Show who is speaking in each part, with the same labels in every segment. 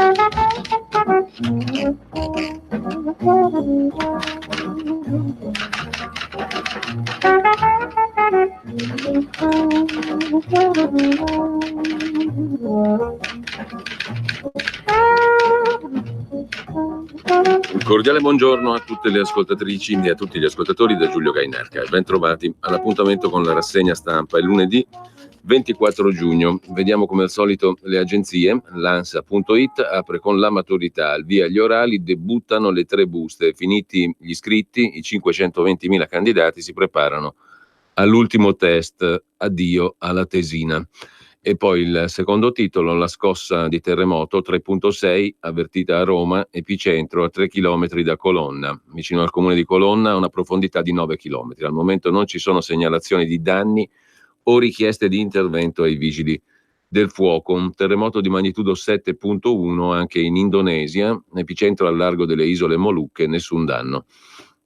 Speaker 1: Un cordiale buongiorno a tutte le ascoltatrici e a tutti gli ascoltatori da Giulio Gainarca. Ben trovati all'appuntamento con la rassegna stampa. È lunedì 24 giugno. Vediamo come al solito le agenzie. L'Ansa.it apre con la maturità. Al via gli orali, debuttano le 3 buste. Finiti gli iscritti, i 520.000 candidati si preparano all'ultimo test. Addio alla tesina. E poi il secondo titolo, la scossa di terremoto 3.6 avvertita a Roma, epicentro a 3 chilometri da Colonna. Vicino al comune di Colonna, a una profondità di 9 chilometri. Al momento non ci sono segnalazioni di danni o richieste di intervento ai vigili del fuoco. Un terremoto di magnitudo 7.1 anche in Indonesia, epicentro al largo delle isole Molucche, nessun danno.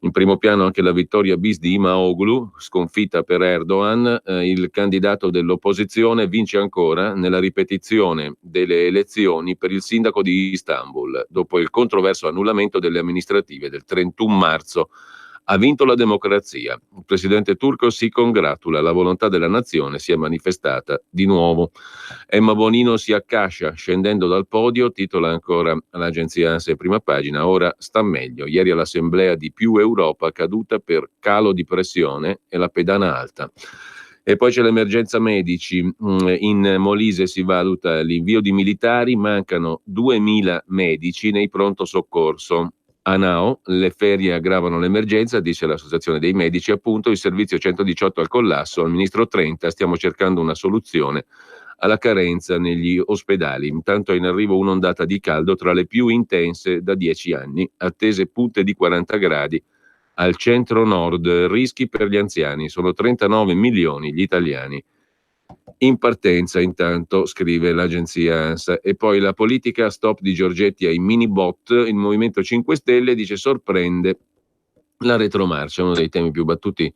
Speaker 1: In primo piano anche la vittoria bis di Imamoglu, sconfitta per Erdogan. Il candidato dell'opposizione vince ancora nella ripetizione delle elezioni per il sindaco di Istanbul, dopo il controverso annullamento delle amministrative del 31 marzo. Ha vinto la democrazia. Il presidente turco si congratula, la volontà della nazione si è manifestata di nuovo. Emma Bonino si accascia scendendo dal podio, titola ancora l'agenzia ANSA in prima pagina. Ora sta meglio. Ieri all'assemblea di Più Europa caduta per calo di pressione e la pedana alta. E poi c'è l'emergenza medici. In Molise si valuta l'invio di militari, mancano 2.000 medici nei pronto soccorso. A Nao le ferie aggravano l'emergenza, dice l'associazione dei medici, appunto il servizio 118 al collasso. Al ministro Trenta stiamo cercando una soluzione alla carenza negli ospedali. Intanto è in arrivo un'ondata di caldo tra le più intense da 10 anni, attese punte di 40 gradi al centro-nord, rischi per gli anziani, sono 39 milioni gli italiani in partenza, intanto, scrive l'agenzia ANSA. E poi la politica, stop di Giorgetti ai mini bot. Il Movimento 5 Stelle dice sorprende la retromarcia, uno dei temi più battuti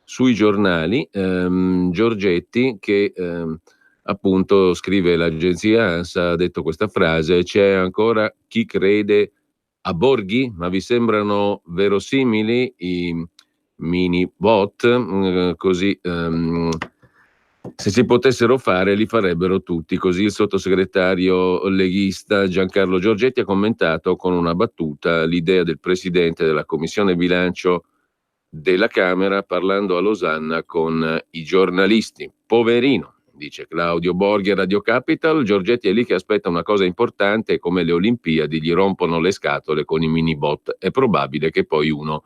Speaker 1: sui giornali. Giorgetti che appunto, scrive l'agenzia ANSA, ha detto questa frase: c'è ancora chi crede a Borghi, ma vi sembrano verosimili i mini bot? Così se si potessero fare li farebbero tutti. Così il sottosegretario leghista Giancarlo Giorgetti ha commentato con una battuta l'idea del presidente della commissione bilancio della Camera parlando a Losanna con i giornalisti. Poverino, dice Claudio Borghi a Radio Capital. Giorgetti è lì che aspetta una cosa importante e come le Olimpiadi gli rompono le scatole con i mini bot. È probabile che poi uno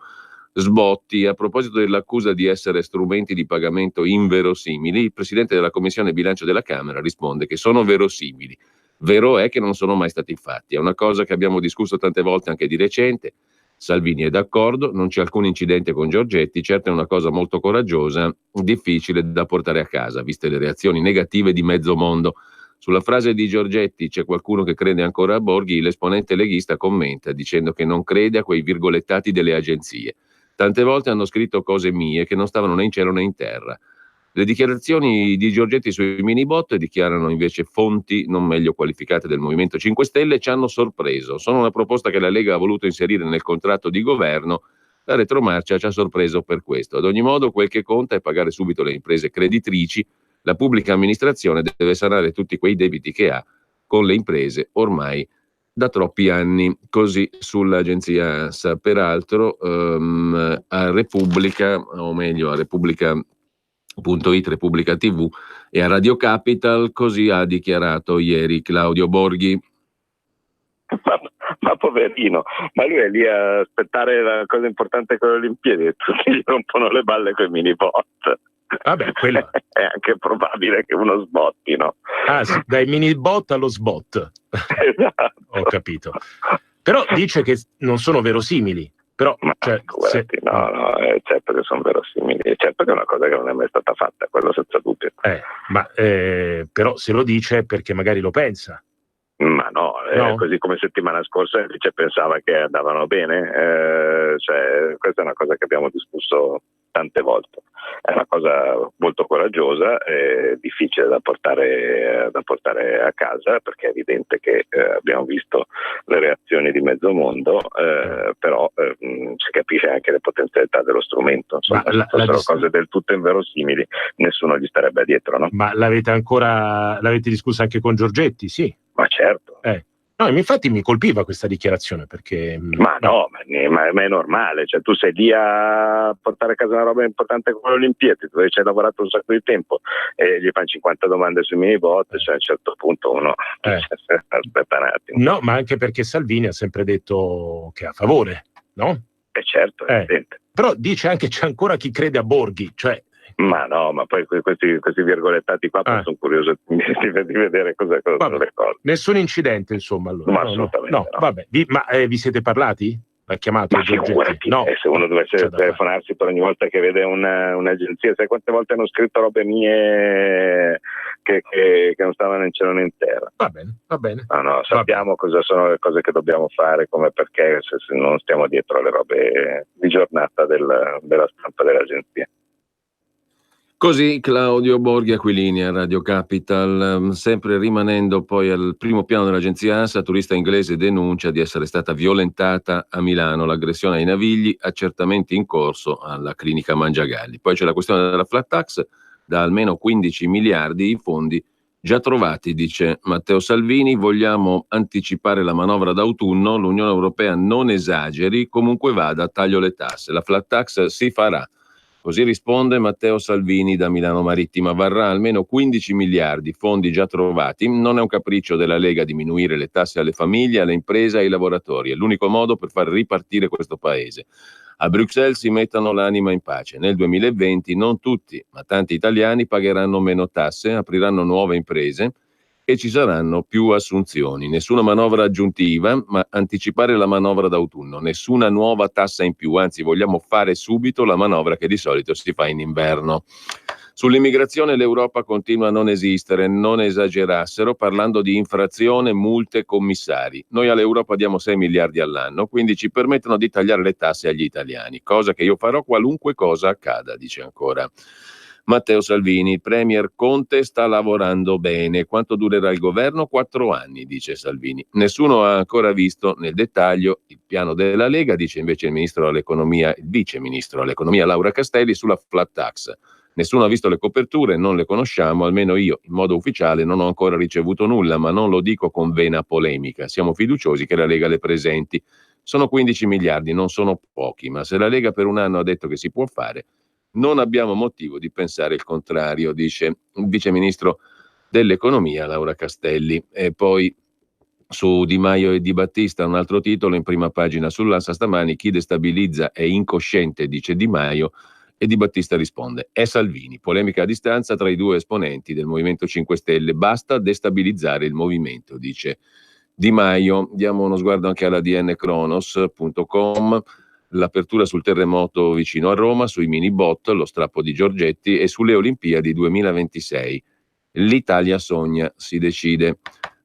Speaker 1: sbotti. A proposito dell'accusa di essere strumenti di pagamento inverosimili, il presidente della commissione bilancio della Camera risponde che sono verosimili. Vero è che non sono mai stati fatti. È una cosa che abbiamo discusso tante volte anche di recente. Salvini è d'accordo, non c'è alcun incidente con Giorgetti, certo è una cosa molto coraggiosa, difficile da portare a casa, viste le reazioni negative di mezzo mondo. Sulla frase di Giorgetti c'è qualcuno che crede ancora a Borghi, l'esponente leghista commenta dicendo che non crede a quei virgolettati delle agenzie. Tante volte hanno scritto cose mie che non stavano né in cielo né in terra. Le dichiarazioni di Giorgetti sui minibot, dichiarano invece fonti non meglio qualificate del Movimento 5 Stelle, ci hanno sorpreso. Sono una proposta che la Lega ha voluto inserire nel contratto di governo. La retromarcia ci ha sorpreso per questo. Ad ogni modo, quel che conta è pagare subito le imprese creditrici. La pubblica amministrazione deve sanare tutti quei debiti che ha con le imprese ormai da troppi anni. Così sull'agenzia ANSA. Peraltro a Repubblica, o meglio a Repubblica.it, Repubblica TV e a Radio Capital, così ha dichiarato ieri Claudio Borghi.
Speaker 2: Ma poverino, ma lui è lì a aspettare la cosa importante con le Olimpiadi e tutti gli rompono le balle con i mini bot.
Speaker 3: Vabbè, quello
Speaker 2: è anche probabile che uno sbotti, no?
Speaker 3: Ah sì, dai mini bot allo sbot.
Speaker 2: Esatto.
Speaker 3: Ho capito. Però dice che non sono verosimili. Però,
Speaker 2: no, certo che sono verosimili, certo che è una cosa che non è mai stata fatta, quello senza dubbio.
Speaker 3: Però se lo dice perché magari lo pensa.
Speaker 2: Ma no, così come settimana scorsa invece pensava che andavano bene, questa è una cosa che abbiamo discusso tante volte. È una cosa molto coraggiosa, difficile da portare a casa, perché è evidente che abbiamo visto le reazioni di mezzo mondo, però si capisce anche le potenzialità dello strumento. Insomma, se fossero cose del tutto inverosimili, nessuno gli starebbe dietro, no?
Speaker 3: Ma l'avete discussa anche con Giorgetti? Sì.
Speaker 2: Ma certo.
Speaker 3: No, infatti mi colpiva questa dichiarazione, perché...
Speaker 2: Ma è normale, cioè tu sei lì a portare a casa una roba importante come le Olimpiadi, dove ci hai lavorato un sacco di tempo e gli fanno 50 domande sui mini bot, cioè a un certo punto uno aspetta un attimo.
Speaker 3: No, ma anche perché Salvini ha sempre detto che è a favore, no?
Speaker 2: Certo, è evidente.
Speaker 3: Però dice anche c'è ancora chi crede a Borghi, cioè...
Speaker 2: Ma no, ma poi questi virgolettati qua sono curioso di vedere cosa sono le cose.
Speaker 3: Nessun incidente, insomma, allora.
Speaker 2: Ma assolutamente no.
Speaker 3: Vabbè. Ma vi siete parlati? L'ha chiamato
Speaker 2: Giorgetti? No. Se uno dovesse telefonarsi per ogni volta che vede un'agenzia, sai quante volte hanno scritto robe mie che non stavano in cielo né in terra.
Speaker 3: Va bene.
Speaker 2: No, sappiamo cosa sono le cose che dobbiamo fare, come perché se non stiamo dietro alle robe di giornata della stampa dell'agenzia.
Speaker 1: Così Claudio Borghi Aquilini a Radio Capital. Sempre rimanendo poi al primo piano dell'agenzia ANSA, turista inglese denuncia di essere stata violentata a Milano, l'aggressione ai Navigli, accertamenti in corso alla clinica Mangiagalli. Poi c'è la questione della flat tax, da almeno 15 miliardi i fondi già trovati, dice Matteo Salvini. Vogliamo anticipare la manovra d'autunno, l'Unione Europea non esageri, comunque vada, taglio le tasse, la flat tax si farà. Così risponde Matteo Salvini da Milano Marittima. Varrà almeno 15 miliardi, fondi già trovati. Non è un capriccio della Lega diminuire le tasse alle famiglie, alle imprese e ai lavoratori. È l'unico modo per far ripartire questo paese. A Bruxelles si mettano l'anima in pace. Nel 2020 non tutti, ma tanti italiani pagheranno meno tasse, apriranno nuove imprese e ci saranno più assunzioni. Nessuna manovra aggiuntiva, ma anticipare la manovra d'autunno. Nessuna nuova tassa in più, anzi vogliamo fare subito la manovra che di solito si fa in inverno. Sull'immigrazione l'Europa continua a non esistere, non esagerassero, parlando di infrazione, multe, commissari. Noi all'Europa diamo 6 miliardi all'anno, quindi ci permettono di tagliare le tasse agli italiani, cosa che io farò qualunque cosa accada, dice ancora Matteo Salvini. Il premier Conte sta lavorando bene. Quanto durerà il governo? 4 anni, dice Salvini. Nessuno ha ancora visto nel dettaglio il piano della Lega, dice invece il vice ministro all'economia Laura Castelli sulla flat tax. Nessuno ha visto le coperture, non le conosciamo, almeno io in modo ufficiale non ho ancora ricevuto nulla, ma non lo dico con vena polemica. Siamo fiduciosi che la Lega le presenti. Sono 15 miliardi, non sono pochi, ma se la Lega per un anno ha detto che si può fare, non abbiamo motivo di pensare il contrario, dice il vice ministro dell'economia Laura Castelli. E poi su Di Maio e Di Battista un altro titolo in prima pagina sull'Ansa stamani: chi destabilizza è incosciente, dice Di Maio, e Di Battista risponde è Salvini. Polemica a distanza tra i due esponenti del Movimento 5 Stelle, basta destabilizzare il movimento, dice Di Maio. Diamo uno sguardo anche alla dnkronos.com. L'apertura sul terremoto vicino a Roma, sui mini bot, lo strappo di Giorgetti e sulle Olimpiadi 2026. L'Italia sogna, si decide.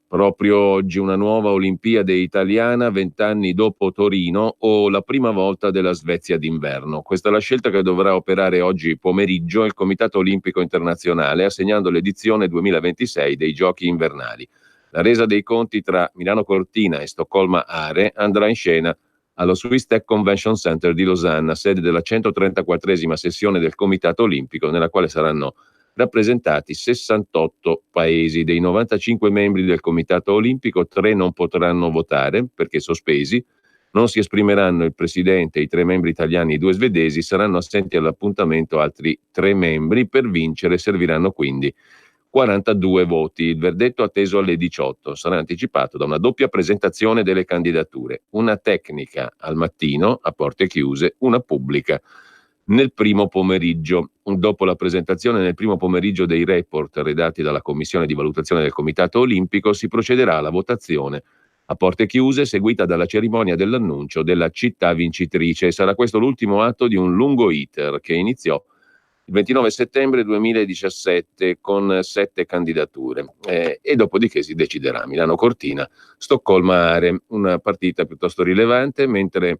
Speaker 1: Proprio oggi una nuova Olimpiade italiana, 20 anni dopo Torino, o la prima volta della Svezia d'inverno. Questa è la scelta che dovrà operare oggi pomeriggio il Comitato Olimpico Internazionale, assegnando l'edizione 2026 dei Giochi invernali. La resa dei conti tra Milano Cortina e Stoccolma Are andrà in scena allo Swiss Tech Convention Center di Losanna, sede della 134esima sessione del Comitato Olimpico, nella quale saranno rappresentati 68 paesi. Dei 95 membri del Comitato Olimpico, 3 non potranno votare perché sospesi, non si esprimeranno il presidente, i 3 membri italiani e i 2 svedesi, saranno assenti all'appuntamento altri 3 membri. Per vincere serviranno quindi 42 voti. Il verdetto atteso alle 18 sarà anticipato da una doppia presentazione delle candidature, una tecnica al mattino a porte chiuse, una pubblica nel primo pomeriggio. Dopo la presentazione nel primo pomeriggio dei report redatti dalla Commissione di valutazione del Comitato Olimpico, si procederà alla votazione a porte chiuse, seguita dalla cerimonia dell'annuncio della città vincitrice. Sarà questo l'ultimo atto di un lungo iter che iniziò il 29 settembre 2017 con 7 candidature e dopodiché si deciderà. Milano Cortina, Stoccolma Are, una partita piuttosto rilevante, mentre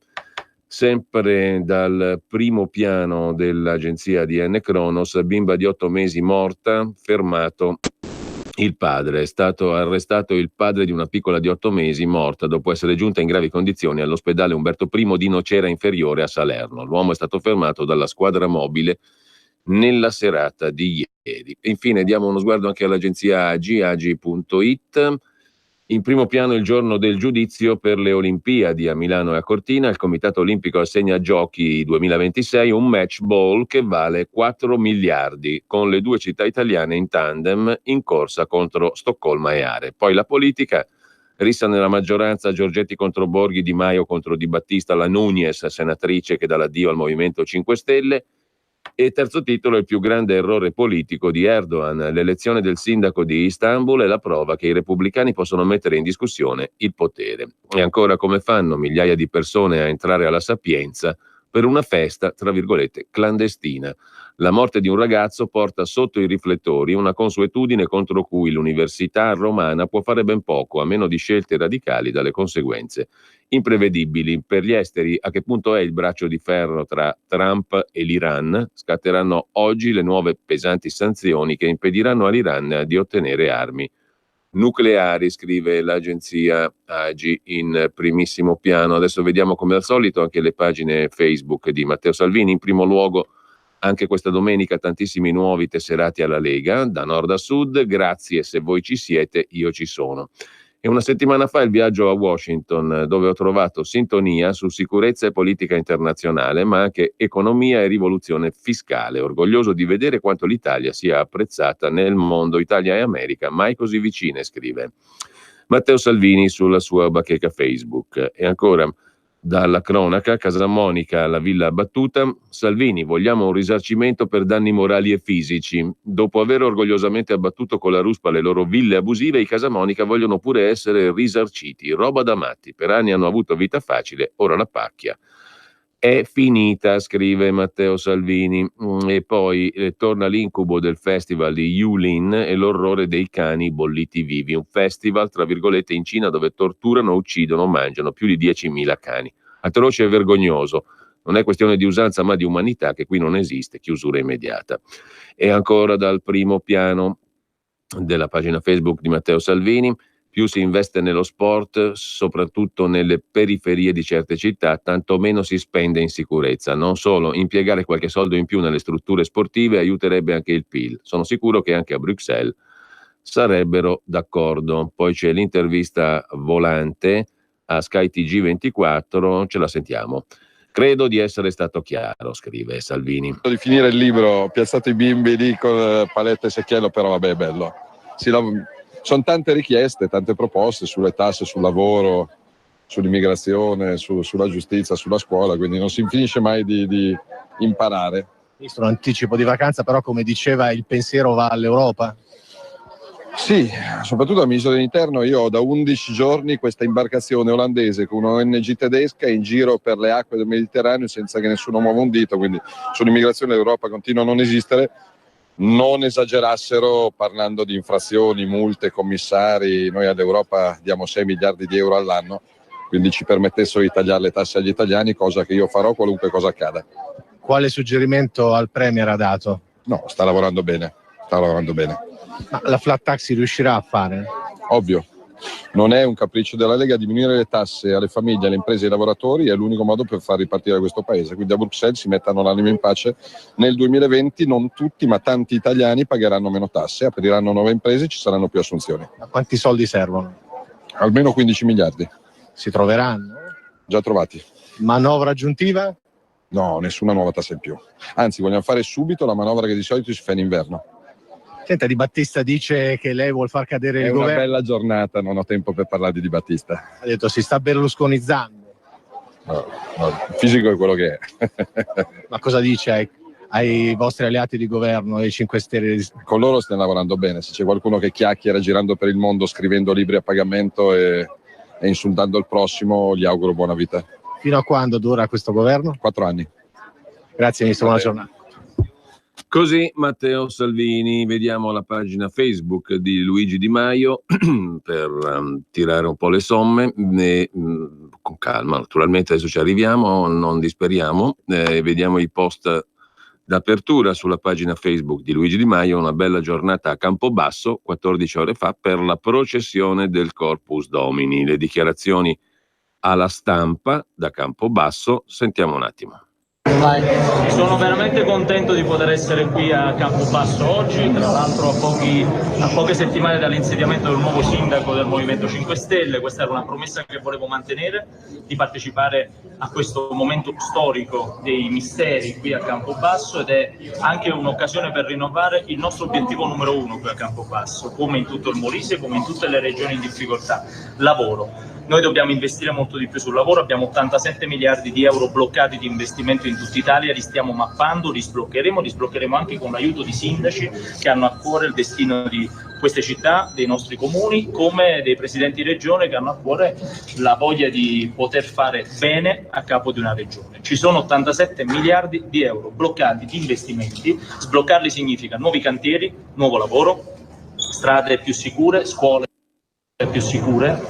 Speaker 1: Sempre dal primo piano dell'agenzia ADN Kronos, bimba di 8 mesi morta, fermato il padre. È stato arrestato il padre di una piccola di 8 mesi morta dopo essere giunta in gravi condizioni all'ospedale Umberto I di Nocera Inferiore a Salerno. L'uomo è stato fermato dalla squadra mobile nella serata di ieri. Infine diamo uno sguardo anche all'agenzia agi.it. In primo piano il giorno del giudizio per le Olimpiadi a Milano e a Cortina. Il Comitato Olimpico assegna a Giochi 2026 un match ball che vale 4 miliardi, con le due città italiane in tandem in corsa contro Stoccolma e Are. Poi la politica, rissa nella maggioranza, Giorgetti contro Borghi, Di Maio contro Di Battista, la Nunez, senatrice che dà l'addio al Movimento 5 Stelle. E terzo titolo, il più grande errore politico di Erdogan, l'elezione del sindaco di Istanbul è la prova che i repubblicani possono mettere in discussione il potere. E ancora, come fanno migliaia di persone a entrare alla Sapienza per una festa, tra virgolette, clandestina. La morte di un ragazzo porta sotto i riflettori una consuetudine contro cui l'università romana può fare ben poco, a meno di scelte radicali dalle conseguenze imprevedibili. Per gli esteri, a che punto è il braccio di ferro tra Trump e l'Iran? Scatteranno oggi le nuove pesanti sanzioni che impediranno all'Iran di ottenere armi nucleari, scrive l'agenzia Agi in primissimo piano. Adesso vediamo come al solito anche le pagine Facebook di Matteo Salvini. In primo luogo, anche questa domenica tantissimi nuovi tesserati alla Lega, da nord a sud. Grazie, se voi ci siete, io ci sono. E una settimana fa il viaggio a Washington, dove ho trovato sintonia su sicurezza e politica internazionale, ma anche economia e rivoluzione fiscale. Orgoglioso di vedere quanto l'Italia sia apprezzata nel mondo. Italia e America mai così vicine, scrive Matteo Salvini sulla sua bacheca Facebook. E ancora, dalla cronaca, Casamonica alla villa abbattuta, Salvini, vogliamo un risarcimento per danni morali e fisici. Dopo aver orgogliosamente abbattuto con la ruspa le loro ville abusive, i Casamonica vogliono pure essere risarciti. Roba da matti, per anni hanno avuto vita facile, ora la pacchia è finita, scrive Matteo Salvini. E poi torna l'incubo del festival di Yulin e l'orrore dei cani bolliti vivi, un festival tra virgolette in Cina dove torturano, uccidono, mangiano più di 10.000 cani. Atroce e vergognoso. Non è questione di usanza ma di umanità, che qui non esiste, chiusura immediata. E ancora dal primo piano della pagina Facebook di Matteo Salvini: più si investe nello sport, soprattutto nelle periferie di certe città, tanto meno si spende in sicurezza. Non solo, impiegare qualche soldo in più nelle strutture sportive aiuterebbe anche il PIL. Sono sicuro che anche a Bruxelles sarebbero d'accordo. Poi c'è l'intervista volante a Sky TG24, ce la sentiamo. Credo di essere stato chiaro, scrive Salvini.
Speaker 4: Di finire il libro, ho piazzato i bimbi lì con palette e secchiello, però vabbè, è bello. Sono tante richieste, tante proposte sulle tasse, sul lavoro, sull'immigrazione, sulla giustizia, sulla scuola, quindi non si finisce mai di imparare.
Speaker 5: Ministro, un anticipo di vacanza, però come diceva il pensiero va all'Europa?
Speaker 4: Sì, soprattutto al Ministro dell'Interno. Io ho da 11 giorni questa imbarcazione olandese con un'ONG tedesca in giro per le acque del Mediterraneo senza che nessuno muova un dito, quindi sull'immigrazione l'Europa continua a non esistere. Non esagerassero parlando di infrazioni, multe, commissari. Noi all'Europa diamo 6 miliardi di euro all'anno, quindi ci permettessero di tagliare le tasse agli italiani, cosa che io farò qualunque cosa accada.
Speaker 5: Quale suggerimento al Premier ha dato?
Speaker 4: No, sta lavorando bene.
Speaker 5: Ma la flat tax si riuscirà a fare?
Speaker 4: Ovvio. Non è un capriccio della Lega, diminuire le tasse alle famiglie, alle imprese e ai lavoratori è l'unico modo per far ripartire questo paese. Quindi a Bruxelles si mettano l'anima in pace. Nel 2020 non tutti, ma tanti italiani pagheranno meno tasse, apriranno nuove imprese e ci saranno più assunzioni.
Speaker 5: Ma quanti soldi servono?
Speaker 4: Almeno 15 miliardi.
Speaker 5: Si troveranno?
Speaker 4: Già trovati.
Speaker 5: Manovra aggiuntiva?
Speaker 4: No, nessuna nuova tassa in più. Anzi, vogliamo fare subito la manovra che di solito si fa in inverno.
Speaker 5: Senta, Di Battista dice che lei vuol far cadere il governo.
Speaker 4: È una bella giornata, non ho tempo per parlare di Di Battista.
Speaker 5: Ha detto si sta berlusconizzando.
Speaker 4: No, il fisico è quello che è.
Speaker 5: Ma cosa dice ai vostri alleati di governo, ai 5 Stelle?
Speaker 4: Con loro stiamo lavorando bene. Se c'è qualcuno che chiacchiera girando per il mondo scrivendo libri a pagamento e insultando il prossimo, gli auguro buona vita.
Speaker 5: Fino a quando dura questo governo?
Speaker 4: 4 anni.
Speaker 5: Grazie Ministro, buona giornata.
Speaker 1: Così Matteo Salvini. Vediamo la pagina Facebook di Luigi Di Maio per tirare un po' le somme. con calma, naturalmente adesso ci arriviamo, non disperiamo, vediamo i post d'apertura sulla pagina Facebook di Luigi Di Maio, una bella giornata a Campobasso, 14 ore fa, per la processione del Corpus Domini. Le dichiarazioni alla stampa da Campobasso, sentiamo un attimo.
Speaker 6: Sono veramente contento di poter essere qui a Campobasso oggi, tra l'altro a poche settimane dall'insediamento del nuovo sindaco del Movimento 5 Stelle. Questa era una promessa che volevo mantenere, di partecipare a questo momento storico dei misteri qui a Campobasso, ed è anche un'occasione per rinnovare il nostro obiettivo numero 1 qui a Campobasso, come in tutto il Molise, come in tutte le regioni in difficoltà: lavoro. Noi dobbiamo investire molto di più sul lavoro, abbiamo 87 miliardi di euro bloccati di investimento in tutta Italia, li stiamo mappando, li sbloccheremo anche con l'aiuto di sindaci che hanno a cuore il destino di queste città, dei nostri comuni, come dei presidenti di regione che hanno a cuore la voglia di poter fare bene a capo di una regione. Ci sono 87 miliardi di euro bloccati di investimenti, sbloccarli significa nuovi cantieri, nuovo lavoro, strade più sicure, scuole più sicure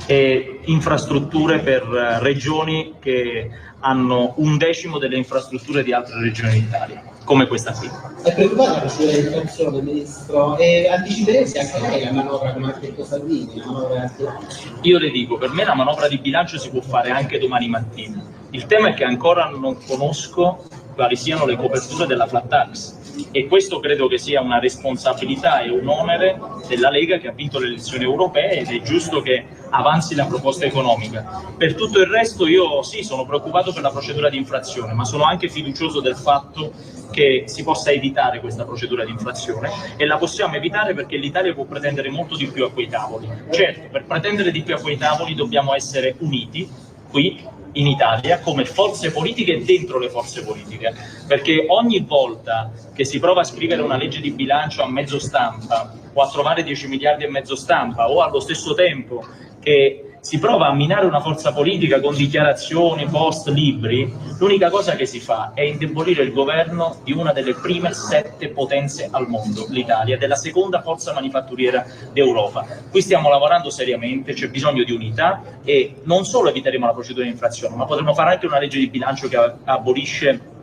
Speaker 6: e infrastrutture per regioni che hanno 1/10 delle infrastrutture di altre regioni d'Italia, come questa qui.
Speaker 7: È preoccupata la situazione dell'inflazione, Ministro, e anticiperesti anche lei la manovra come ha detto Salvini, la manovra anti-bilancio?
Speaker 6: Io le dico, per me la manovra di bilancio si può fare anche domani mattina. Il tema è che ancora non conosco quali siano le coperture della flat tax, e questo credo che sia una responsabilità e un onere della Lega, che ha vinto le elezioni europee, ed è giusto che avanzi la proposta economica. Per tutto il resto io sì, sono preoccupato per la procedura di infrazione, ma sono anche fiducioso del fatto che si possa evitare questa procedura di infrazione, e la possiamo evitare perché l'Italia può pretendere molto di più a quei tavoli. Certo, per pretendere di più a quei tavoli dobbiamo essere uniti qui in Italia come forze politiche e dentro le forze politiche, perché ogni volta che si prova a scrivere una legge di bilancio a mezzo stampa o a trovare 10 miliardi e mezzo stampa, o allo stesso tempo che si prova a minare una forza politica con dichiarazioni, post, libri, l'unica cosa che si fa è indebolire il governo di una delle prime 7 potenze al mondo, l'Italia, della seconda forza manifatturiera d'Europa. Qui stiamo lavorando seriamente, c'è bisogno di unità, e non solo eviteremo la procedura di infrazione, ma potremo fare anche una legge di bilancio che abolisce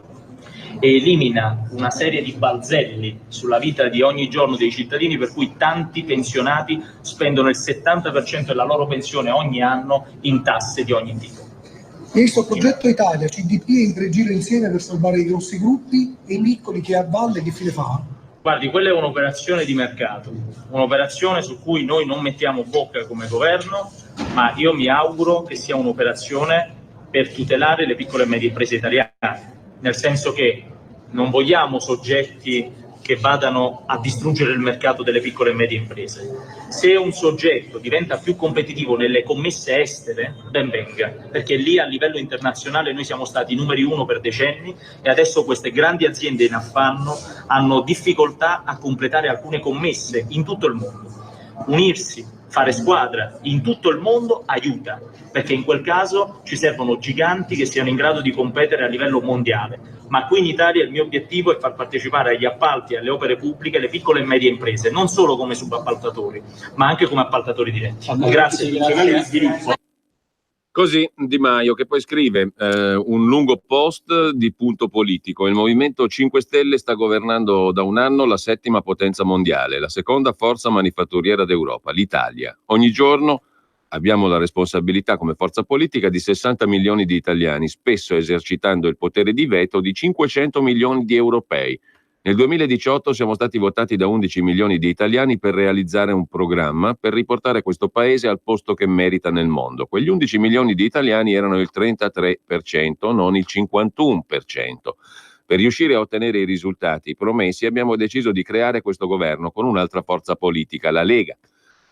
Speaker 6: e elimina una serie di balzelli sulla vita di ogni giorno dei cittadini, per cui tanti pensionati spendono il 70% della loro pensione ogni anno in tasse di ogni tipo.
Speaker 8: Ministro, progetto Italia, CDP e Intergiro insieme per salvare i grossi gruppi e i piccoli che a valle che fine fa?
Speaker 6: Guardi, quella è un'operazione di mercato, un'operazione su cui noi non mettiamo bocca come governo, ma io mi auguro che sia un'operazione per tutelare le piccole e medie imprese italiane, nel senso che non vogliamo soggetti che vadano a distruggere il mercato delle piccole e medie imprese. Se un soggetto diventa più competitivo nelle commesse estere, ben venga, perché lì a livello internazionale noi siamo stati numeri 1 per decenni, e adesso queste grandi aziende in affanno hanno difficoltà a completare alcune commesse in tutto il mondo. Unirsi, fare squadra in tutto il mondo aiuta, perché in quel caso ci servono giganti che siano in grado di competere a livello mondiale. Ma qui in Italia il mio obiettivo è far partecipare agli appalti e alle opere pubbliche le piccole e medie imprese, non solo come subappaltatori, ma anche come appaltatori diretti. Grazie.
Speaker 1: Così Di Maio, che poi scrive un lungo post di Punto Politico. Il Movimento 5 Stelle sta governando da un anno la 7ª potenza mondiale, la seconda forza manifatturiera d'Europa, l'Italia. Ogni giorno abbiamo la responsabilità come forza politica di 60 milioni di italiani, spesso esercitando il potere di veto di 500 milioni di europei. Nel 2018 siamo stati votati da 11 milioni di italiani per realizzare un programma per riportare questo paese al posto che merita nel mondo. Quegli 11 milioni di italiani erano il 33%, non il 51%. Per riuscire a ottenere i risultati promessi abbiamo deciso di creare questo governo con un'altra forza politica, la Lega.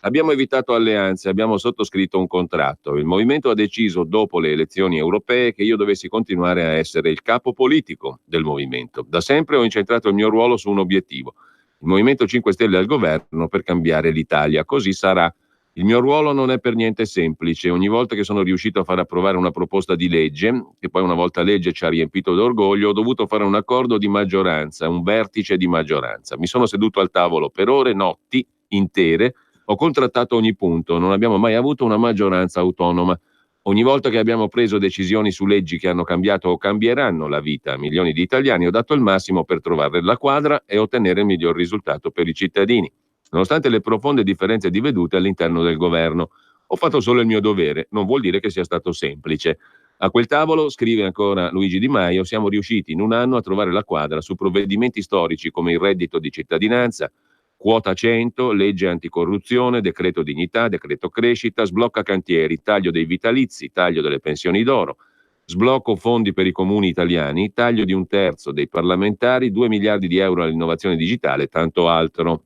Speaker 1: Abbiamo evitato alleanze, abbiamo sottoscritto un contratto. Il Movimento ha deciso, dopo le elezioni europee, che io dovessi continuare a essere il capo politico del Movimento. Da sempre ho incentrato il mio ruolo su un obiettivo: il Movimento 5 Stelle al governo per cambiare l'Italia. Così sarà. Il mio ruolo non è per niente semplice. Ogni volta che sono riuscito a far approvare una proposta di legge, che poi una volta legge ci ha riempito d'orgoglio, ho dovuto fare un accordo di maggioranza, un vertice di maggioranza. Mi sono seduto al tavolo per ore, notti intere. Ho contrattato ogni punto, non abbiamo mai avuto una maggioranza autonoma. Ogni volta che abbiamo preso decisioni su leggi che hanno cambiato o cambieranno la vita a milioni di italiani, ho dato il massimo per trovare la quadra e ottenere il miglior risultato per i cittadini, nonostante le profonde differenze di vedute all'interno del governo. Ho fatto solo il mio dovere, non vuol dire che sia stato semplice. A quel tavolo, scrive ancora Luigi Di Maio, siamo riusciti in un anno a trovare la quadra su provvedimenti storici come il reddito di cittadinanza, quota 100, legge anticorruzione, decreto dignità, decreto crescita, sblocca cantieri, taglio dei vitalizi, taglio delle pensioni d'oro, sblocco fondi per i comuni italiani, taglio di 1/3 dei parlamentari, 2 miliardi di euro all'innovazione digitale, tanto altro.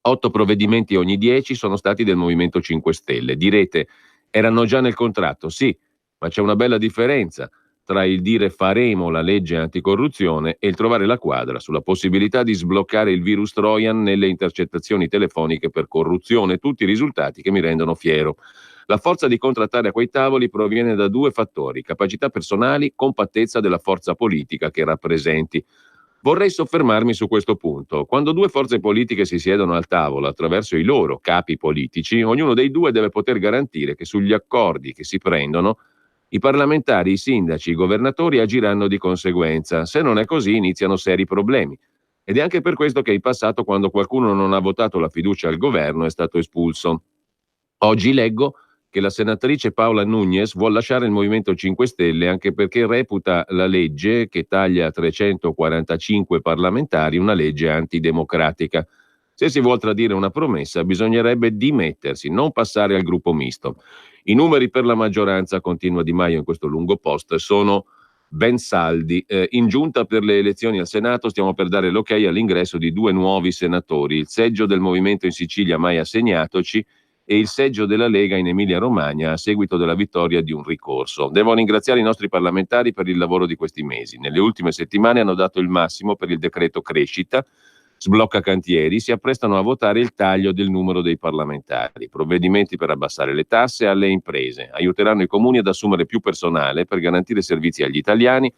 Speaker 1: 8 provvedimenti ogni 10 sono stati del Movimento 5 Stelle. Direte, erano già nel contratto? Sì, ma c'è una bella differenza tra il dire faremo la legge anticorruzione e il trovare la quadra sulla possibilità di sbloccare il virus Trojan nelle intercettazioni telefoniche per corruzione, tutti risultati che mi rendono fiero. La forza di contrattare a quei tavoli proviene da 2 fattori: capacità personali, compattezza della forza politica che rappresenti. Vorrei soffermarmi su questo punto. Quando 2 forze politiche si siedono al tavolo attraverso i loro capi politici, ognuno dei 2 deve poter garantire che sugli accordi che si prendono i parlamentari, i sindaci, i governatori agiranno di conseguenza. Se non è così iniziano seri problemi. Ed è anche per questo che in passato, quando qualcuno non ha votato la fiducia al governo, è stato espulso. Oggi leggo che la senatrice Paola Núñez vuol lasciare il Movimento 5 Stelle anche perché reputa la legge che taglia 345 parlamentari una legge antidemocratica. Se si vuol tradire una promessa, bisognerebbe dimettersi, non passare al gruppo misto. I numeri per la maggioranza, continua Di Maio in questo lungo post, sono ben saldi. In giunta per le elezioni al Senato stiamo per dare l'ok all'ingresso di 2 nuovi senatori, il seggio del Movimento in Sicilia mai assegnatoci e il seggio della Lega in Emilia-Romagna a seguito della vittoria di un ricorso. Devo ringraziare i nostri parlamentari per il lavoro di questi mesi. Nelle ultime settimane hanno dato il massimo per il decreto crescita, sblocca cantieri, si apprestano a votare il taglio del numero dei parlamentari, provvedimenti per abbassare le tasse alle imprese, aiuteranno i comuni ad assumere più personale per garantire servizi agli italiani,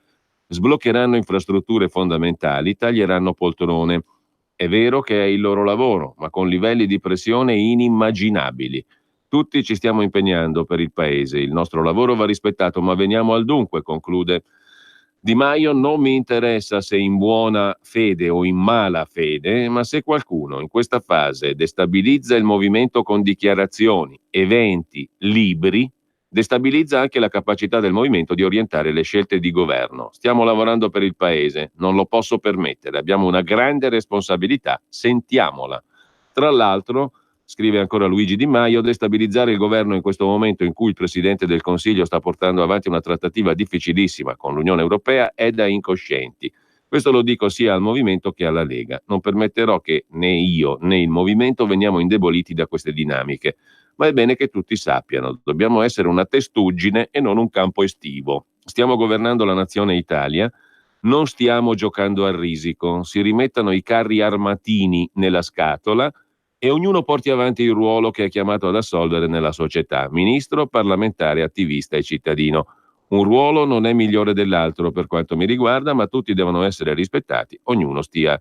Speaker 1: sbloccheranno infrastrutture fondamentali, taglieranno poltrone. È vero che è il loro lavoro, ma con livelli di pressione inimmaginabili. Tutti ci stiamo impegnando per il Paese, il nostro lavoro va rispettato, ma veniamo al dunque, conclude Di Maio. Non mi interessa se in buona fede o in mala fede, ma se qualcuno in questa fase destabilizza il movimento con dichiarazioni, eventi, libri, destabilizza anche la capacità del movimento di orientare le scelte di governo. Stiamo lavorando per il Paese, non lo posso permettere, abbiamo una grande responsabilità, sentiamola. Tra l'altro, scrive ancora Luigi Di Maio, destabilizzare il governo in questo momento in cui il Presidente del Consiglio sta portando avanti una trattativa difficilissima con l'Unione Europea è da incoscienti. Questo lo dico sia al Movimento che alla Lega. Non permetterò che né io né il Movimento veniamo indeboliti da queste dinamiche. Ma è bene che tutti sappiano, dobbiamo essere una testuggine e non un campo estivo. Stiamo governando la nazione Italia, non stiamo giocando a risico. Si rimettano i carri armatini nella scatola e ognuno porti avanti il ruolo che è chiamato ad assolvere nella società: ministro, parlamentare, attivista e cittadino. Un ruolo non è migliore dell'altro per quanto mi riguarda, ma tutti devono essere rispettati, ognuno stia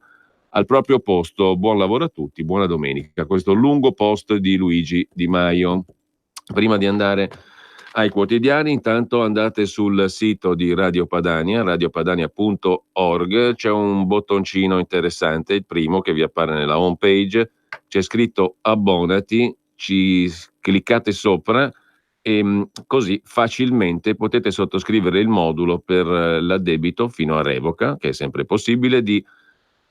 Speaker 1: al proprio posto. Buon lavoro a tutti, buona domenica. Questo lungo post di Luigi Di Maio. Prima di andare ai quotidiani, intanto andate sul sito di Radio Padania, radiopadania.org, c'è un bottoncino interessante, il primo che vi appare nella home page, c'è scritto abbonati, ci cliccate sopra e così facilmente potete sottoscrivere il modulo per l'addebito fino a revoca, che è sempre possibile, di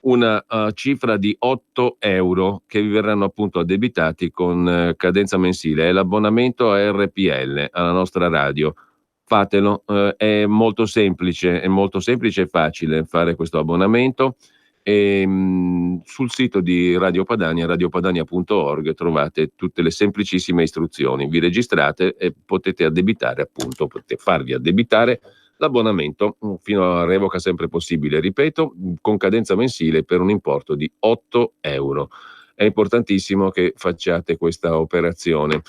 Speaker 1: una cifra di 8 euro che vi verranno appunto addebitati con cadenza mensile. È l'abbonamento a RPL, alla nostra radio. Fatelo, è molto semplice e facile fare questo abbonamento. Sul sito di Radio Padania, radiopadania.org, trovate tutte le semplicissime istruzioni. Vi registrate e potete addebitare, appunto, potete farvi addebitare l'abbonamento fino a revoca sempre possibile, ripeto, con cadenza mensile per un importo di 8 euro. È importantissimo che facciate questa operazione.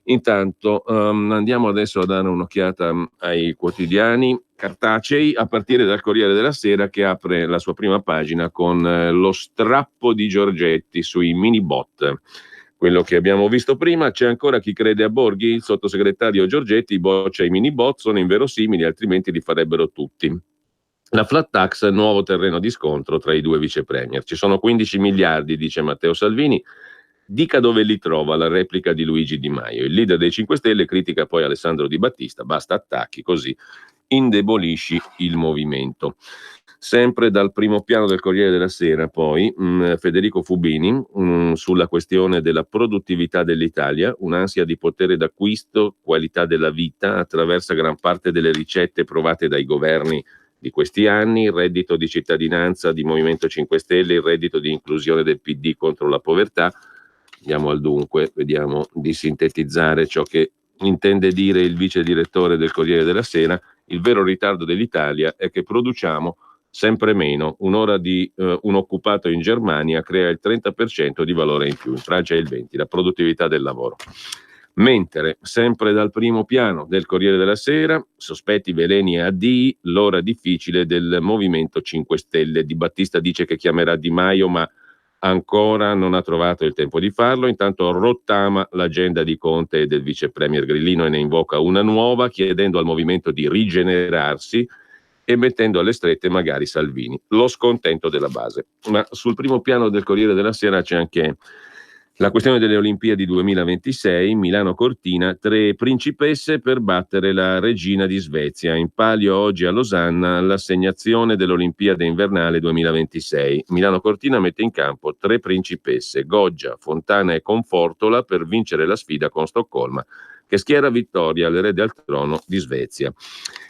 Speaker 1: Intanto andiamo adesso a dare un'occhiata ai quotidiani cartacei, a partire dal Corriere della Sera, che apre la sua prima pagina con lo strappo di Giorgetti sui mini bot. quello che abbiamo visto prima. C'è ancora chi crede a Borghi? Il sottosegretario Giorgetti boccia i mini bot, sono inverosimili, altrimenti li farebbero tutti. La flat tax, nuovo terreno di scontro tra i due vice premier. Ci sono 15 miliardi, dice Matteo Salvini. Dica dove li trova, la replica di Luigi Di Maio. Il leader dei 5 Stelle critica poi Alessandro Di Battista, basta attacchi, così indebolisci il movimento. Sempre dal primo piano del Corriere della Sera, poi, Federico Fubini, sulla questione della produttività dell'Italia, un'ansia di potere d'acquisto, qualità della vita, attraversa gran parte delle ricette provate dai governi di questi anni, il reddito di cittadinanza di Movimento 5 Stelle, il reddito di inclusione del PD contro la povertà. Andiamo al dunque, vediamo di sintetizzare ciò che intende dire il vice direttore del Corriere della Sera. Il vero ritardo dell'Italia è che produciamo sempre meno. Un'ora di un occupato in Germania crea il 30% di valore in più, in Francia è il 20%, la produttività del lavoro. Mentre, sempre dal primo piano del Corriere della Sera, sospetti, veleni e addii, l'ora difficile del Movimento 5 Stelle. Di Battista dice che chiamerà Di Maio, ma ancora non ha trovato il tempo di farlo. Intanto rottama l'agenda di Conte e del vice premier Grillino e ne invoca una nuova, chiedendo al movimento di rigenerarsi e mettendo alle strette magari Salvini. Lo scontento della base. Ma sul primo piano del Corriere della Sera c'è anche la questione delle Olimpiadi 2026, Milano-Cortina, 3 principesse per battere la regina di Svezia. In palio oggi a Losanna l'assegnazione dell'Olimpiade invernale 2026. Milano-Cortina mette in campo 3 principesse, Goggia, Fontana e Confortola, per vincere la sfida con Stoccolma, che schiera Vittoria, l'erede al trono di Svezia.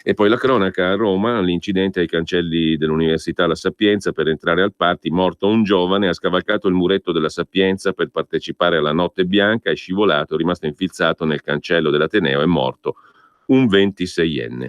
Speaker 1: E poi la cronaca a Roma, l'incidente ai cancelli dell'Università La Sapienza per entrare al party, morto un giovane, ha scavalcato il muretto della Sapienza per partecipare alla Notte Bianca, è scivolato, è rimasto infilzato nel cancello dell'Ateneo, è morto un 26enne.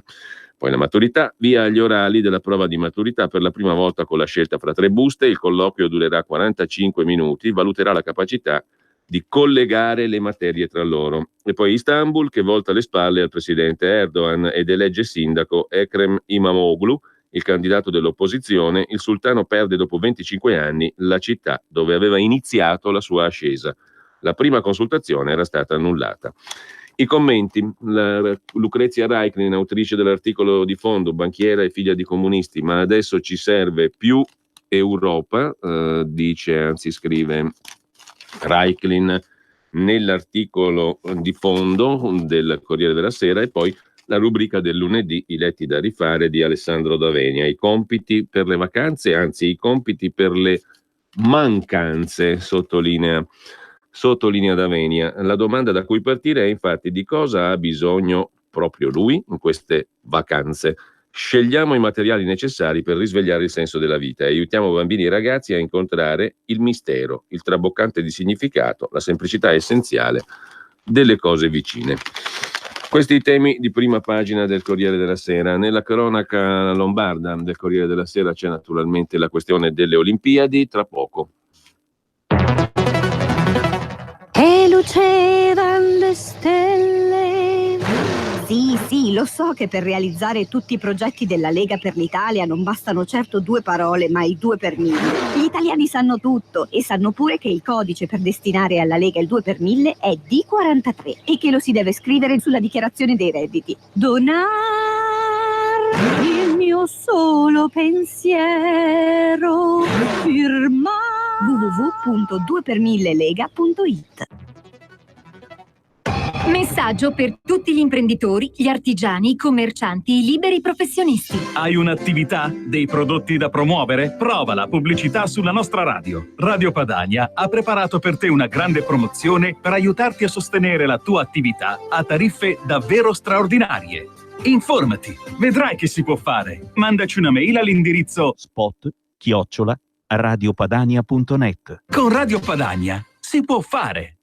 Speaker 1: Poi la maturità, via agli orali della prova di maturità per la prima volta con la scelta fra 3 buste, il colloquio durerà 45 minuti, valuterà la capacità di collegare le materie tra loro. E poi Istanbul, che volta le spalle al presidente Erdogan ed elegge sindaco Ekrem Imamoglu, il candidato dell'opposizione. Il sultano perde dopo 25 anni la città dove aveva iniziato la sua ascesa. La prima consultazione era stata annullata. I commenti: Lucrezia Raiklin, autrice dell'articolo di fondo, banchiera e figlia di comunisti, ma adesso ci serve più Europa, dice, anzi scrive Raiklin nell'articolo di fondo del Corriere della Sera. E poi la rubrica del lunedì, i letti da rifare di Alessandro D'Avenia, i compiti per le vacanze, anzi i compiti per le mancanze, sottolinea D'Avenia. La domanda da cui partire è infatti di cosa ha bisogno proprio lui in queste vacanze. Scegliamo i materiali necessari per risvegliare il senso della vita e aiutiamo bambini e ragazzi a incontrare il mistero, il traboccante di significato, la semplicità essenziale delle cose vicine. Questi i temi di prima pagina del Corriere della Sera. Nella cronaca lombarda del Corriere della Sera c'è naturalmente la questione delle Olimpiadi, tra poco.
Speaker 9: E lucevano le stelle. Sì, lo so che per realizzare tutti i progetti della Lega per l'Italia non bastano certo 2 parole, ma i 2 per 1000. Gli italiani sanno tutto e sanno pure che il codice per destinare alla Lega il 2 per 1000 è D43 e che lo si deve scrivere sulla dichiarazione dei redditi. Donar il mio solo pensiero, firma www.2per1000lega.it.
Speaker 10: Messaggio per tutti gli imprenditori, gli artigiani, i commercianti, i liberi professionisti.
Speaker 11: Hai un'attività? Dei prodotti da promuovere? Prova la pubblicità sulla nostra radio. Radio Padania ha preparato per te una grande promozione per aiutarti a sostenere la tua attività a tariffe davvero straordinarie. Informati, vedrai che si può fare. Mandaci una mail all'indirizzo
Speaker 12: spot@radiopadania.net.
Speaker 11: Con Radio Padania si può fare.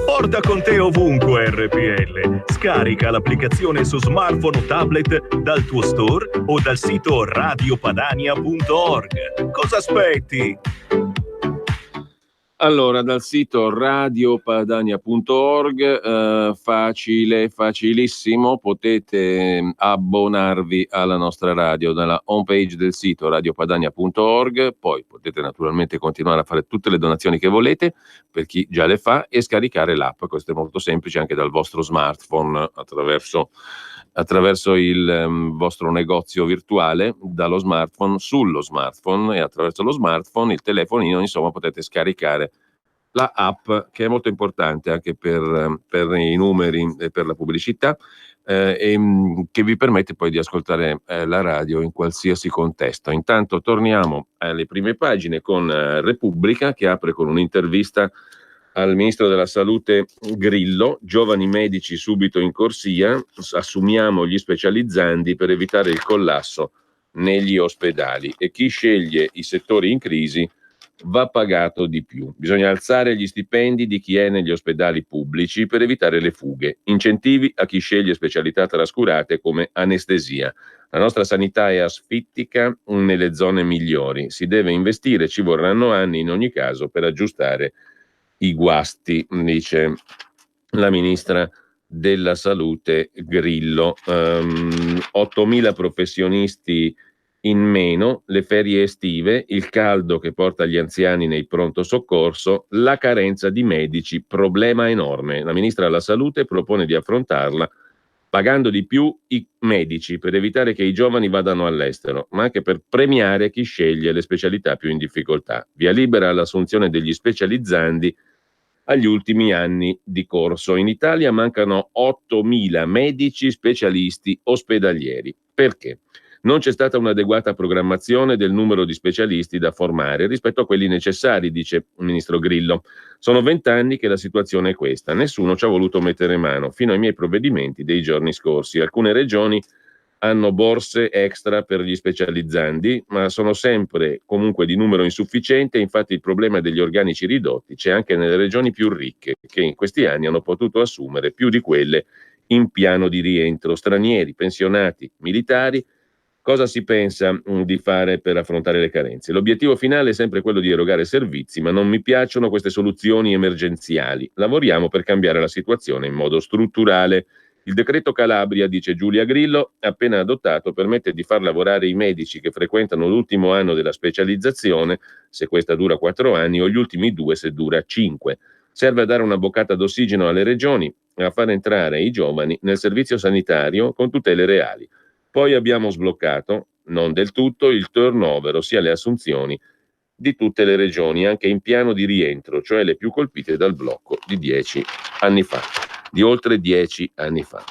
Speaker 11: Porta con te ovunque RPL. Scarica l'applicazione su smartphone o tablet dal tuo store o dal sito radiopadania.org. Cosa aspetti?
Speaker 1: Allora, dal sito radiopadania.org, facilissimo, potete abbonarvi alla nostra radio dalla homepage del sito radiopadania.org, poi potete naturalmente continuare a fare tutte le donazioni che volete per chi già le fa e scaricare l'app, questo è molto semplice anche dal vostro smartphone attraverso il vostro negozio virtuale, dallo smartphone sullo smartphone, e attraverso lo smartphone, il telefonino, insomma potete scaricare la app, che è molto importante anche per i numeri e per la pubblicità, che vi permette poi di ascoltare la radio in qualsiasi contesto. Intanto torniamo alle prime pagine con Repubblica, che apre con un'intervista al ministro della Salute Grillo: giovani medici subito in corsia, assumiamo gli specializzandi per evitare il collasso negli ospedali, e chi sceglie i settori in crisi va pagato di più. Bisogna alzare gli stipendi di chi è negli ospedali pubblici per evitare le fughe. Incentivi a chi sceglie specialità trascurate come anestesia. La nostra sanità è asfittica nelle zone migliori. Si deve investire, ci vorranno anni in ogni caso per aggiustare i guasti, dice la ministra della Salute Grillo. 8.000 professionisti in meno, le ferie estive, il caldo che porta gli anziani nei pronto soccorso, la carenza di medici, problema enorme. La ministra della Salute propone di affrontarla pagando di più i medici per evitare che i giovani vadano all'estero, ma anche per premiare chi sceglie le specialità più in difficoltà. Via libera all'assunzione degli specializzandi agli ultimi anni di corso. In Italia mancano 8.000 medici specialisti ospedalieri. Perché? Non c'è stata un'adeguata programmazione del numero di specialisti da formare rispetto a quelli necessari, dice il ministro Grillo. Sono 20 anni che la situazione è questa. Nessuno ci ha voluto mettere mano fino ai miei provvedimenti dei giorni scorsi. Alcune regioni hanno borse extra per gli specializzandi, ma sono sempre comunque di numero insufficiente. Infatti il problema degli organici ridotti c'è anche nelle regioni più ricche, che in questi anni hanno potuto assumere più di quelle in piano di rientro. Stranieri, pensionati, militari. Cosa si pensa di fare per affrontare le carenze? L'obiettivo finale è sempre quello di erogare servizi, ma non mi piacciono queste soluzioni emergenziali. Lavoriamo per cambiare la situazione in modo strutturale. Il decreto Calabria, dice Giulia Grillo, appena adottato, permette di far lavorare i medici che frequentano l'ultimo anno della specializzazione, se questa dura 4 anni, o gli ultimi 2 se dura 5. Serve a dare una boccata d'ossigeno alle regioni e a far entrare i giovani nel servizio sanitario con tutele reali. Poi abbiamo sbloccato, non del tutto, il turnover, ossia le assunzioni di tutte le regioni, anche in piano di rientro, cioè le più colpite dal blocco di 10 anni fa, di oltre 10 anni fa.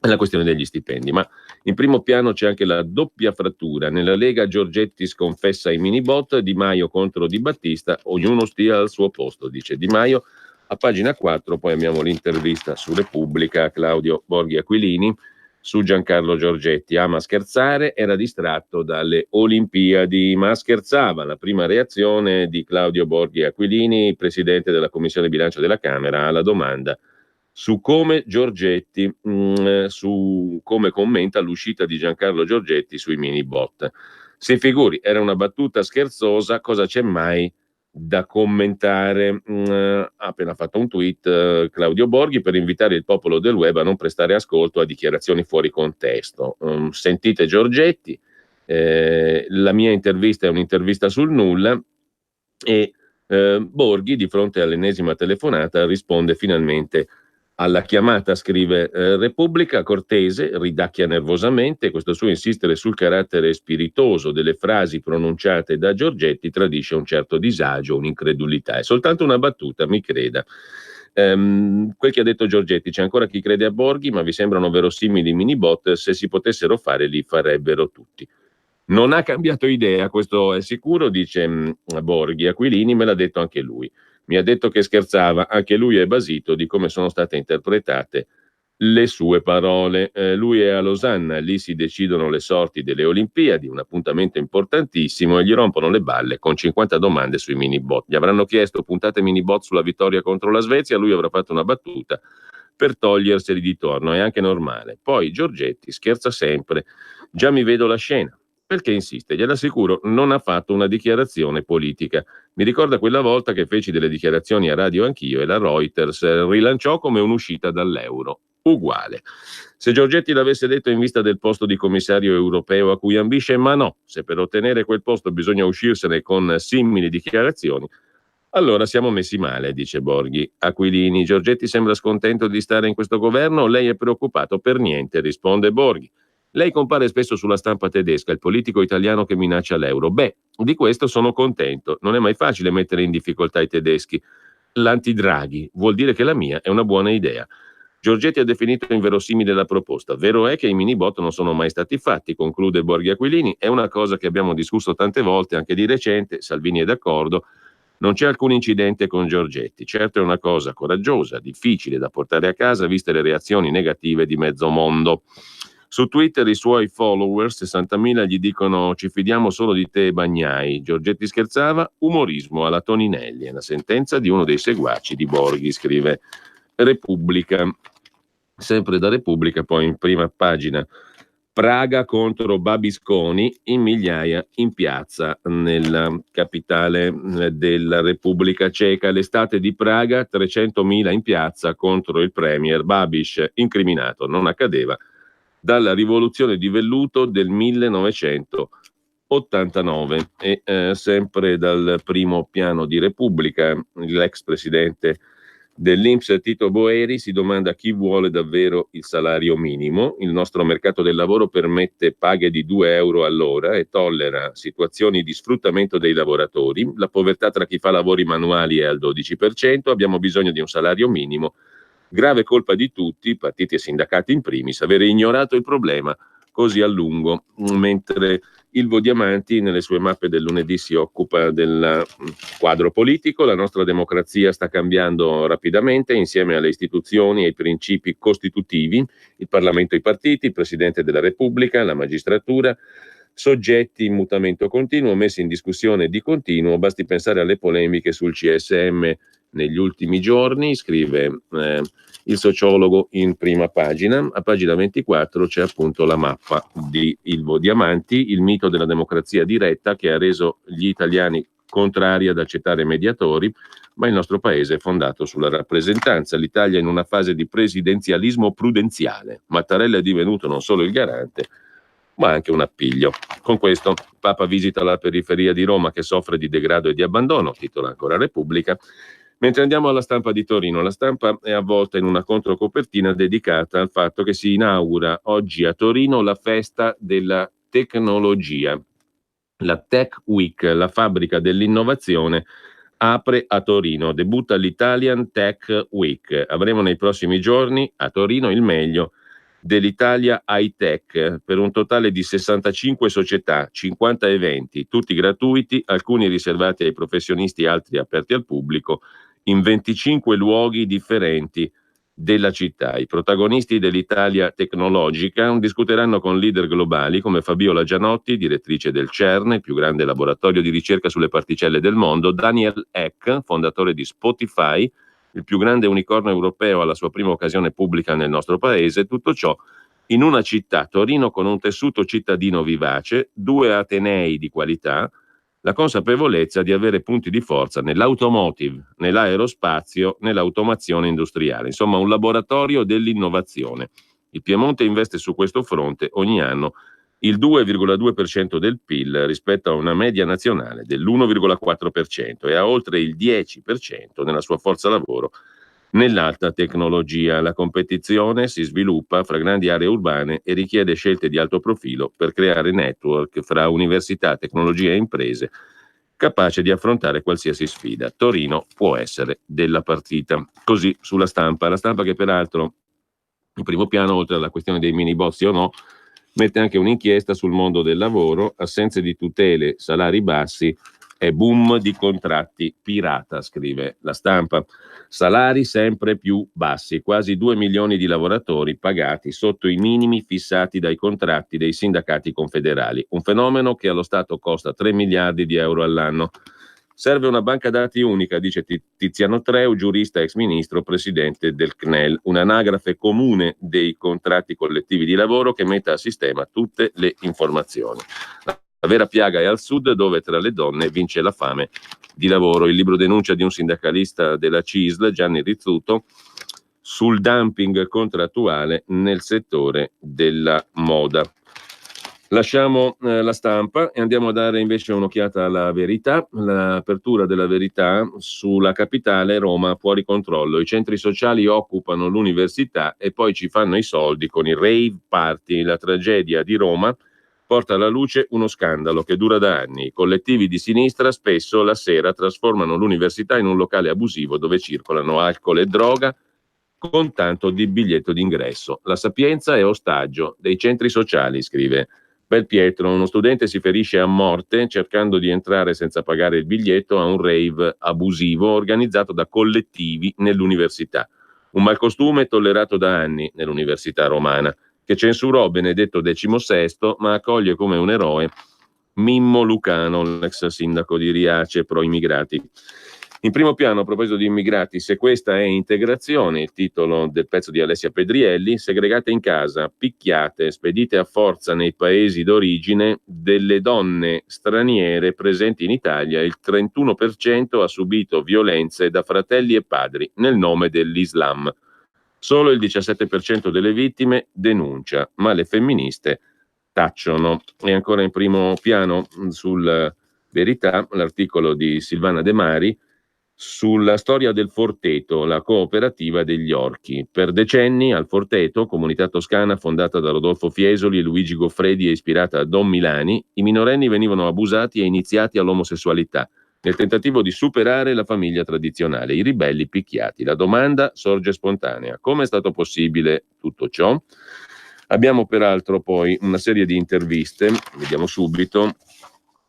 Speaker 1: È la questione degli stipendi, ma in primo piano c'è anche la doppia frattura. Nella Lega Giorgetti sconfessa i minibot, Di Maio contro Di Battista, ognuno stia al suo posto, dice Di Maio. A pagina 4 poi abbiamo l'intervista su Repubblica a Claudio Borghi Aquilini, su Giancarlo Giorgetti. Ama scherzare, era distratto dalle Olimpiadi, ma scherzava. La prima reazione di Claudio Borghi Aquilini, presidente della Commissione Bilancio della Camera, alla domanda su come Giorgetti, su come commenta l'uscita di Giancarlo Giorgetti sui mini bot. Si figuri, era una battuta scherzosa, cosa c'è mai da commentare? Ha appena fatto un tweet Claudio Borghi per invitare il popolo del web a non prestare ascolto a dichiarazioni fuori contesto. Sentite Giorgetti, la mia intervista è un'intervista sul nulla, e Borghi, di fronte all'ennesima telefonata, risponde finalmente alla chiamata. Scrive Repubblica, cortese, ridacchia nervosamente. Questo suo insistere sul carattere spiritoso delle frasi pronunciate da Giorgetti tradisce un certo disagio, un'incredulità. È soltanto una battuta, mi creda. Quel che ha detto Giorgetti: c'è ancora chi crede a Borghi, ma vi sembrano verosimili i minibot? Se si potessero fare li farebbero tutti. Non ha cambiato idea, questo è sicuro, dice Borghi Aquilini, me l'ha detto anche lui. Mi ha detto che scherzava, anche lui è basito di come sono state interpretate le sue parole. Lui è a Losanna, lì si decidono le sorti delle Olimpiadi, un appuntamento importantissimo, e gli rompono le balle con 50 domande sui minibot. Gli avranno chiesto puntate minibot sulla vittoria contro la Svezia, lui avrà fatto una battuta per toglierseli di torno, è anche normale. Poi Giorgetti scherza sempre, già mi vedo la scena. Perché insiste? Glielo assicuro, non ha fatto una dichiarazione politica. Mi ricorda quella volta che feci delle dichiarazioni a radio anch'io e la Reuters rilanciò come un'uscita dall'euro. Uguale. Se Giorgetti l'avesse detto in vista del posto di commissario europeo a cui ambisce, ma no, se per ottenere quel posto bisogna uscirsene con simili dichiarazioni, allora siamo messi male, dice Borghi. Aquilini, Giorgetti sembra scontento di stare in questo governo, lei è preoccupato? Per niente, risponde Borghi. Lei compare spesso sulla stampa tedesca, il politico italiano che minaccia l'euro. Beh, di questo sono contento. Non è mai facile mettere in difficoltà i tedeschi. L'anti-Draghi vuol dire che la mia è una buona idea. Giorgetti ha definito inverosimile la proposta. Vero è che i mini-bot non sono mai stati fatti, conclude Borghi Aquilini. È una cosa che abbiamo discusso tante volte, anche di recente. Salvini è d'accordo. Non c'è alcun incidente con Giorgetti. Certo è una cosa coraggiosa, difficile da portare a casa, viste le reazioni negative di mezzo mondo. Su Twitter i suoi followers, 60.000, gli dicono ci fidiamo solo di te, Bagnai. Giorgetti scherzava, umorismo alla Toninelli. È la sentenza di uno dei seguaci di Borghi, scrive Repubblica. Sempre da Repubblica, poi in prima pagina, Praga contro Babisconi, in migliaia in piazza nella capitale della Repubblica Ceca. L'estate di Praga, 300.000 in piazza contro il premier Babiš, incriminato, non accadeva dalla rivoluzione di velluto del 1989. E sempre dal primo piano di Repubblica, l'ex presidente dell'Inps Tito Boeri si domanda chi vuole davvero il salario minimo. Il nostro mercato del lavoro permette paghe di 2 euro all'ora e tollera situazioni di sfruttamento dei lavoratori. La povertà tra chi fa lavori manuali è al 12%, abbiamo bisogno di un salario minimo. Grave colpa di tutti, partiti e sindacati in primis, avere ignorato il problema così a lungo, mentre Ilvo Diamanti nelle sue mappe del lunedì si occupa del quadro politico. La nostra democrazia sta cambiando rapidamente insieme alle istituzioni e ai principi costitutivi, il Parlamento e i partiti, il Presidente della Repubblica, la magistratura, soggetti in mutamento continuo, messi in discussione di continuo, basti pensare alle polemiche sul CSM negli ultimi giorni, scrive il sociologo in prima pagina. A pagina 24 c'è appunto la mappa di Ilvo Diamanti, il mito della democrazia diretta che ha reso gli italiani contrari ad accettare mediatori, ma il nostro paese è fondato sulla rappresentanza. L'Italia è in una fase di presidenzialismo prudenziale. Mattarella è divenuto non solo il garante, ma anche un appiglio. Con questo Papa visita la periferia di Roma che soffre di degrado e di abbandono, titola ancora Repubblica. Mentre andiamo alla Stampa di Torino, la Stampa è avvolta in una controcopertina dedicata al fatto che si inaugura oggi a Torino la festa della tecnologia. La Tech Week, la fabbrica dell'innovazione, apre a Torino, debutta l'Italian Tech Week. Avremo nei prossimi giorni a Torino il meglio dell'Italia High Tech per un totale di 65 società, 50 eventi, tutti gratuiti, alcuni riservati ai professionisti, altri aperti al pubblico, in 25 luoghi differenti della città. I protagonisti dell'Italia tecnologica discuteranno con leader globali come Fabiola Gianotti, direttrice del CERN, il più grande laboratorio di ricerca sulle particelle del mondo, Daniel Ek, fondatore di Spotify, il più grande unicorno europeo alla sua prima occasione pubblica nel nostro paese. Tutto ciò in una città, Torino, con un tessuto cittadino vivace, 2 atenei di qualità, la consapevolezza di avere punti di forza nell'automotive, nell'aerospazio, nell'automazione industriale, insomma un laboratorio dell'innovazione. Il Piemonte investe su questo fronte ogni anno il 2,2% del PIL rispetto a una media nazionale dell'1,4% e a oltre il 10% nella sua forza lavoro nell'alta tecnologia. La competizione si sviluppa fra grandi aree urbane e richiede scelte di alto profilo per creare network fra università, tecnologie e imprese capace di affrontare qualsiasi sfida. Torino può essere della partita. Così sulla Stampa. La Stampa che peraltro in primo piano, oltre alla questione dei mini boss sì o no, mette anche un'inchiesta sul mondo del lavoro, assenze di tutele, salari bassi e boom di contratti pirata, scrive la Stampa. Salari sempre più bassi, quasi 2 milioni di lavoratori pagati sotto i minimi fissati dai contratti dei sindacati confederali, un fenomeno che allo Stato costa 3 miliardi di euro all'anno. Serve una banca dati unica, dice Tiziano Treu, giurista, ex ministro, presidente del CNEL, un'anagrafe comune dei contratti collettivi di lavoro che metta a sistema tutte le informazioni. La vera piaga è al sud, dove tra le donne vince la fame di lavoro. Il libro denuncia di un sindacalista della CISL, Gianni Rizzuto, sul dumping contrattuale nel settore della moda. Lasciamo la Stampa e andiamo a dare invece un'occhiata alla Verità. L'apertura della Verità sulla capitale, Roma fuori controllo. I centri sociali occupano l'università e poi ci fanno i soldi con i rave party. La tragedia di Roma porta alla luce uno scandalo che dura da anni. I collettivi di sinistra spesso la sera trasformano l'università in un locale abusivo dove circolano alcol e droga con tanto di biglietto d'ingresso. La Sapienza è ostaggio dei centri sociali, scrive Belpietro. Uno studente si ferisce a morte cercando di entrare senza pagare il biglietto a un rave abusivo organizzato da collettivi nell'università. Un malcostume tollerato da anni nell'università romana, che censurò Benedetto XVI, ma accoglie come un eroe Mimmo Lucano, l'ex sindaco di Riace, pro immigrati. In primo piano, a proposito di immigrati, se questa è integrazione, il titolo del pezzo di Alessia Pedrielli, segregate in casa, picchiate, spedite a forza nei paesi d'origine, delle donne straniere presenti in Italia, il 31% ha subito violenze da fratelli e padri nel nome dell'Islam. Solo il 17% delle vittime denuncia, ma le femministe tacciono. E ancora in primo piano sul Verità, l'articolo di Silvana De Mari, sulla storia del Forteto, la cooperativa degli orchi. Per decenni al Forteto, comunità toscana fondata da Rodolfo Fiesoli e Luigi Goffredi e ispirata a Don Milani, i minorenni venivano abusati e iniziati all'omosessualità, nel tentativo di superare la famiglia tradizionale, i ribelli picchiati. La domanda sorge spontanea: come è stato possibile tutto ciò? Abbiamo peraltro poi una serie di interviste, vediamo subito.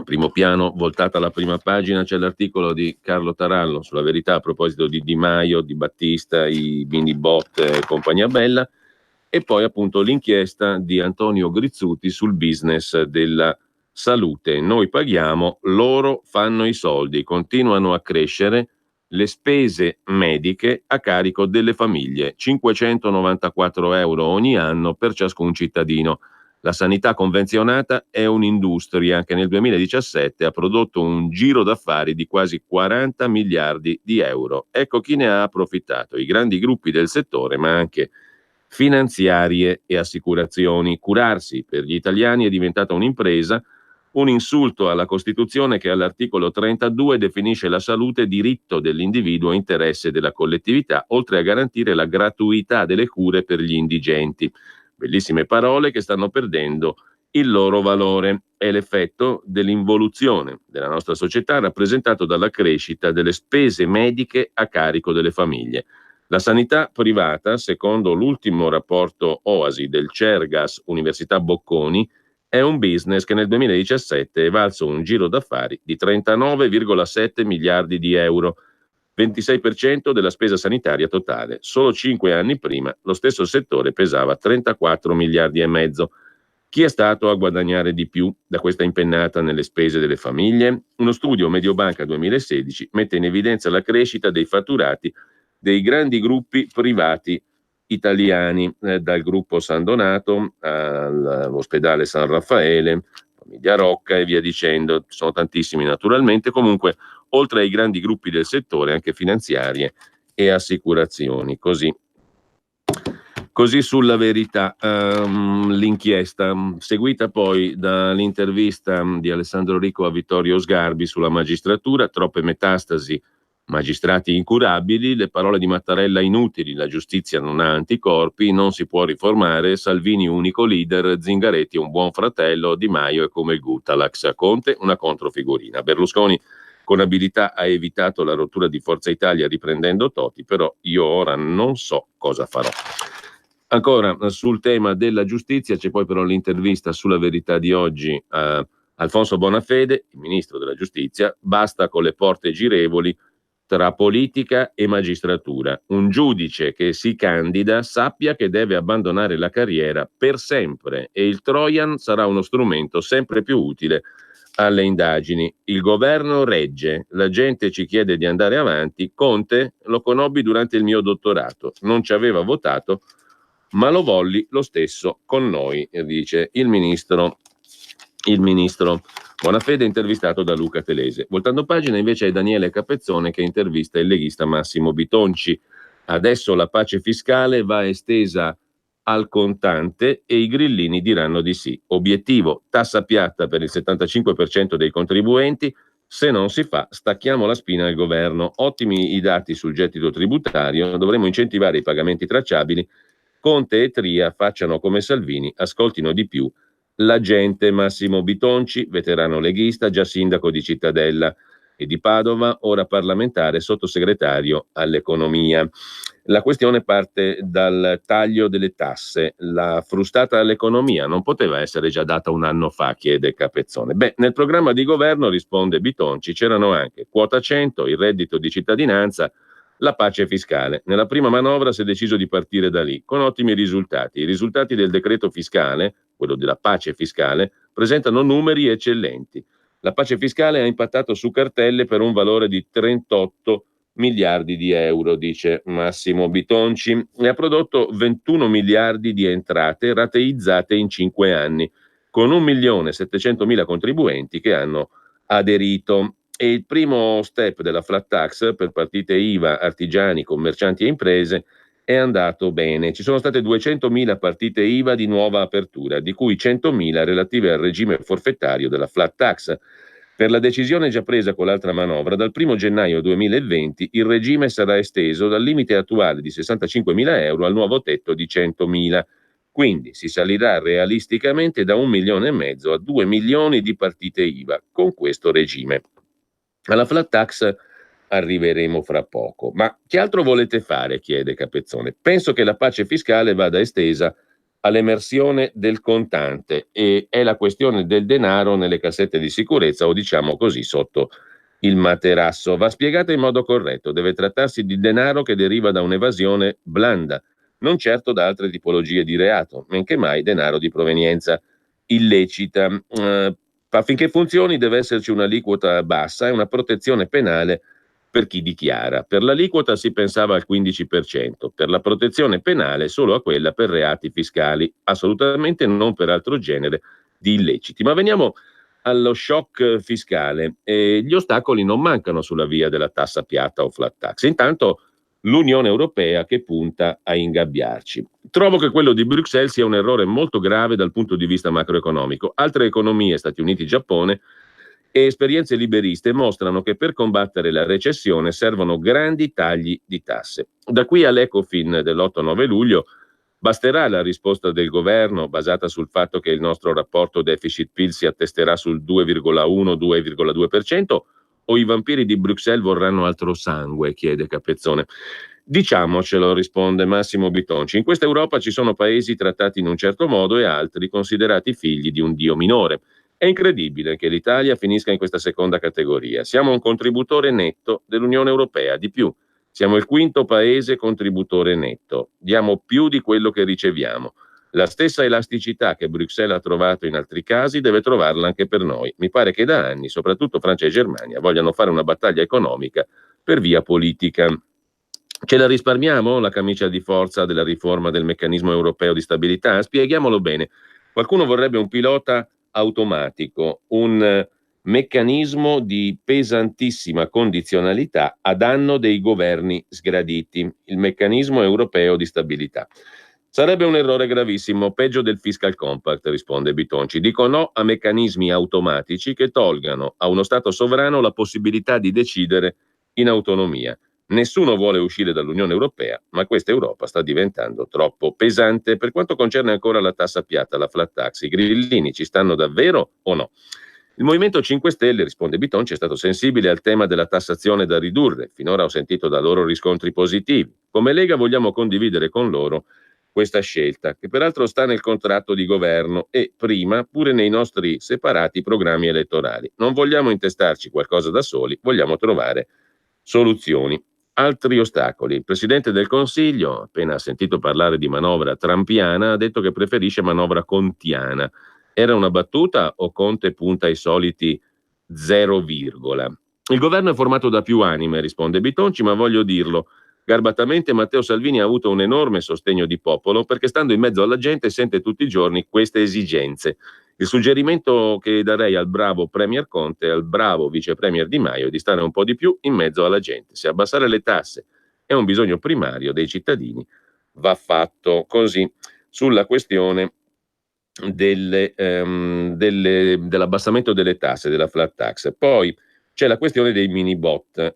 Speaker 1: Primo piano, voltata alla prima pagina, c'è l'articolo di Carlo Tarallo sulla Verità a proposito di Di Maio, di Battista, i mini bot e compagnia bella, e poi appunto l'inchiesta di Antonio Grizzuti sul business della salute. Noi paghiamo, loro fanno i soldi, continuano a crescere le spese mediche a carico delle famiglie, 594 euro ogni anno per ciascun cittadino. La sanità convenzionata è un'industria che nel 2017 ha prodotto un giro d'affari di quasi 40 miliardi di euro. Ecco chi ne ha approfittato: i grandi gruppi del settore, ma anche finanziarie e assicurazioni. Curarsi per gli italiani è diventata un'impresa, un insulto alla Costituzione che all'articolo 32 definisce la salute diritto dell'individuo e interesse della collettività, oltre a garantire la gratuità delle cure per gli indigenti. Bellissime parole che stanno perdendo il loro valore. È l'effetto dell'involuzione della nostra società rappresentato dalla crescita delle spese mediche a carico delle famiglie. La sanità privata, secondo l'ultimo rapporto OASI del Cergas Università Bocconi, è un business che nel 2017 è valso un giro d'affari di 39,7 miliardi di euro, 26% della spesa sanitaria totale. Solo 5 anni prima lo stesso settore pesava 34 miliardi e mezzo. Chi è stato a guadagnare di più da questa impennata nelle spese delle famiglie? Uno studio Mediobanca 2016 mette in evidenza la crescita dei fatturati dei grandi gruppi privati italiani, dal gruppo San Donato all'ospedale San Raffaele, Famiglia Rocca e via dicendo. Sono tantissimi naturalmente. Comunque, oltre ai grandi gruppi del settore, anche finanziarie e assicurazioni. Così sulla Verità, l'inchiesta, seguita poi dall'intervista di Alessandro Rico a Vittorio Sgarbi sulla magistratura. Troppe metastasi, magistrati incurabili, le parole di Mattarella inutili, la giustizia non ha anticorpi, non si può riformare, Salvini unico leader, Zingaretti un buon fratello, Di Maio è come il Guttalax, Conte una controfigurina. Berlusconi con abilità ha evitato la rottura di Forza Italia riprendendo Toti, però io ora non so cosa farò. Ancora sul tema della giustizia c'è poi però l'intervista sulla Verità di oggi a Alfonso Bonafede, il ministro della giustizia. Basta con le porte girevoli tra politica e magistratura. Un giudice che si candida sappia che deve abbandonare la carriera per sempre e il Trojan sarà uno strumento sempre più utile alle indagini. Il governo regge, la gente ci chiede di andare avanti. Conte lo conobbi durante il mio dottorato, non ci aveva votato, ma lo volli lo stesso con noi, dice il ministro Bonafede, intervistato da Luca Telese. Voltando pagina invece è Daniele Capezzone che intervista il leghista Massimo Bitonci. Adesso la pace fiscale va estesa al contante e i grillini diranno di sì. Obiettivo: tassa piatta per il 75% dei contribuenti. Se non si fa, stacchiamo la spina al governo. Ottimi i dati sul gettito tributario, dovremmo incentivare i pagamenti tracciabili. Conte e Tria facciano come Salvini, ascoltino di più la gente. Massimo Bitonci, veterano leghista, già sindaco di Cittadella e di Padova, ora parlamentare, sottosegretario all'economia. La questione parte dal taglio delle tasse. La frustata all'economia non poteva essere già data un anno fa, chiede Capezzone. Beh, nel programma di governo, risponde Bitonci, c'erano anche quota 100, il reddito di cittadinanza, la pace fiscale. Nella prima manovra si è deciso di partire da lì, con ottimi risultati. I risultati del decreto fiscale, quello della pace fiscale, presentano numeri eccellenti. La pace fiscale ha impattato su cartelle per un valore di 38 miliardi di euro, dice Massimo Bitonci, e ha prodotto 21 miliardi di entrate rateizzate in 5 anni, con 1.700.000 contribuenti che hanno aderito. E il primo step della flat tax per partite IVA, artigiani, commercianti e imprese è andato bene. Ci sono state 200.000 partite IVA di nuova apertura, di cui 100.000 relative al regime forfettario della flat tax. Per la decisione già presa con l'altra manovra, dal 1 gennaio 2020 il regime sarà esteso dal limite attuale di 65.000 euro al nuovo tetto di 100.000. Quindi si salirà realisticamente da 1,5 milioni a 2 milioni di partite IVA con questo regime. Alla flat tax arriveremo fra poco. Ma che altro volete fare? Chiede Capezzone. Penso che la pace fiscale vada estesa all'emersione del contante e è la questione del denaro nelle cassette di sicurezza o diciamo così sotto il materasso. Va spiegata in modo corretto. Deve trattarsi di denaro che deriva da un'evasione blanda, non certo da altre tipologie di reato, men che mai denaro di provenienza illecita. Affinché funzioni deve esserci un'aliquota bassa e una protezione penale per chi dichiara. Per l'aliquota si pensava al 15%, per la protezione penale solo a quella per reati fiscali, assolutamente non per altro genere di illeciti. Ma veniamo allo shock fiscale. Gli ostacoli non mancano sulla via della tassa piatta o flat tax. Intanto l'Unione Europea che punta a ingabbiarci. Trovo che quello di Bruxelles sia un errore molto grave dal punto di vista macroeconomico. Altre economie, Stati Uniti, Giappone, e esperienze liberiste mostrano che per combattere la recessione servono grandi tagli di tasse. Da qui all'Ecofin dell'8-9 luglio basterà la risposta del governo basata sul fatto che il nostro rapporto deficit-PIL si attesterà sul 2,1-2,2% o i vampiri di Bruxelles vorranno altro sangue, chiede Capezzone. Diciamocelo, risponde Massimo Bitonci. In questa Europa ci sono paesi trattati in un certo modo e altri considerati figli di un dio minore. È incredibile che l'Italia finisca in questa seconda categoria. Siamo un contributore netto dell'Unione Europea, di più. Siamo il quinto paese contributore netto. Diamo più di quello che riceviamo. La stessa elasticità che Bruxelles ha trovato in altri casi deve trovarla anche per noi. Mi pare che da anni, soprattutto Francia e Germania, vogliano fare una battaglia economica per via politica. Ce la risparmiamo la camicia di forza della riforma del meccanismo europeo di stabilità? Spieghiamolo bene. Qualcuno vorrebbe un pilota automatico, un meccanismo di pesantissima condizionalità a danno dei governi sgraditi, il meccanismo europeo di stabilità. Sarebbe un errore gravissimo, peggio del fiscal compact, risponde Bitonci. Dico no a meccanismi automatici che tolgano a uno Stato sovrano la possibilità di decidere in autonomia. Nessuno vuole uscire dall'Unione Europea, ma questa Europa sta diventando troppo pesante. Per quanto concerne ancora la tassa piatta, la flat tax, i grillini ci stanno davvero o no? Il Movimento 5 Stelle, risponde Bitonci, è stato sensibile al tema della tassazione da ridurre. Finora ho sentito da loro riscontri positivi. Come Lega vogliamo condividere con loro questa scelta, che peraltro sta nel contratto di governo e prima pure nei nostri separati programmi elettorali. Non vogliamo intestarci qualcosa da soli, vogliamo trovare soluzioni. Altri ostacoli. Il Presidente del Consiglio, appena ha sentito parlare di manovra trumpiana, ha detto che preferisce manovra contiana. Era una battuta o Conte punta ai soliti 0, Il governo è formato da più anime, risponde Bitonci, ma voglio dirlo garbatamente, Matteo Salvini ha avuto un enorme sostegno di popolo perché stando in mezzo alla gente sente tutti i giorni queste esigenze. Il suggerimento che darei al bravo Premier Conte e al bravo Vice Premier Di Maio è di stare un po' di più in mezzo alla gente. Se abbassare le tasse è un bisogno primario dei cittadini, va fatto. Così sulla questione dell'abbassamento delle tasse, della flat tax. Poi c'è la questione dei mini bot.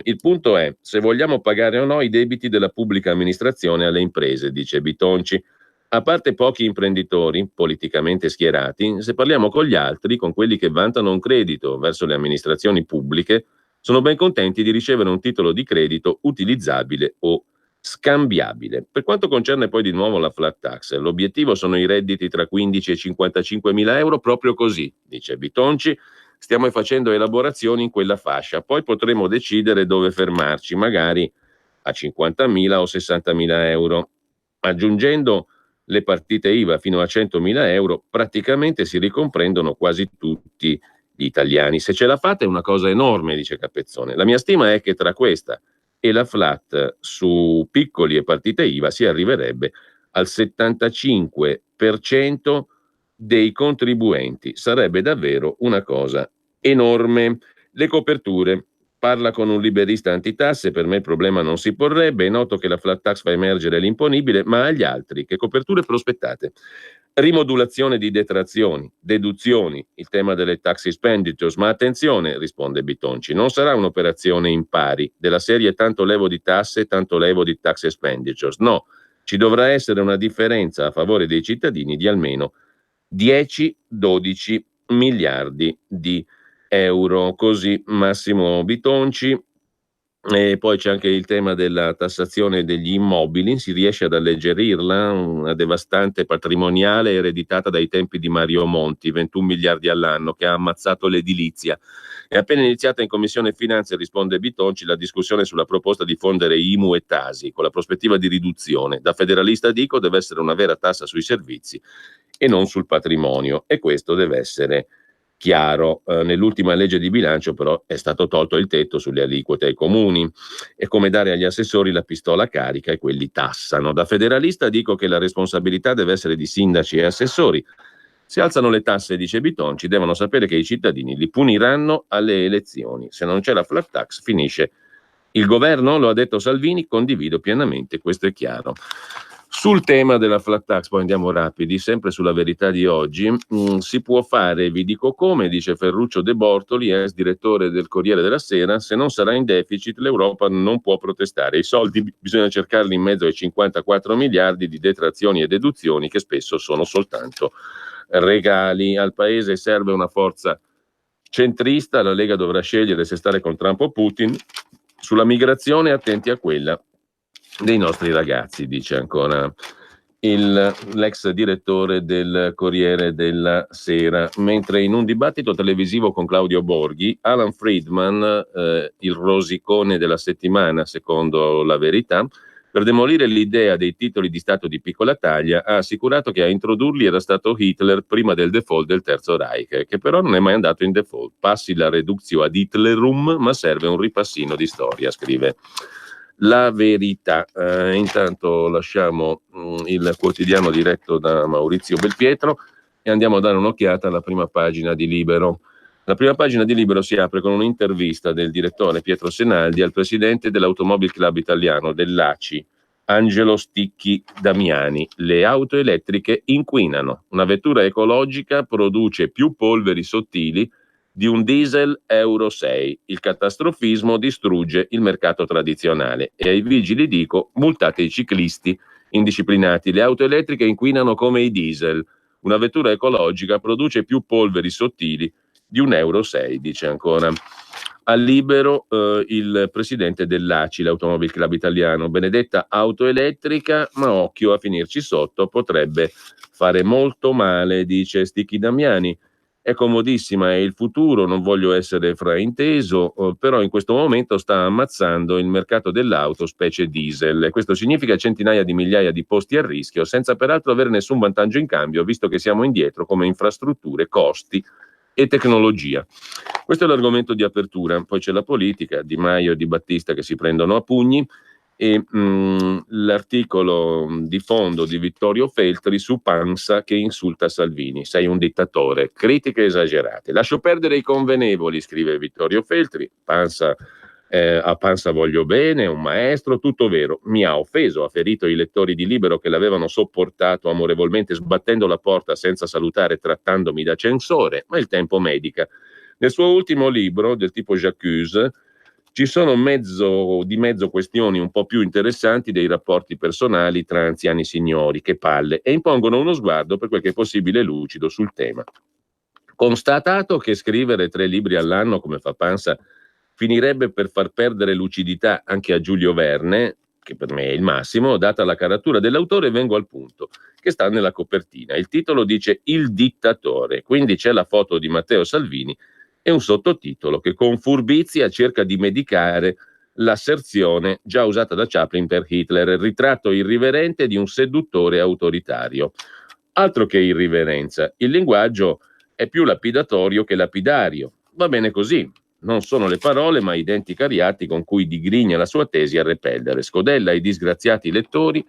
Speaker 1: Il punto è se vogliamo pagare o no i debiti della pubblica amministrazione alle imprese, dice Bitonci. A parte pochi imprenditori politicamente schierati, se parliamo con gli altri, con quelli che vantano un credito verso le amministrazioni pubbliche, sono ben contenti di ricevere un titolo di credito utilizzabile o scambiabile. Per quanto concerne poi di nuovo la flat tax, l'obiettivo sono i redditi tra 15 e 55 mila euro, proprio così, dice Bitonci. Stiamo facendo elaborazioni in quella fascia, poi potremo decidere dove fermarci, magari a 50.000 o 60.000 euro. Aggiungendo le partite IVA fino a 100.000 euro, praticamente si ricomprendono quasi tutti gli italiani. Se ce la fate è una cosa enorme, dice Capezzone. La mia stima è che tra questa e la flat su piccoli e partite IVA si arriverebbe al 75% dei contribuenti. Sarebbe davvero una cosa enorme. Le coperture. Parla con un liberista antitasse, per me il problema non si porrebbe, è noto che la flat tax fa emergere l'imponibile, ma agli altri che coperture prospettate? Rimodulazione di detrazioni, deduzioni, il tema delle tax expenditures, ma attenzione, risponde Bitonci, non sarà un'operazione in pari, della serie tanto levo di tasse, tanto levo di tax expenditures, no, ci dovrà essere una differenza a favore dei cittadini di almeno 10-12 miliardi di euro, così Massimo Bitonci. E poi c'è anche il tema della tassazione degli immobili, si riesce ad alleggerirla, una devastante patrimoniale ereditata dai tempi di Mario Monti, 21 miliardi all'anno, che ha ammazzato l'edilizia. È appena iniziata in Commissione Finanze, risponde Bitonci, la discussione sulla proposta di fondere IMU e Tasi, con la prospettiva di riduzione. Da federalista dico deve essere una vera tassa sui servizi e non sul patrimonio, e questo deve essere chiaro. Nell'ultima legge di bilancio però è stato tolto il tetto sulle aliquote ai comuni. È come dare agli assessori la pistola carica e quelli tassano. Da federalista dico che la responsabilità deve essere di sindaci e assessori. Se alzano le tasse, dice Bitonci, devono sapere che i cittadini li puniranno alle elezioni. Se non c'è la flat tax finisce il governo, lo ha detto Salvini, condivido pienamente, questo è chiaro. Sul tema della flat tax, poi andiamo rapidi, sempre sulla Verità di oggi, si può fare, vi dico come, dice Ferruccio De Bortoli, ex direttore del Corriere della Sera, se non sarà in deficit l'Europa non può protestare, i soldi bisogna cercarli in mezzo ai 54 miliardi di detrazioni e deduzioni che spesso sono soltanto regali. Al Paese serve una forza centrista, la Lega dovrà scegliere se stare con Trump o Putin. Sulla migrazione attenti a quella dei nostri ragazzi, dice ancora l'ex direttore del Corriere della Sera. Mentre in un dibattito televisivo con Claudio Borghi, Alan Friedman, il rosicone della settimana secondo La Verità, per demolire l'idea dei titoli di Stato di piccola taglia, ha assicurato che a introdurli era stato Hitler prima del default del Terzo Reich, che però non è mai andato in default. Passi la reductio ad Hitlerum, ma serve un ripassino di storia, scrive La Verità. Intanto lasciamo il quotidiano diretto da Maurizio Belpietro e andiamo a dare un'occhiata alla prima pagina di Libero. La prima pagina di Libero si apre con un'intervista del direttore Pietro Senaldi al presidente dell'Automobile Club Italiano, dell'ACI, Angelo Sticchi Damiani. Le auto elettriche inquinano. Una vettura ecologica produce più polveri sottili di un diesel Euro 6. Il catastrofismo distrugge il mercato tradizionale e ai vigili dico multate i ciclisti indisciplinati. Le auto elettriche inquinano come i diesel. Una vettura ecologica produce più polveri sottili di un Euro 6, dice ancora. A Libero il presidente dell'ACI, l'Automobile Club Italiano, benedetta auto elettrica, ma occhio a finirci sotto, potrebbe fare molto male, dice Sticchi Damiani. è comodissima, è il futuro, non voglio essere frainteso, però in questo momento sta ammazzando il mercato dell'auto, specie diesel, e questo significa centinaia di migliaia di posti a rischio, senza peraltro avere nessun vantaggio in cambio, visto che siamo indietro come infrastrutture, costi e tecnologia. Questo è l'argomento di apertura. Poi c'è la politica, Di Maio e Di Battista che si prendono a pugni, e l'articolo di fondo di Vittorio Feltri su Pansa che insulta Salvini. Sei un dittatore, critiche esagerate. Lascio perdere i convenevoli, scrive Vittorio Feltri. A Pansa voglio bene, è un maestro, tutto vero. Mi ha offeso, ha ferito i lettori di Libero che l'avevano sopportato amorevolmente sbattendo la porta senza salutare, trattandomi da censore, ma il tempo medica. Nel suo ultimo libro, del tipo J'accuse, ci sono mezzo questioni un po' più interessanti dei rapporti personali tra anziani signori, che palle, e impongono uno sguardo per quel che è possibile lucido sul tema. Constatato che scrivere 3 libri all'anno, come fa Pansa, finirebbe per far perdere lucidità anche a Giulio Verne, che per me è il massimo, data la caratura dell'autore, vengo al punto, che sta nella copertina. Il titolo dice Il dittatore, quindi c'è la foto di Matteo Salvini e un sottotitolo che con furbizia cerca di medicare l'asserzione già usata da Chaplin per Hitler, il ritratto irriverente di un seduttore autoritario. Altro che irriverenza, il linguaggio è più lapidatorio che lapidario. Va bene così, non sono le parole ma i denti cariati con cui digrigna la sua tesi a repellere. Scodella ai disgraziati lettori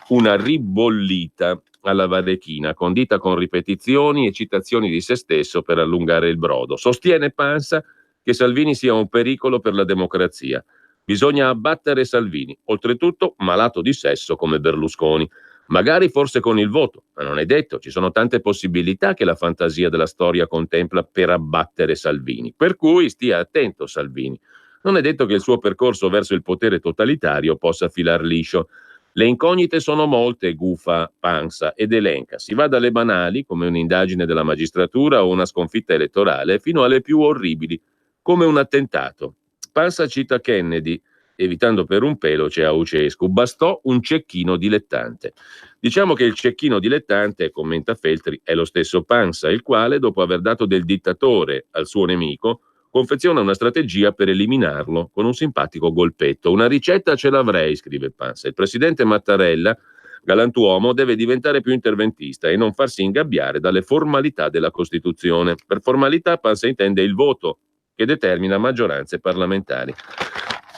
Speaker 1: una ribollita alla varechina, condita con ripetizioni e citazioni di se stesso per allungare il brodo. Sostiene Pansa che Salvini sia un pericolo per la democrazia. Bisogna abbattere Salvini, oltretutto malato di sesso come Berlusconi. Magari forse con il voto, ma non è detto, ci sono tante possibilità che la fantasia della storia contempla per abbattere Salvini. Per cui stia attento Salvini. Non è detto che il suo percorso verso il potere totalitario possa filar liscio. Le incognite sono molte, gufa Pansa, ed elenca. Si va dalle banali, come un'indagine della magistratura o una sconfitta elettorale, fino alle più orribili, come un attentato. Pansa cita Kennedy, evitando per un pelo Ceaușescu. Bastò un cecchino dilettante. Diciamo che il cecchino dilettante, commenta Feltri, è lo stesso Pansa, il quale, dopo aver dato del dittatore al suo nemico, confeziona una strategia per eliminarlo con un simpatico golpetto. Una ricetta ce l'avrei, scrive Pansa. Il presidente Mattarella, galantuomo, deve diventare più interventista e non farsi ingabbiare dalle formalità della Costituzione. Per formalità Pansa intende il voto che determina maggioranze parlamentari.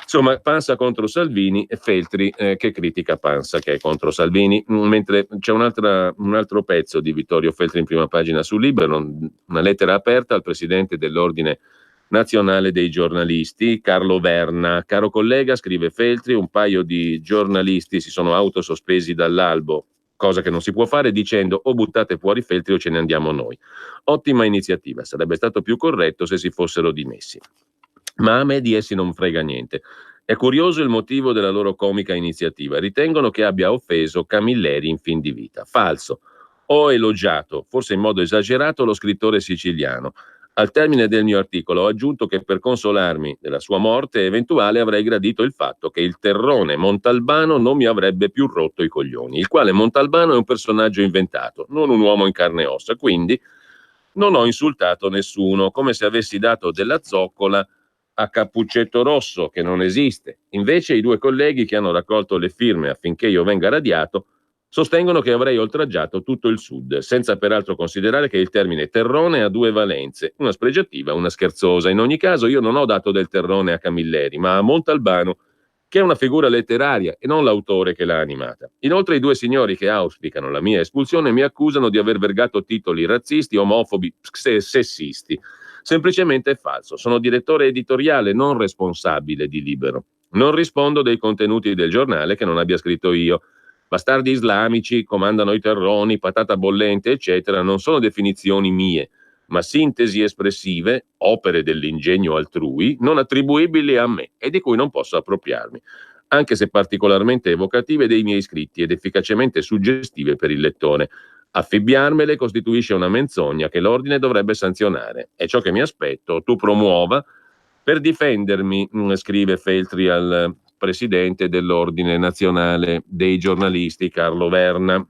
Speaker 1: Insomma, Pansa contro Salvini e Feltri che critica Pansa che è contro Salvini, mentre c'è un altro pezzo di Vittorio Feltri in prima pagina su Libero, una lettera aperta al presidente dell'Ordine Nazionale dei Giornalisti, Carlo Verna. Caro collega, scrive Feltri, un paio di giornalisti si sono autosospesi dall'albo, cosa che non si può fare, dicendo o buttate fuori Feltri o ce ne andiamo noi. Ottima iniziativa, sarebbe stato più corretto se si fossero dimessi. Ma a me di essi non frega niente. È curioso il motivo della loro comica iniziativa. Ritengono che abbia offeso Camilleri in fin di vita. Falso. Ho elogiato, forse in modo esagerato, lo scrittore siciliano. Al termine del mio articolo ho aggiunto che per consolarmi della sua morte eventuale avrei gradito il fatto che il terrone Montalbano non mi avrebbe più rotto i coglioni, il quale Montalbano è un personaggio inventato, non un uomo in carne e ossa, quindi non ho insultato nessuno, come se avessi dato della zoccola a Cappuccetto Rosso, che non esiste. Invece i 2 colleghi che hanno raccolto le firme affinché io venga radiato sostengono che avrei oltraggiato tutto il Sud, senza peraltro considerare che il termine terrone ha 2 valenze, una spregiativa e una scherzosa. In ogni caso io non ho dato del terrone a Camilleri, ma a Montalbano, che è una figura letteraria e non l'autore che l'ha animata. Inoltre i 2 signori che auspicano la mia espulsione mi accusano di aver vergato titoli razzisti, omofobi, sessisti. Semplicemente è falso. Sono direttore editoriale, non responsabile di Libero. Non rispondo dei contenuti del giornale che non abbia scritto io. Bastardi islamici, comandano i terroni, patata bollente, eccetera, non sono definizioni mie, ma sintesi espressive, opere dell'ingegno altrui, non attribuibili a me e di cui non posso appropriarmi, anche se particolarmente evocative dei miei scritti ed efficacemente suggestive per il lettore. Affibbiarmele costituisce una menzogna che l'ordine dovrebbe sanzionare. È ciò che mi aspetto tu promuova per difendermi, scrive Feltri al presidente dell'Ordine Nazionale dei Giornalisti, Carlo Verna.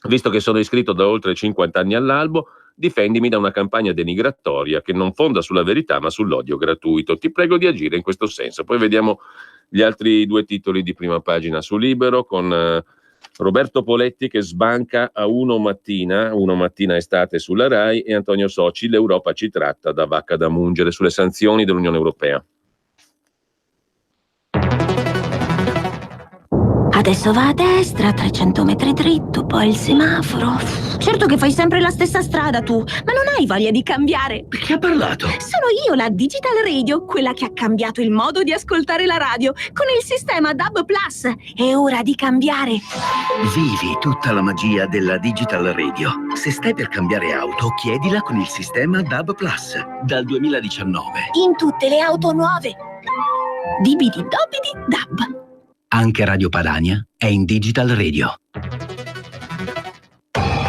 Speaker 1: Visto che sono iscritto da oltre 50 anni all'albo, difendimi da una campagna denigratoria che non fonda sulla verità ma sull'odio gratuito. Ti prego di agire in questo senso. Poi vediamo gli altri due titoli di prima pagina su Libero, con Roberto Poletti che sbanca a Uno Mattina estate sulla Rai, e Antonio Soci, l'Europa ci tratta da vacca da mungere, sulle sanzioni dell'Unione Europea.
Speaker 13: Adesso va a destra, 300 metri dritto, poi il semaforo. Certo che fai sempre la stessa strada tu, ma non hai voglia di cambiare.
Speaker 14: Chi ha parlato?
Speaker 13: Sono io, la Digital Radio, quella che ha cambiato il modo di ascoltare la radio con il sistema DAB+. È ora di cambiare.
Speaker 14: Vivi tutta la magia della Digital Radio. Se stai per cambiare auto, chiedila con il sistema DAB+, dal 2019.
Speaker 13: In tutte le auto nuove. Dibidi dobidi DAB.
Speaker 14: Anche Radio Padania è in Digital Radio.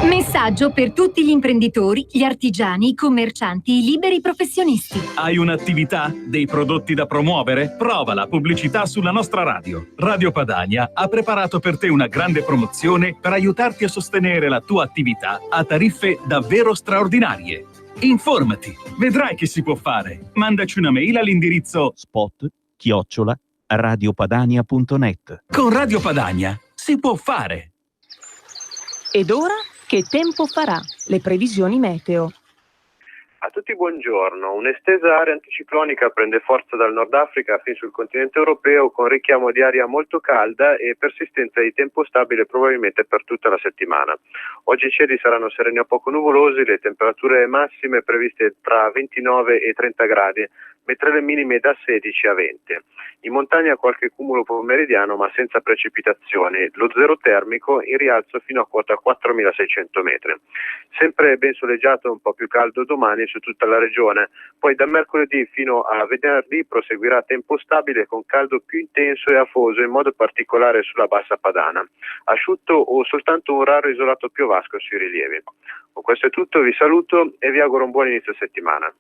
Speaker 10: Messaggio per tutti gli imprenditori, gli artigiani, i commercianti, i liberi professionisti.
Speaker 11: Hai un'attività? Dei prodotti da promuovere? Prova la pubblicità sulla nostra radio. Radio Padania ha preparato per te una grande promozione per aiutarti a sostenere la tua attività a tariffe davvero straordinarie. Informati, vedrai che si può fare. Mandaci una mail all'indirizzo
Speaker 12: spot@radiopadania.net.
Speaker 11: Con Radio Padania si può fare.
Speaker 15: Ed ora che tempo farà? Le previsioni meteo.
Speaker 16: A tutti buongiorno. Un'estesa area anticiclonica prende forza dal Nord Africa fin sul continente europeo, con richiamo di aria molto calda e persistenza di tempo stabile probabilmente per tutta la settimana. Oggi i cieli saranno sereni a poco nuvolosi, le temperature massime previste tra 29 e 30 gradi, mentre le minime da 16 a 20. In montagna qualche cumulo pomeridiano ma senza precipitazioni, lo zero termico in rialzo fino a quota 4.600 metri. Sempre ben soleggiato e un po' più caldo domani su tutta la regione, poi da mercoledì fino a venerdì proseguirà tempo stabile con caldo più intenso e afoso, in modo particolare sulla bassa padana, asciutto o soltanto un raro isolato piovasco sui rilievi. Con questo è tutto, vi saluto e vi auguro un buon inizio settimana.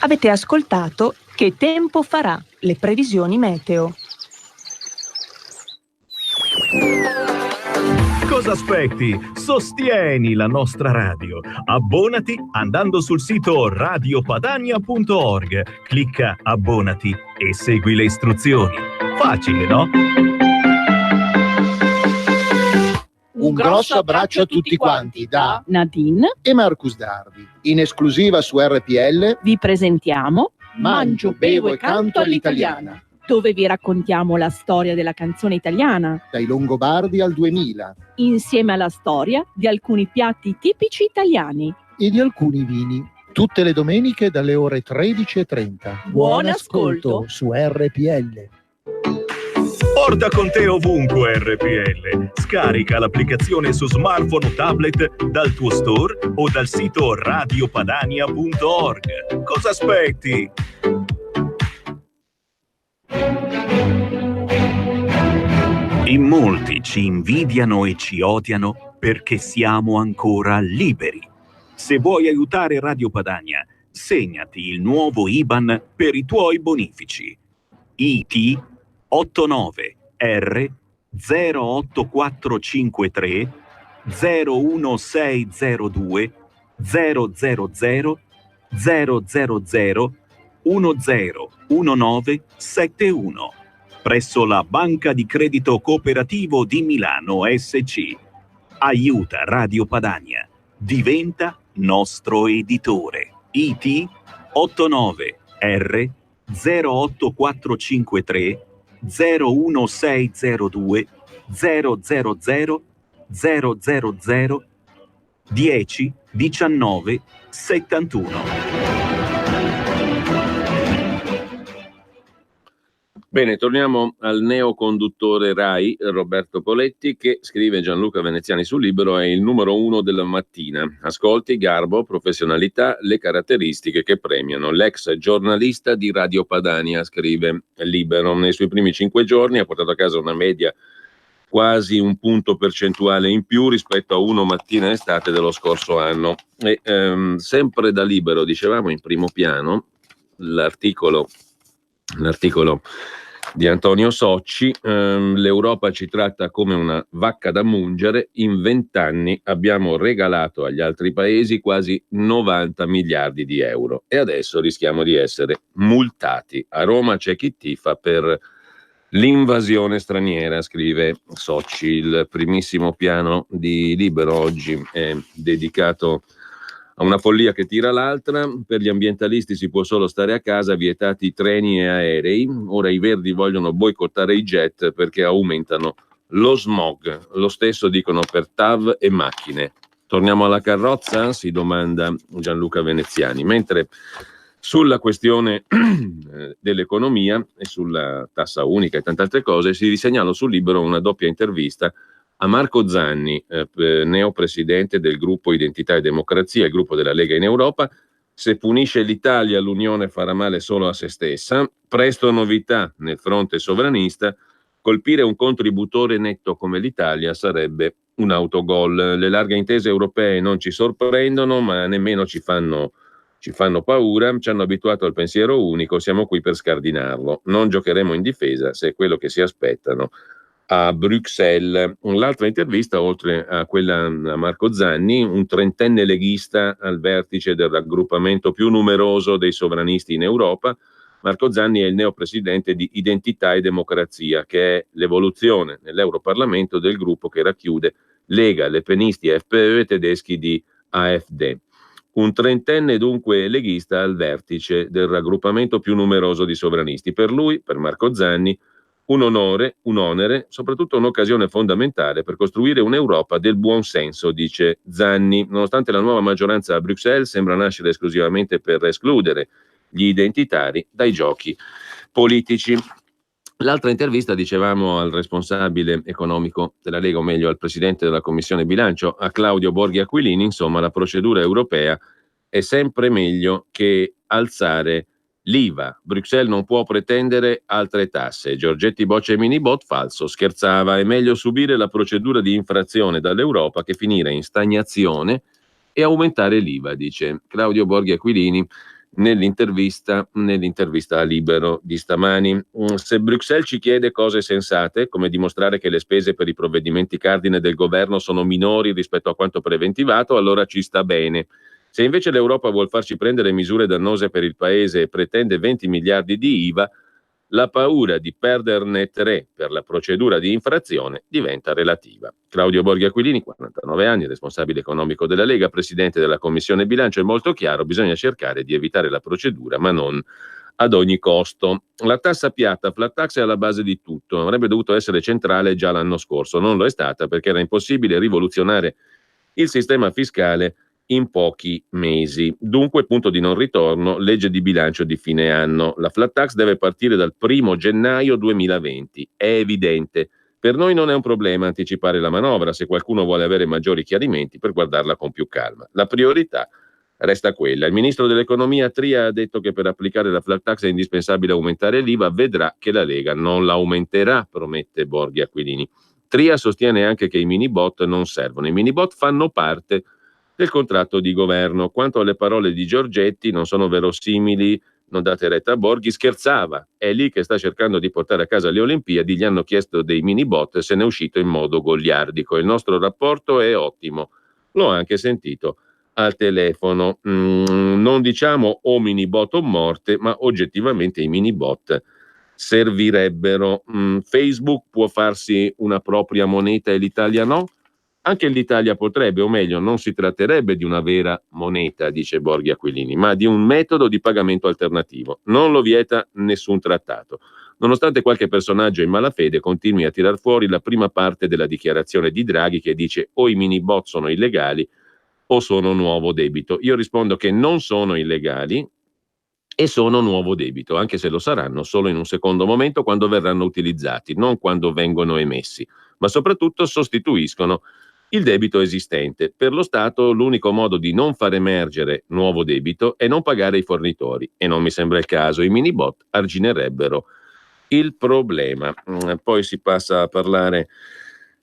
Speaker 15: Avete ascoltato Che tempo farà? Le previsioni meteo.
Speaker 11: Cosa aspetti? Sostieni la nostra radio. Abbonati andando sul sito radiopadania.org. Clicca Abbonati e segui le istruzioni. Facile, no?
Speaker 17: Un grosso abbraccio a tutti quanti da
Speaker 15: Nadine
Speaker 17: e Marcus Dardi. In esclusiva su RPL
Speaker 15: vi presentiamo
Speaker 17: Mangio, bevo e canto all'italiana.
Speaker 15: dove vi raccontiamo la storia della canzone italiana,
Speaker 17: Dai Longobardi al 2000
Speaker 15: insieme alla storia di alcuni piatti tipici italiani.
Speaker 17: e di alcuni vini. Tutte le domeniche dalle ore 13:30.
Speaker 15: Buon ascolto
Speaker 17: su RPL.
Speaker 11: Porta con te ovunque RPL. Scarica l'applicazione su smartphone o tablet dal tuo store o dal sito radiopadania.org. Cosa aspetti? In molti ci invidiano e ci odiano perché siamo ancora liberi. Se vuoi aiutare Radio Padania, segnati il nuovo IBAN per i tuoi bonifici. IT 89 R 08453 01602 000 000 101971 presso la Banca di Credito Cooperativo di Milano SC. Aiuta Radio Padania. Diventa nostro editore. IT 89 R 08453 01602 000 000 10 19 71.
Speaker 1: Bene, torniamo al neoconduttore Rai, Roberto Poletti, che, scrive Gianluca Veneziani sul Libero, è il numero 1 della mattina. Ascolti, garbo, professionalità, le caratteristiche che premiano l'ex giornalista di Radio Padania, scrive Libero. Nei suoi primi 5 giorni ha portato a casa una media quasi un punto percentuale in più rispetto a Uno Mattina Estate dello scorso anno. E sempre da Libero, dicevamo, in primo piano, l'articolo di Antonio Socci. L'Europa ci tratta come una vacca da mungere. In 20 anni abbiamo regalato agli altri paesi quasi 90 miliardi di euro e adesso rischiamo di essere multati. A Roma c'è chi tifa per l'invasione straniera, scrive Socci. Il primissimo piano di Libero oggi è dedicato a una follia che tira l'altra. Per gli ambientalisti si può solo stare a casa, vietati treni e aerei. Ora i verdi vogliono boicottare i jet perché aumentano lo smog. Lo stesso dicono per TAV e macchine. Torniamo alla carrozza? Si domanda Gianluca Veneziani. Mentre sulla questione dell'economia e sulla tassa unica e tante altre cose si segnala sul Libero una doppia intervista a Marco Zanni, neopresidente del gruppo Identità e Democrazia, il gruppo della Lega in Europa. Se punisce l'Italia, l'Unione farà male solo a se stessa. Presto novità nel fronte sovranista. Colpire un contributore netto come l'Italia sarebbe un autogol. Le larghe intese europee non ci sorprendono, ma nemmeno ci fanno paura. Ci hanno abituato al pensiero unico, siamo qui per scardinarlo. Non giocheremo in difesa se è quello che si aspettano a Bruxelles. L'altra intervista, oltre a quella a Marco Zanni, un trentenne leghista al vertice del raggruppamento più numeroso dei sovranisti in Europa. Marco Zanni è il neopresidente di Identità e Democrazia, che è l'evoluzione nell'Europarlamento del gruppo che racchiude Lega, Lepenisti, FPÖ e tedeschi di AfD. Un trentenne dunque leghista al vertice del raggruppamento più numeroso di sovranisti. Per lui, per Marco Zanni, un onere, soprattutto un'occasione fondamentale per costruire un'Europa del buon senso, dice Zanni. Nonostante la nuova maggioranza a Bruxelles sembra nascere esclusivamente per escludere gli identitari dai giochi politici. L'altra intervista, dicevamo, al responsabile economico della Lega, o meglio al presidente della Commissione Bilancio, a Claudio Borghi Aquilini. Insomma, la procedura europea è sempre meglio che alzare l'IVA. Bruxelles non può pretendere altre tasse. Giorgetti boccia i minibot, falso, scherzava. È meglio subire la procedura di infrazione dall'Europa che finire in stagnazione e aumentare l'IVA, dice Claudio Borghi Aquilini nell'intervista a Libero di stamani. Se Bruxelles ci chiede cose sensate, come dimostrare che le spese per i provvedimenti cardine del governo sono minori rispetto a quanto preventivato, allora ci sta bene. Se invece l'Europa vuol farci prendere misure dannose per il paese e pretende 20 miliardi di IVA, la paura di perderne 3 per la procedura di infrazione diventa relativa. Claudio Borghi Aquilini, 49 anni, responsabile economico della Lega, presidente della Commissione Bilancio, è molto chiaro: bisogna cercare di evitare la procedura, ma non ad ogni costo. La tassa piatta, flat tax, è alla base di tutto. Avrebbe dovuto essere centrale già l'anno scorso, non lo è stata perché era impossibile rivoluzionare il sistema fiscale in pochi mesi. Dunque, punto di non ritorno, legge di bilancio di fine anno. La flat tax deve partire dal 1 gennaio 2020. È evidente. Per noi non è un problema anticipare la manovra se qualcuno vuole avere maggiori chiarimenti per guardarla con più calma. La priorità resta quella. Il ministro dell'economia Tria ha detto che per applicare la flat tax è indispensabile aumentare l'IVA. Vedrà che la Lega non l'aumenterà, promette Borghi Aquilini. Tria sostiene anche che i minibot non servono. I minibot fanno parte del contratto di governo. Quanto alle parole di Giorgetti, non sono verosimili, non date retta a Borghi, scherzava. È lì che sta cercando di portare a casa le Olimpiadi, gli hanno chiesto dei minibot, se n'è uscito in modo goliardico. Il nostro rapporto è ottimo. L'ho anche sentito al telefono. Non diciamo o minibot o morte, ma oggettivamente i minibot servirebbero. Facebook può farsi una propria moneta e l'Italia no? Anche l'Italia potrebbe, o meglio, non si tratterebbe di una vera moneta, dice Borghi Aquilini, ma di un metodo di pagamento alternativo. Non lo vieta nessun trattato. Nonostante qualche personaggio in malafede continui a tirar fuori la prima parte della dichiarazione di Draghi che dice o i minibot sono illegali o sono nuovo debito. Io rispondo che non sono illegali e sono nuovo debito, anche se lo saranno solo in un secondo momento quando verranno utilizzati, non quando vengono emessi, ma soprattutto sostituiscono il debito esistente. Per lo Stato l'unico modo di non far emergere nuovo debito è non pagare i fornitori e non mi sembra il caso. I minibot arginerebbero il problema. Poi si passa a parlare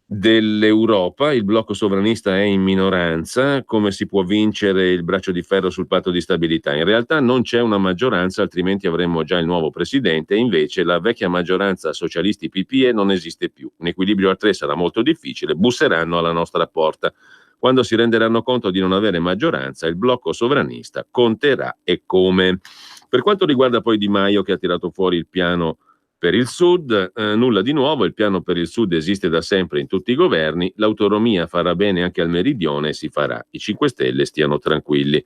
Speaker 1: dell'Europa, il blocco sovranista è in minoranza, come si può vincere il braccio di ferro sul patto di stabilità? In realtà non c'è una maggioranza, altrimenti avremmo già il nuovo presidente, e invece la vecchia maggioranza socialisti PPE non esiste più. Un equilibrio a tre sarà molto difficile, busseranno alla nostra porta. Quando si renderanno conto di non avere maggioranza, il blocco sovranista conterà e come. Per quanto riguarda poi Di Maio, che ha tirato fuori il piano per il Sud, nulla di nuovo, il piano per il Sud esiste da sempre in tutti i governi, l'autonomia farà bene anche al meridione e si farà. I 5 Stelle stiano tranquilli.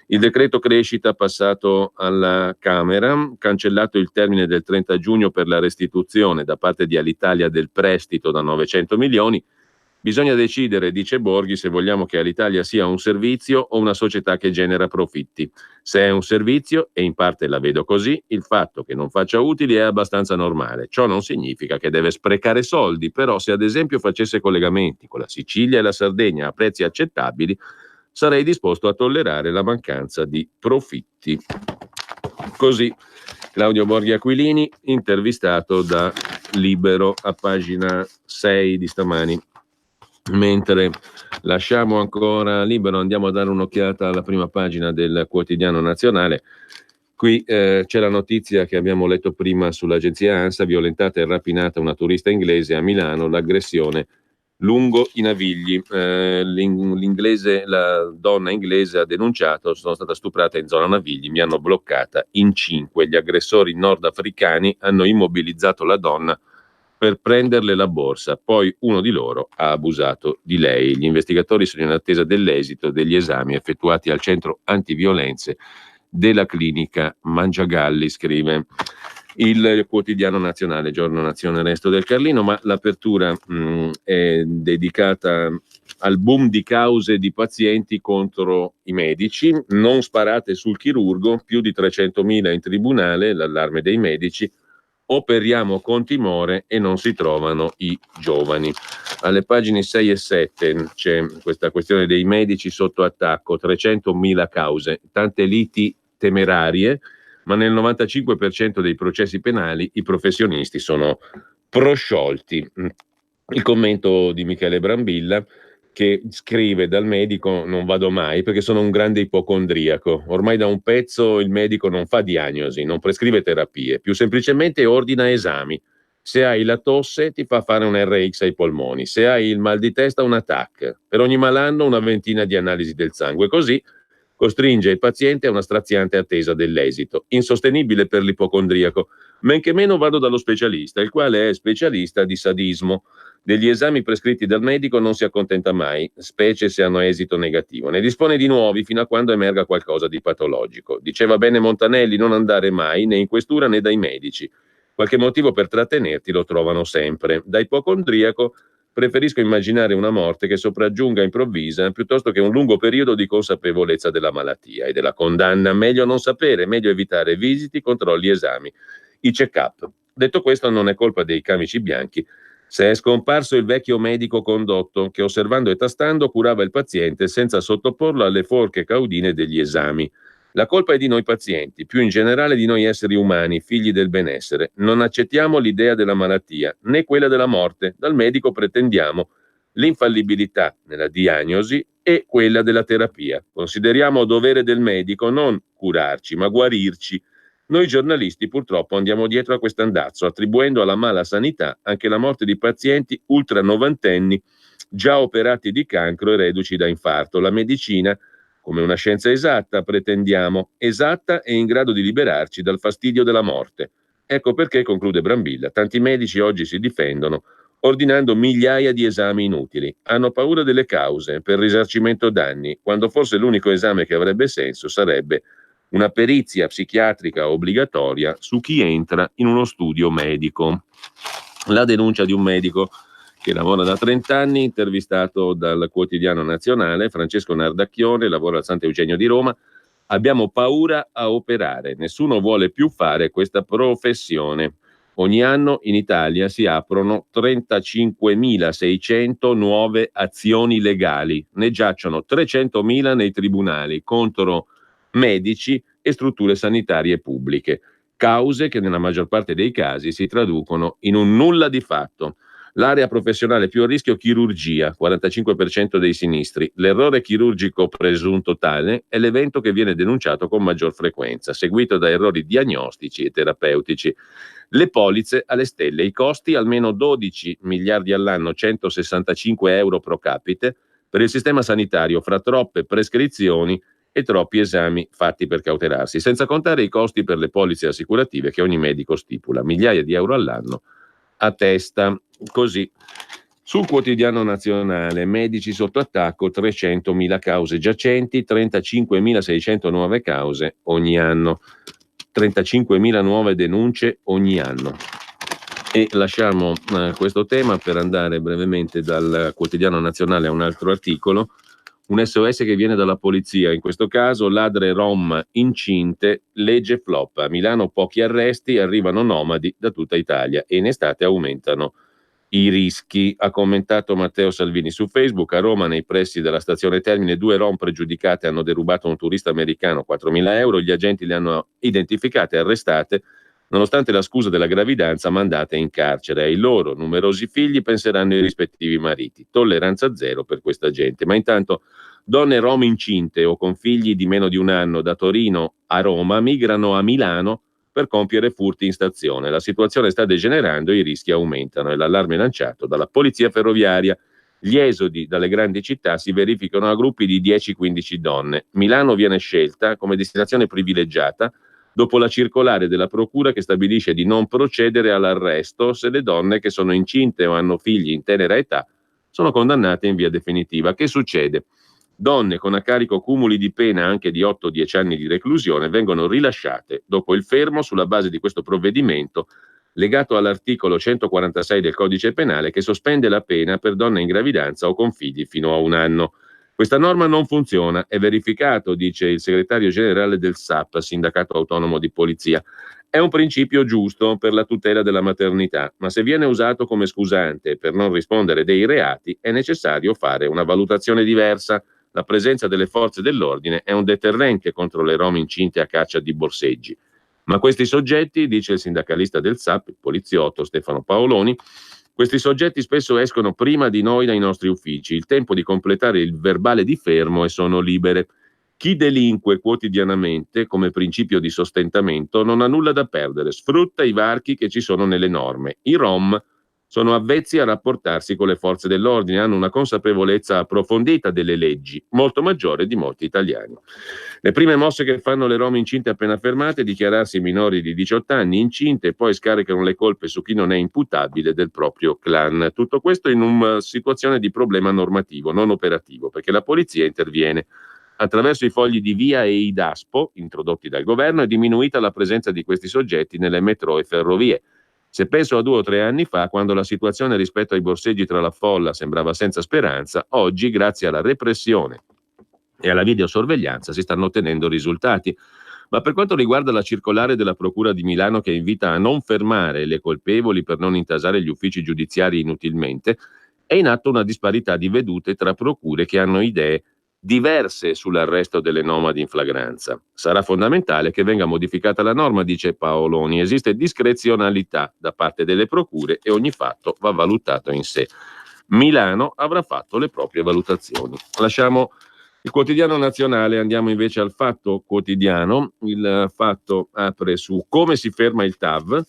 Speaker 1: Il decreto crescita passato alla Camera, cancellato il termine del 30 giugno per la restituzione da parte di Alitalia del prestito da 900 milioni. Bisogna decidere, dice Borghi, se vogliamo che Alitalia sia un servizio o una società che genera profitti. Se è un servizio, e in parte la vedo così, il fatto che non faccia utili è abbastanza normale. Ciò non significa che deve sprecare soldi, però se ad esempio facesse collegamenti con la Sicilia e la Sardegna a prezzi accettabili, sarei disposto a tollerare la mancanza di profitti. Così Claudio Borghi Aquilini, intervistato da Libero a pagina 6 di stamani. Mentre lasciamo ancora Libero, andiamo a dare un'occhiata alla prima pagina del Quotidiano Nazionale. Qui c'è la notizia che abbiamo letto prima sull'agenzia ANSA: violentata e rapinata una turista inglese a Milano, l'aggressione lungo i Navigli. La donna inglese ha denunciato: sono stata stuprata in zona Navigli, mi hanno bloccata in 5. Gli aggressori nordafricani hanno immobilizzato la donna per prenderle la borsa, poi uno di loro ha abusato di lei. Gli investigatori sono in attesa dell'esito degli esami effettuati al centro antiviolenze della clinica Mangiagalli, scrive il Quotidiano Nazionale, Giorno Nazione, Resto del Carlino, ma l'apertura è dedicata al boom di cause di pazienti contro i medici. Non sparate sul chirurgo, più di 300.000 in tribunale, l'allarme dei medici. Operiamo con timore e non si trovano i giovani. Alle pagine 6 e 7 c'è questa questione dei medici sotto attacco, 300.000 cause, tante liti temerarie, ma nel 95% dei processi penali i professionisti sono prosciolti. Il commento di Michele Brambilla, che scrive: dal medico non vado mai perché sono un grande ipocondriaco. Ormai da un pezzo il medico non fa diagnosi, non prescrive terapie, più semplicemente ordina esami. Se hai la tosse ti fa fare un RX ai polmoni, se hai il mal di testa una TAC, per ogni malanno una ventina di analisi del sangue, così costringe il paziente a una straziante attesa dell'esito, insostenibile per l'ipocondriaco. Men che meno vado dallo specialista, il quale è specialista di sadismo. Degli esami prescritti dal medico non si accontenta mai, specie se hanno esito negativo. Ne dispone di nuovi fino a quando emerga qualcosa di patologico. Diceva bene Montanelli: non andare mai né in questura né dai medici. Qualche motivo per trattenerti lo trovano sempre. Da ipocondriaco preferisco immaginare una morte che sopraggiunga improvvisa piuttosto che un lungo periodo di consapevolezza della malattia e della condanna. Meglio non sapere, meglio evitare visiti, controlli, esami, i check-up. Detto questo, non è colpa dei camici bianchi se è scomparso il vecchio medico condotto che, osservando e tastando, curava il paziente senza sottoporlo alle forche caudine degli esami. La colpa è di noi pazienti, più in generale di noi esseri umani, figli del benessere. Non accettiamo l'idea della malattia, né quella della morte. Dal medico pretendiamo l'infallibilità nella diagnosi e quella della terapia. Consideriamo dovere del medico non curarci, ma guarirci. Noi giornalisti purtroppo andiamo dietro a quest'andazzo, attribuendo alla mala sanità anche la morte di pazienti ultra novantenni già operati di cancro e reduci da infarto. La medicina, come una scienza esatta, pretendiamo, esatta e in grado di liberarci dal fastidio della morte. Ecco perché, conclude Brambilla, tanti medici oggi si difendono ordinando migliaia di esami inutili. Hanno paura delle cause per risarcimento danni, quando forse l'unico esame che avrebbe senso sarebbe una perizia psichiatrica obbligatoria su chi entra in uno studio medico. La denuncia di un medico che lavora da 30 anni, intervistato dal Quotidiano Nazionale, Francesco Nardacchione, lavora al Sant'Eugenio di Roma. Abbiamo paura a operare, nessuno vuole più fare questa professione. Ogni anno in Italia si aprono 35.600 nuove azioni legali, ne giacciono 300.000 nei tribunali contro medici e strutture sanitarie pubbliche, cause che nella maggior parte dei casi si traducono in un nulla di fatto. L'area professionale più a rischio chirurgia, 45% dei sinistri. L'errore chirurgico presunto tale è l'evento che viene denunciato con maggior frequenza, seguito da errori diagnostici e terapeutici. Le polizze alle stelle, i costi almeno 12 miliardi all'anno, 165 euro pro capite per il sistema sanitario, fra troppe prescrizioni e troppi esami fatti per cautelarsi, senza contare i costi per le polizze assicurative che ogni medico stipula, migliaia di euro all'anno a testa. Così sul Quotidiano Nazionale, medici sotto attacco, 300.000 cause giacenti, 35.600 nuove cause ogni anno, 35.000 nuove denunce ogni anno. E lasciamo questo tema per andare brevemente dal Quotidiano Nazionale a un altro articolo. Un SOS che viene dalla polizia, in questo caso ladre rom incinte, legge flop. A Milano pochi arresti, arrivano nomadi da tutta Italia e in estate aumentano i rischi. Ha commentato Matteo Salvini su Facebook. A Roma, nei pressi della stazione Termine, 2 rom pregiudicate hanno derubato un turista americano 4.000 euro. Gli agenti le hanno identificate e arrestate, nonostante la scusa della gravidanza, mandate in carcere. Ai loro numerosi figli penseranno i rispettivi mariti. Tolleranza zero per questa gente. Ma intanto donne rom incinte o con figli di meno di un anno da Torino a Roma migrano a Milano per compiere furti in stazione. La situazione sta degenerando e i rischi aumentano. È l'allarme lanciato dalla Polizia Ferroviaria. Gli esodi dalle grandi città si verificano a gruppi di 10-15 donne. Milano viene scelta come destinazione privilegiata dopo la circolare della Procura che stabilisce di non procedere all'arresto se le donne che sono incinte o hanno figli in tenera età sono condannate in via definitiva. Che succede? Donne con a carico cumuli di pena anche di 8-10 anni di reclusione vengono rilasciate dopo il fermo sulla base di questo provvedimento legato all'articolo 146 del Codice Penale che sospende la pena per donne in gravidanza o con figli fino a un anno. Questa norma non funziona, è verificato, dice il segretario generale del SAP, Sindacato Autonomo di Polizia. È un principio giusto per la tutela della maternità, ma se viene usato come scusante per non rispondere dei reati è necessario fare una valutazione diversa. La presenza delle forze dell'ordine è un deterrente contro le rom incinte a caccia di borseggi. Ma questi soggetti, dice il sindacalista del SAP, il poliziotto Stefano Paoloni, questi soggetti spesso escono prima di noi dai nostri uffici, il tempo di completare il verbale di fermo e sono libere. Chi delinque quotidianamente come principio di sostentamento non ha nulla da perdere, sfrutta i varchi che ci sono nelle norme. I rom sono avvezzi a rapportarsi con le forze dell'ordine, hanno una consapevolezza approfondita delle leggi, molto maggiore di molti italiani. Le prime mosse che fanno le rom incinte appena fermate è dichiararsi minori di 18 anni incinte e poi scaricano le colpe su chi non è imputabile del proprio clan. Tutto questo in una situazione di problema normativo, non operativo, perché la polizia interviene. Attraverso i fogli di via e i DASPO introdotti dal governo è diminuita la presenza di questi soggetti nelle metro e ferrovie. Se penso a 2 o 3 anni fa, quando la situazione rispetto ai borseggi tra la folla sembrava senza speranza, oggi, grazie alla repressione e alla videosorveglianza, si stanno ottenendo risultati. Ma per quanto riguarda la circolare della Procura di Milano che invita a non fermare le colpevoli per non intasare gli uffici giudiziari inutilmente, è in atto una disparità di vedute tra procure che hanno idee diverse sull'arresto delle nomadi in flagranza. Sarà fondamentale che venga modificata la norma, dice Paoloni. Esiste discrezionalità da parte delle procure e ogni fatto va valutato in sé. Milano avrà fatto le proprie valutazioni. Lasciamo il Quotidiano Nazionale, andiamo invece al Fatto Quotidiano. Il Fatto apre su come si ferma il TAV.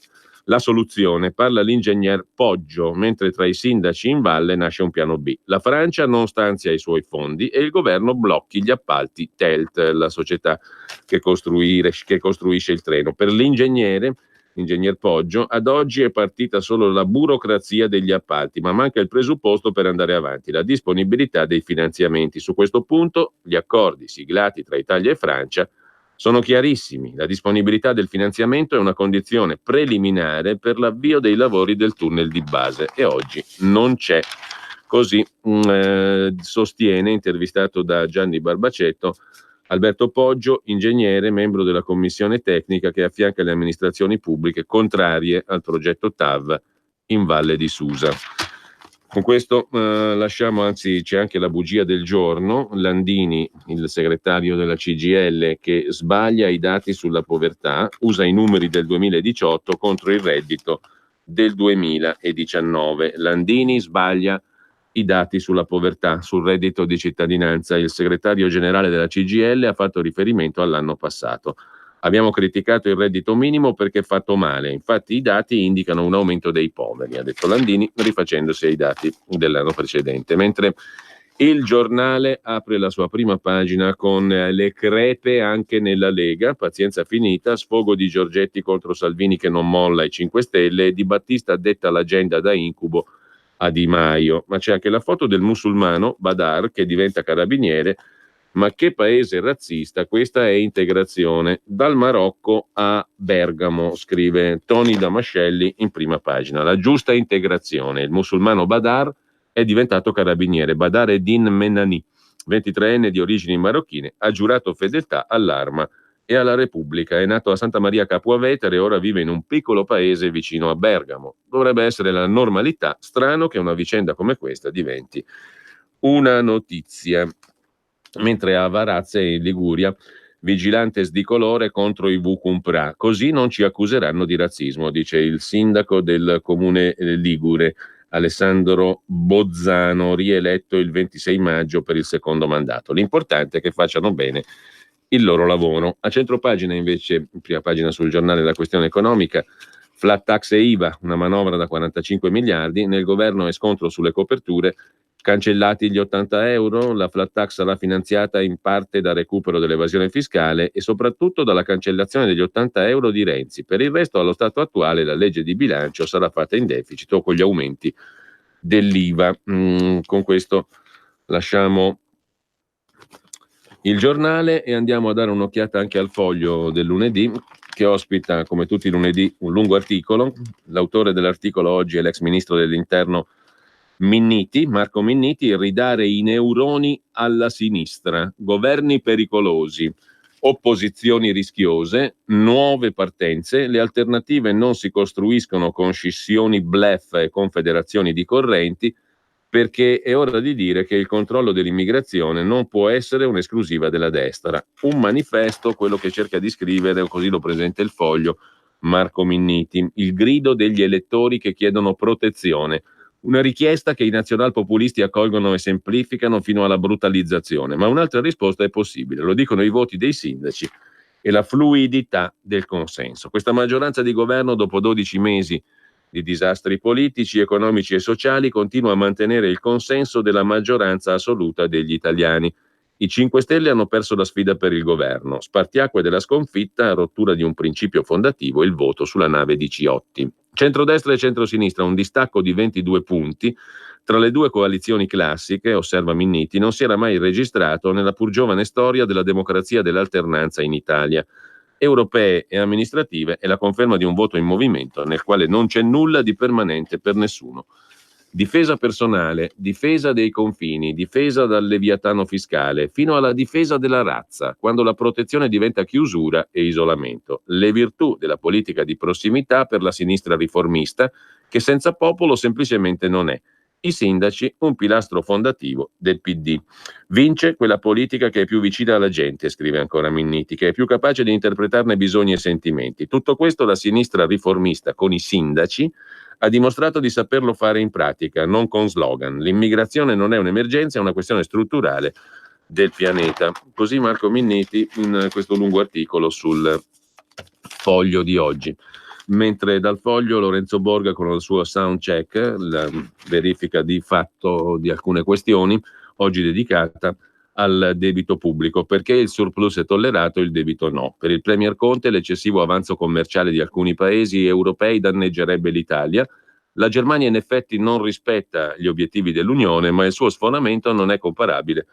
Speaker 1: La soluzione, parla l'ingegner Poggio, mentre tra i sindaci in valle nasce un piano B. La Francia non stanzia i suoi fondi e il governo blocchi gli appalti TELT, la società che costruisce il treno. Per l'ingegner Poggio, ad oggi è partita solo la burocrazia degli appalti, ma manca il presupposto per andare avanti, la disponibilità dei finanziamenti. Su questo punto gli accordi siglati tra Italia e Francia sono chiarissimi. La disponibilità del finanziamento è una condizione preliminare per l'avvio dei lavori del tunnel di base e oggi non c'è. Così sostiene, intervistato da Gianni Barbacetto, Alberto Poggio, ingegnere, membro della commissione tecnica che affianca le amministrazioni pubbliche contrarie al progetto TAV in Valle di Susa. Con questo lasciamo, anzi c'è anche la bugia del giorno, Landini, il segretario della CGIL, che sbaglia i dati sulla povertà, usa i numeri del 2018 contro il reddito del 2019. Landini sbaglia i dati sulla povertà, sul reddito di cittadinanza. Il segretario generale della CGIL ha fatto riferimento all'anno passato. Abbiamo criticato il reddito minimo perché è fatto male, infatti i dati indicano un aumento dei poveri, ha detto Landini, rifacendosi ai dati dell'anno precedente. Mentre il Giornale apre la sua prima pagina con le crepe anche nella Lega, pazienza finita, sfogo di Giorgetti contro Salvini che non molla i 5 Stelle e Di Battista detta l'agenda da incubo a Di Maio. Ma c'è anche la foto del musulmano Badar che diventa carabiniere. Ma che paese razzista, questa è integrazione. Dal Marocco a Bergamo, scrive Tony Damascelli in prima pagina. La giusta integrazione. Il musulmano Badar è diventato carabiniere. Badar Eddin Menani, 23enne di origini marocchine, ha giurato fedeltà all'arma e alla Repubblica. È nato a Santa Maria Capua Vetere e ora vive in un piccolo paese vicino a Bergamo. Dovrebbe essere la normalità. Strano che una vicenda come questa diventi una notizia. Mentre a Varazze in Liguria, vigilantes di colore contro i Vucumpra, così non ci accuseranno di razzismo, dice il sindaco del comune ligure, Alessandro Bozzano, rieletto il 26 maggio per il secondo mandato. L'importante è che facciano bene il loro lavoro. A centropagina invece, in prima pagina sul Giornale, la questione economica, flat tax e IVA, una manovra da 45 miliardi, nel governo è scontro sulle coperture. Cancellati gli 80 euro, la flat tax sarà finanziata in parte da recupero dell'evasione fiscale e soprattutto dalla cancellazione degli 80 euro di Renzi. Per il resto, allo stato attuale, la legge di bilancio sarà fatta in deficit o con gli aumenti dell'IVA. Con questo lasciamo il Giornale e andiamo a dare un'occhiata anche al Foglio del lunedì, che ospita, come tutti i lunedì, un lungo articolo. L'autore dell'articolo oggi è l'ex ministro dell'Interno Minniti, Marco Minniti. Ridare i neuroni alla sinistra, governi pericolosi, opposizioni rischiose, nuove partenze, le alternative non si costruiscono con scissioni, bluff e confederazioni di correnti, perché è ora di dire che il controllo dell'immigrazione non può essere un'esclusiva della destra. Un manifesto, quello che cerca di scrivere, o così lo presenta il Foglio, Marco Minniti, il grido degli elettori che chiedono protezione. Una richiesta che i nazionalpopulisti accolgono e semplificano fino alla brutalizzazione, ma un'altra risposta è possibile, lo dicono i voti dei sindaci e la fluidità del consenso. Questa maggioranza di governo, dopo 12 mesi di disastri politici, economici e sociali, continua a mantenere il consenso della maggioranza assoluta degli italiani. I 5 Stelle hanno perso la sfida per il governo, spartiacque della sconfitta, rottura di un principio fondativo, il voto sulla nave di Ciotti. Centrodestra e centrosinistra, un distacco di 22 punti. Tra le due coalizioni classiche, osserva Minniti, non si era mai registrato nella pur giovane storia della democrazia dell'alternanza in Italia. Europee e amministrative è la conferma di un voto in movimento nel quale non c'è nulla di permanente per nessuno. Difesa personale, difesa dei confini, difesa dal leviatano fiscale, fino alla difesa della razza, quando la protezione diventa chiusura e isolamento. Le virtù della politica di prossimità per la sinistra riformista, che senza popolo semplicemente non è. I sindaci, un pilastro fondativo del PD. Vince quella politica che è più vicina alla gente, scrive ancora Minniti, che è più capace di interpretarne bisogni e sentimenti. Tutto questo la sinistra riformista con i sindaci ha dimostrato di saperlo fare in pratica, non con slogan. L'immigrazione non è un'emergenza, è una questione strutturale del pianeta. Così Marco Minniti in questo lungo articolo sul Foglio di oggi. Mentre dal Foglio Lorenzo Borga con il suo sound check, la verifica di fatto di alcune questioni, oggi dedicata al debito pubblico. Perché il surplus è tollerato e il debito no? Per il Premier Conte l'eccessivo avanzo commerciale di alcuni paesi europei danneggerebbe l'Italia. La Germania in effetti non rispetta gli obiettivi dell'Unione, ma il suo sfonamento non è comparabile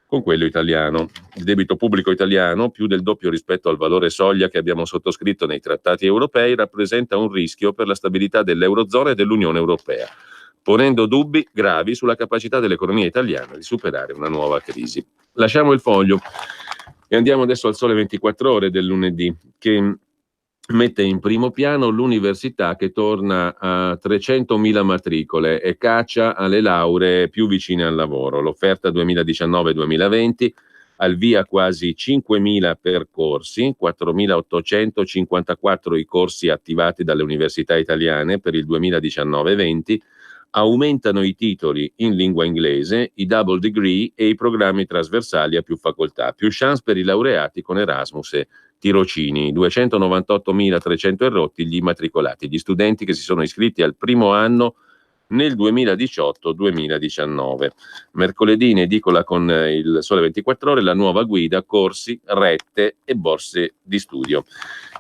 Speaker 1: con quello italiano. Il debito pubblico italiano, più del doppio rispetto al valore soglia che abbiamo sottoscritto nei trattati europei, rappresenta un rischio per la stabilità dell'Eurozona e dell'Unione Europea, ponendo dubbi gravi sulla capacità dell'economia italiana di superare una nuova crisi. Lasciamo il Foglio e andiamo adesso al Sole 24 Ore del lunedì, che mette in primo piano l'università che torna a 300.000 matricole e caccia alle lauree più vicine al lavoro. L'offerta 2019-2020 al via quasi 5.000 percorsi, 4.854 i corsi attivati dalle università italiane per il 2019-20, aumentano i titoli in lingua inglese, i double degree e i programmi trasversali a più facoltà, più chance per i laureati con Erasmus e tirocini, 298.300 erotti gli immatricolati, gli studenti che si sono iscritti al primo anno nel 2018-2019. Mercoledì in edicola con il Sole 24 Ore la nuova guida, corsi, rette e borse di studio.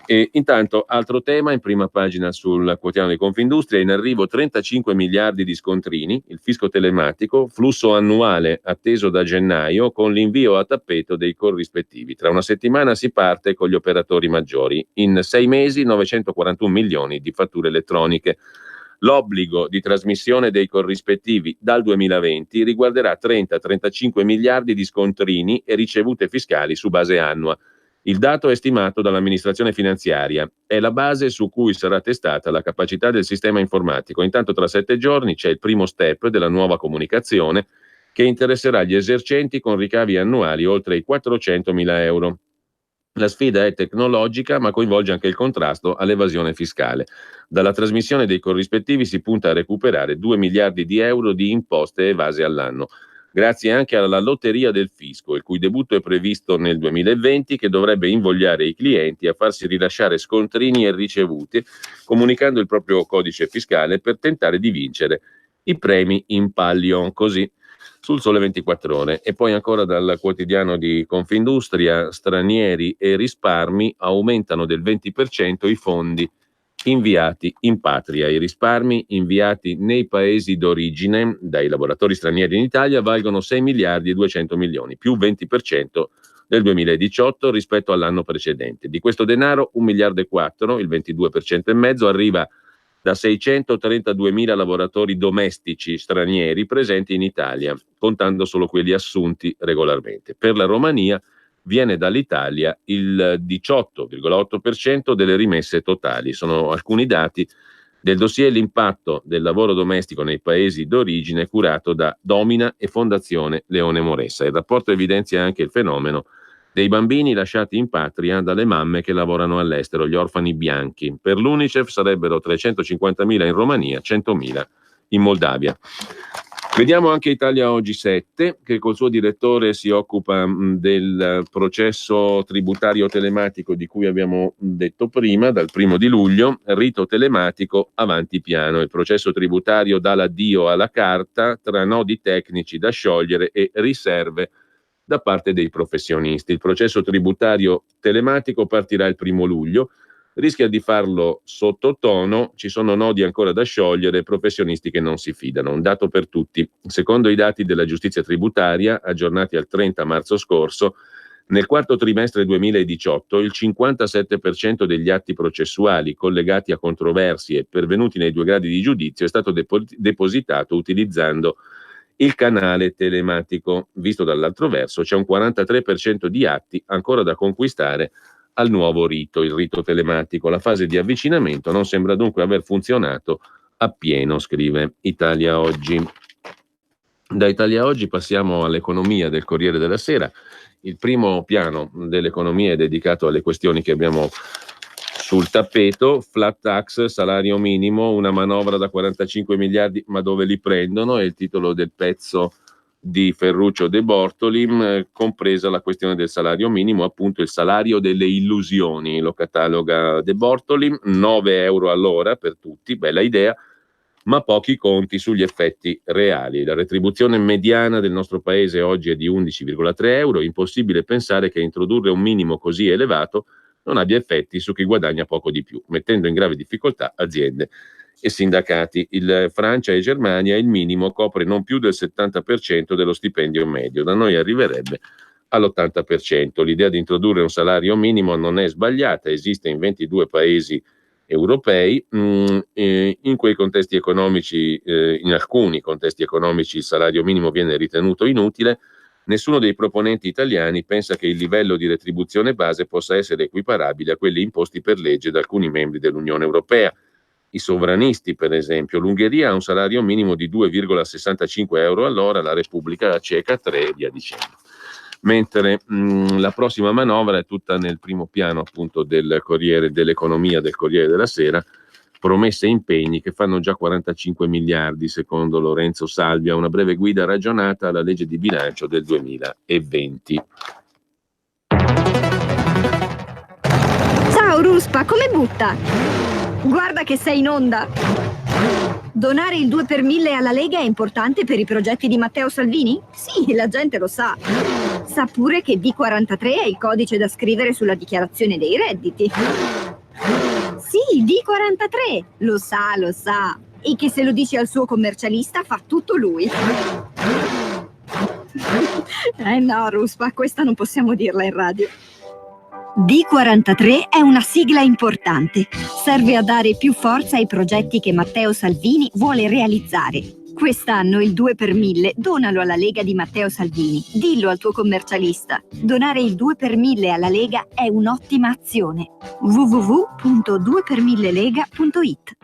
Speaker 1: E intanto altro tema in prima pagina sul quotidiano di Confindustria, in arrivo 35 miliardi di scontrini, il fisco telematico, flusso annuale atteso da gennaio con l'invio a tappeto dei corrispettivi. Tra una settimana si parte con gli operatori maggiori, in 6 mesi 941 milioni di fatture elettroniche. L'obbligo di trasmissione dei corrispettivi dal 2020 riguarderà 30-35 miliardi di scontrini e ricevute fiscali su base annua. Il dato è stimato dall'amministrazione finanziaria, è la base su cui sarà testata la capacità del sistema informatico. Intanto tra 7 giorni c'è il primo step della nuova comunicazione che interesserà gli esercenti con ricavi annuali oltre i 400.000 euro. La sfida è tecnologica, ma coinvolge anche il contrasto all'evasione fiscale. Dalla trasmissione dei corrispettivi si punta a recuperare 2 miliardi di euro di imposte evase all'anno, grazie anche alla lotteria del fisco, il cui debutto è previsto nel 2020, che dovrebbe invogliare i clienti a farsi rilasciare scontrini e ricevute, comunicando il proprio codice fiscale per tentare di vincere i premi in palio, così sul Sole 24 Ore. E poi ancora dal quotidiano di Confindustria, stranieri e risparmi aumentano del 20% i fondi inviati in patria. I risparmi inviati nei paesi d'origine dai lavoratori stranieri in Italia valgono 6 miliardi e 200 milioni, più 20% del 2018 rispetto all'anno precedente. Di questo denaro 1 miliardo e 4, il 22,5%, arriva da 632.000 lavoratori domestici stranieri presenti in Italia, contando solo quelli assunti regolarmente. Per la Romania viene dall'Italia il 18,8% delle rimesse totali. Sono alcuni dati del dossier L'impatto del lavoro domestico nei paesi d'origine, curato da Domina e Fondazione Leone Moressa. Il rapporto evidenzia anche il fenomeno dei bambini lasciati in patria dalle mamme che lavorano all'estero, gli orfani bianchi. Per l'UNICEF sarebbero 350.000 in Romania, 100.000 in Moldavia. Vediamo anche Italia Oggi 7, che col suo direttore si occupa del processo tributario telematico di cui abbiamo detto prima, dal 1 di luglio, rito telematico avanti piano. Il processo tributario dà l'addio alla carta, tra nodi tecnici da sciogliere e riserve da parte dei professionisti. Il processo tributario telematico partirà il 1 luglio, rischia di farlo sottotono, ci sono nodi ancora da sciogliere, professionisti che non si fidano. Un dato per tutti. Secondo i dati della giustizia tributaria, aggiornati al 30 marzo scorso, nel quarto trimestre 2018 il 57% degli atti processuali collegati a controversie pervenuti nei 2 gradi di giudizio è stato depositato utilizzando il canale telematico. Visto dall'altro verso, c'è un 43% di atti ancora da conquistare al nuovo rito, il rito telematico. La fase di avvicinamento non sembra dunque aver funzionato appieno, scrive Italia Oggi. Da Italia Oggi passiamo all'economia del Corriere della Sera. Il primo piano dell'economia è dedicato alle questioni che abbiamo sul tappeto: flat tax, salario minimo, una manovra da 45 miliardi, ma dove li prendono? È il titolo del pezzo di Ferruccio De Bortoli, compresa la questione del salario minimo, appunto il salario delle illusioni, lo cataloga De Bortoli, 9 euro all'ora per tutti, bella idea, ma pochi conti sugli effetti reali. La retribuzione mediana del nostro paese oggi è di 11,3 euro, impossibile pensare che introdurre un minimo così elevato non abbia effetti su chi guadagna poco di più, mettendo in grave difficoltà aziende e sindacati. In Francia e Germania il minimo copre non più del 70% dello stipendio medio, da noi arriverebbe all'80%. L'idea di introdurre un salario minimo non è sbagliata, esiste in 22 paesi europei, in quei contesti economici, in alcuni contesti economici il salario minimo viene ritenuto inutile. Nessuno dei proponenti italiani pensa che il livello di retribuzione base possa essere equiparabile a quelli imposti per legge da alcuni membri dell'Unione Europea. I sovranisti, per esempio, l'Ungheria ha un salario minimo di 2,65 euro all'ora, la Repubblica Ceca 3 e via dicendo. mentre la prossima manovra è tutta nel primo piano appunto del Corriere dell'Economia, del Corriere della Sera, promesse e impegni che fanno già 45 miliardi secondo Lorenzo Salvia, una breve guida ragionata alla legge di bilancio del 2020.
Speaker 9: Ciao Ruspa, come butta? Guarda che sei in onda. Donare il 2 per 1000 alla Lega è importante per i progetti di Matteo Salvini? Sì, la gente lo sa. Sa pure che D43 è il codice da scrivere sulla dichiarazione dei redditi. Sì, D43, lo sa. E che se lo dici al suo commercialista fa tutto lui. No, Ruspa, questa non possiamo dirla in radio. D43 è una sigla importante. Serve a dare più forza ai progetti che Matteo Salvini vuole realizzare. Quest'anno il 2 per 1000 donalo alla Lega di Matteo Salvini. Dillo al tuo commercialista. Donare il 2 per 1000 alla Lega è un'ottima azione. www.2per1000lega.it.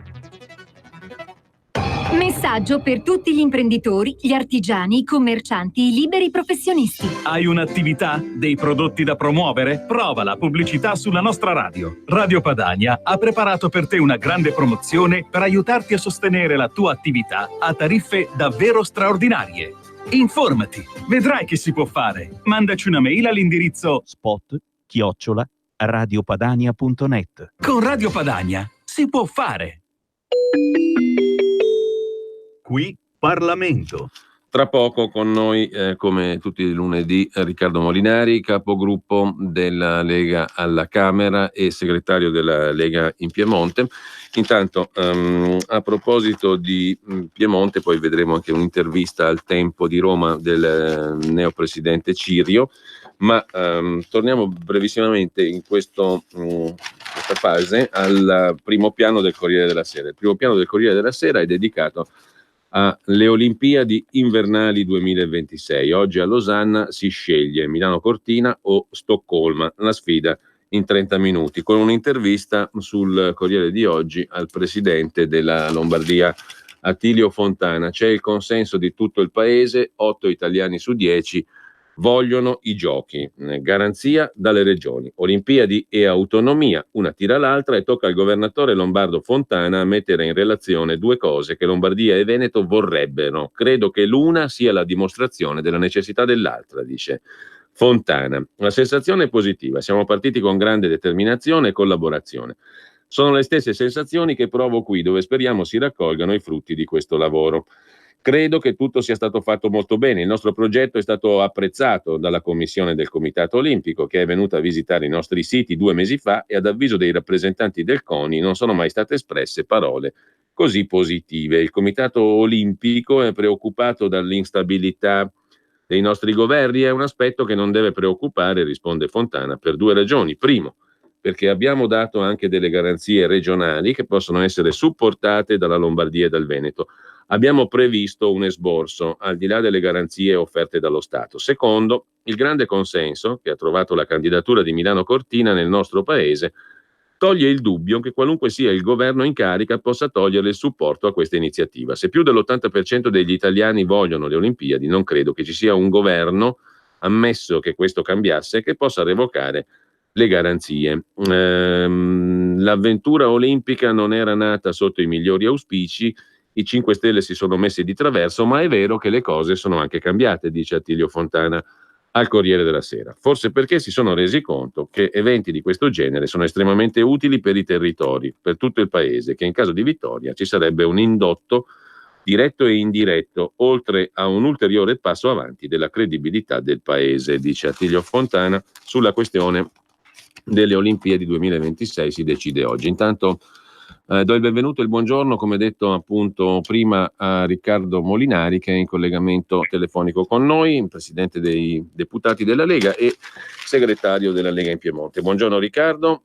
Speaker 10: Messaggio per tutti gli imprenditori, gli artigiani, i commercianti, i liberi professionisti.
Speaker 11: Hai un'attività? Dei prodotti da promuovere? Prova la pubblicità sulla nostra radio. Radio Padania ha preparato per te una grande promozione per aiutarti a sostenere la tua attività a tariffe davvero straordinarie. Informati, vedrai che si può fare. Mandaci una mail all'indirizzo
Speaker 12: spot@radiopadania.net.
Speaker 11: Con Radio Padania si può fare.
Speaker 12: Qui Parlamento.
Speaker 1: Tra poco con noi, come tutti i lunedì, Riccardo Molinari, capogruppo della Lega alla Camera e segretario della Lega in Piemonte. Intanto, a proposito di Piemonte, poi vedremo anche un'intervista al Tempo di Roma del neopresidente Cirio, ma torniamo brevissimamente in questa fase al primo piano del Corriere della Sera. Il primo piano del Corriere della Sera è dedicato alle Olimpiadi invernali 2026. Oggi a Losanna si sceglie Milano-Cortina o Stoccolma, la sfida in 30 minuti, con un'intervista sul Corriere di oggi al presidente della Lombardia, Attilio Fontana. C'è il consenso di tutto il paese, 8 italiani su 10 vogliono i giochi, garanzia dalle regioni, Olimpiadi e autonomia, una tira l'altra e tocca al governatore lombardo Fontana mettere in relazione due cose che Lombardia e Veneto vorrebbero. Credo che l'una sia la dimostrazione della necessità dell'altra, dice Fontana. La sensazione è positiva, siamo partiti con grande determinazione e collaborazione. Sono le stesse sensazioni che provo qui, dove speriamo si raccolgano i frutti di questo lavoro. Credo che tutto sia stato fatto molto bene. Il nostro progetto è stato apprezzato dalla commissione del Comitato Olimpico, che è venuta a visitare i nostri siti 2 mesi fa, e ad avviso dei rappresentanti del CONI non sono mai state espresse parole così positive. Il Comitato Olimpico è preoccupato dall'instabilità dei nostri governi. È un aspetto che non deve preoccupare, risponde Fontana, per 2 ragioni. Primo, perché abbiamo dato anche delle garanzie regionali che possono essere supportate dalla Lombardia e dal Veneto. Abbiamo previsto un esborso al di là delle garanzie offerte dallo Stato. Secondo, il grande consenso che ha trovato la candidatura di Milano Cortina nel nostro paese toglie il dubbio che qualunque sia il governo in carica possa togliere il supporto a questa iniziativa. Se più dell'80% degli italiani vogliono le Olimpiadi, non credo che ci sia un governo, ammesso che questo cambiasse, che possa revocare le garanzie. L'avventura olimpica non era nata sotto i migliori auspici. I 5 Stelle si sono messi di traverso, ma è vero che le cose sono anche cambiate, dice Attilio Fontana al Corriere della Sera. Forse perché si sono resi conto che eventi di questo genere sono estremamente utili per i territori, per tutto il paese, che in caso di vittoria ci sarebbe un indotto diretto e indiretto, oltre a un ulteriore passo avanti della credibilità del paese, dice Attilio Fontana. Sulla questione delle Olimpiadi 2026 si decide oggi. Intanto do il benvenuto e il buongiorno, come detto appunto prima, a Riccardo Molinari, che è in collegamento telefonico con noi, presidente dei deputati della Lega e segretario della Lega in Piemonte. Buongiorno Riccardo.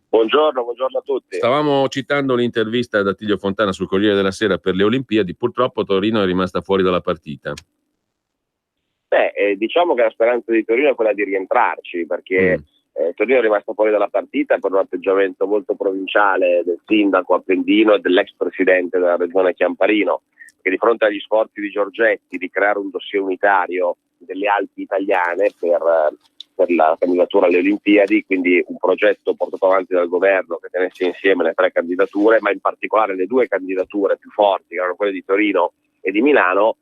Speaker 18: Buongiorno a tutti.
Speaker 1: Stavamo citando l'intervista ad Attilio Fontana sul Corriere della Sera per le Olimpiadi. Purtroppo Torino è rimasta fuori dalla partita.
Speaker 18: Diciamo che la speranza di Torino è quella di rientrarci, perché Torino è rimasta fuori dalla partita per un atteggiamento molto provinciale del sindaco Appendino e dell'ex presidente della regione Chiamparino, che di fronte agli sforzi di Giorgetti di creare un dossier unitario delle Alpi italiane per la candidatura alle Olimpiadi, quindi un progetto portato avanti dal governo che tenesse insieme le 3 candidature, ma in particolare le 2 candidature più forti, che erano quelle di Torino e di Milano.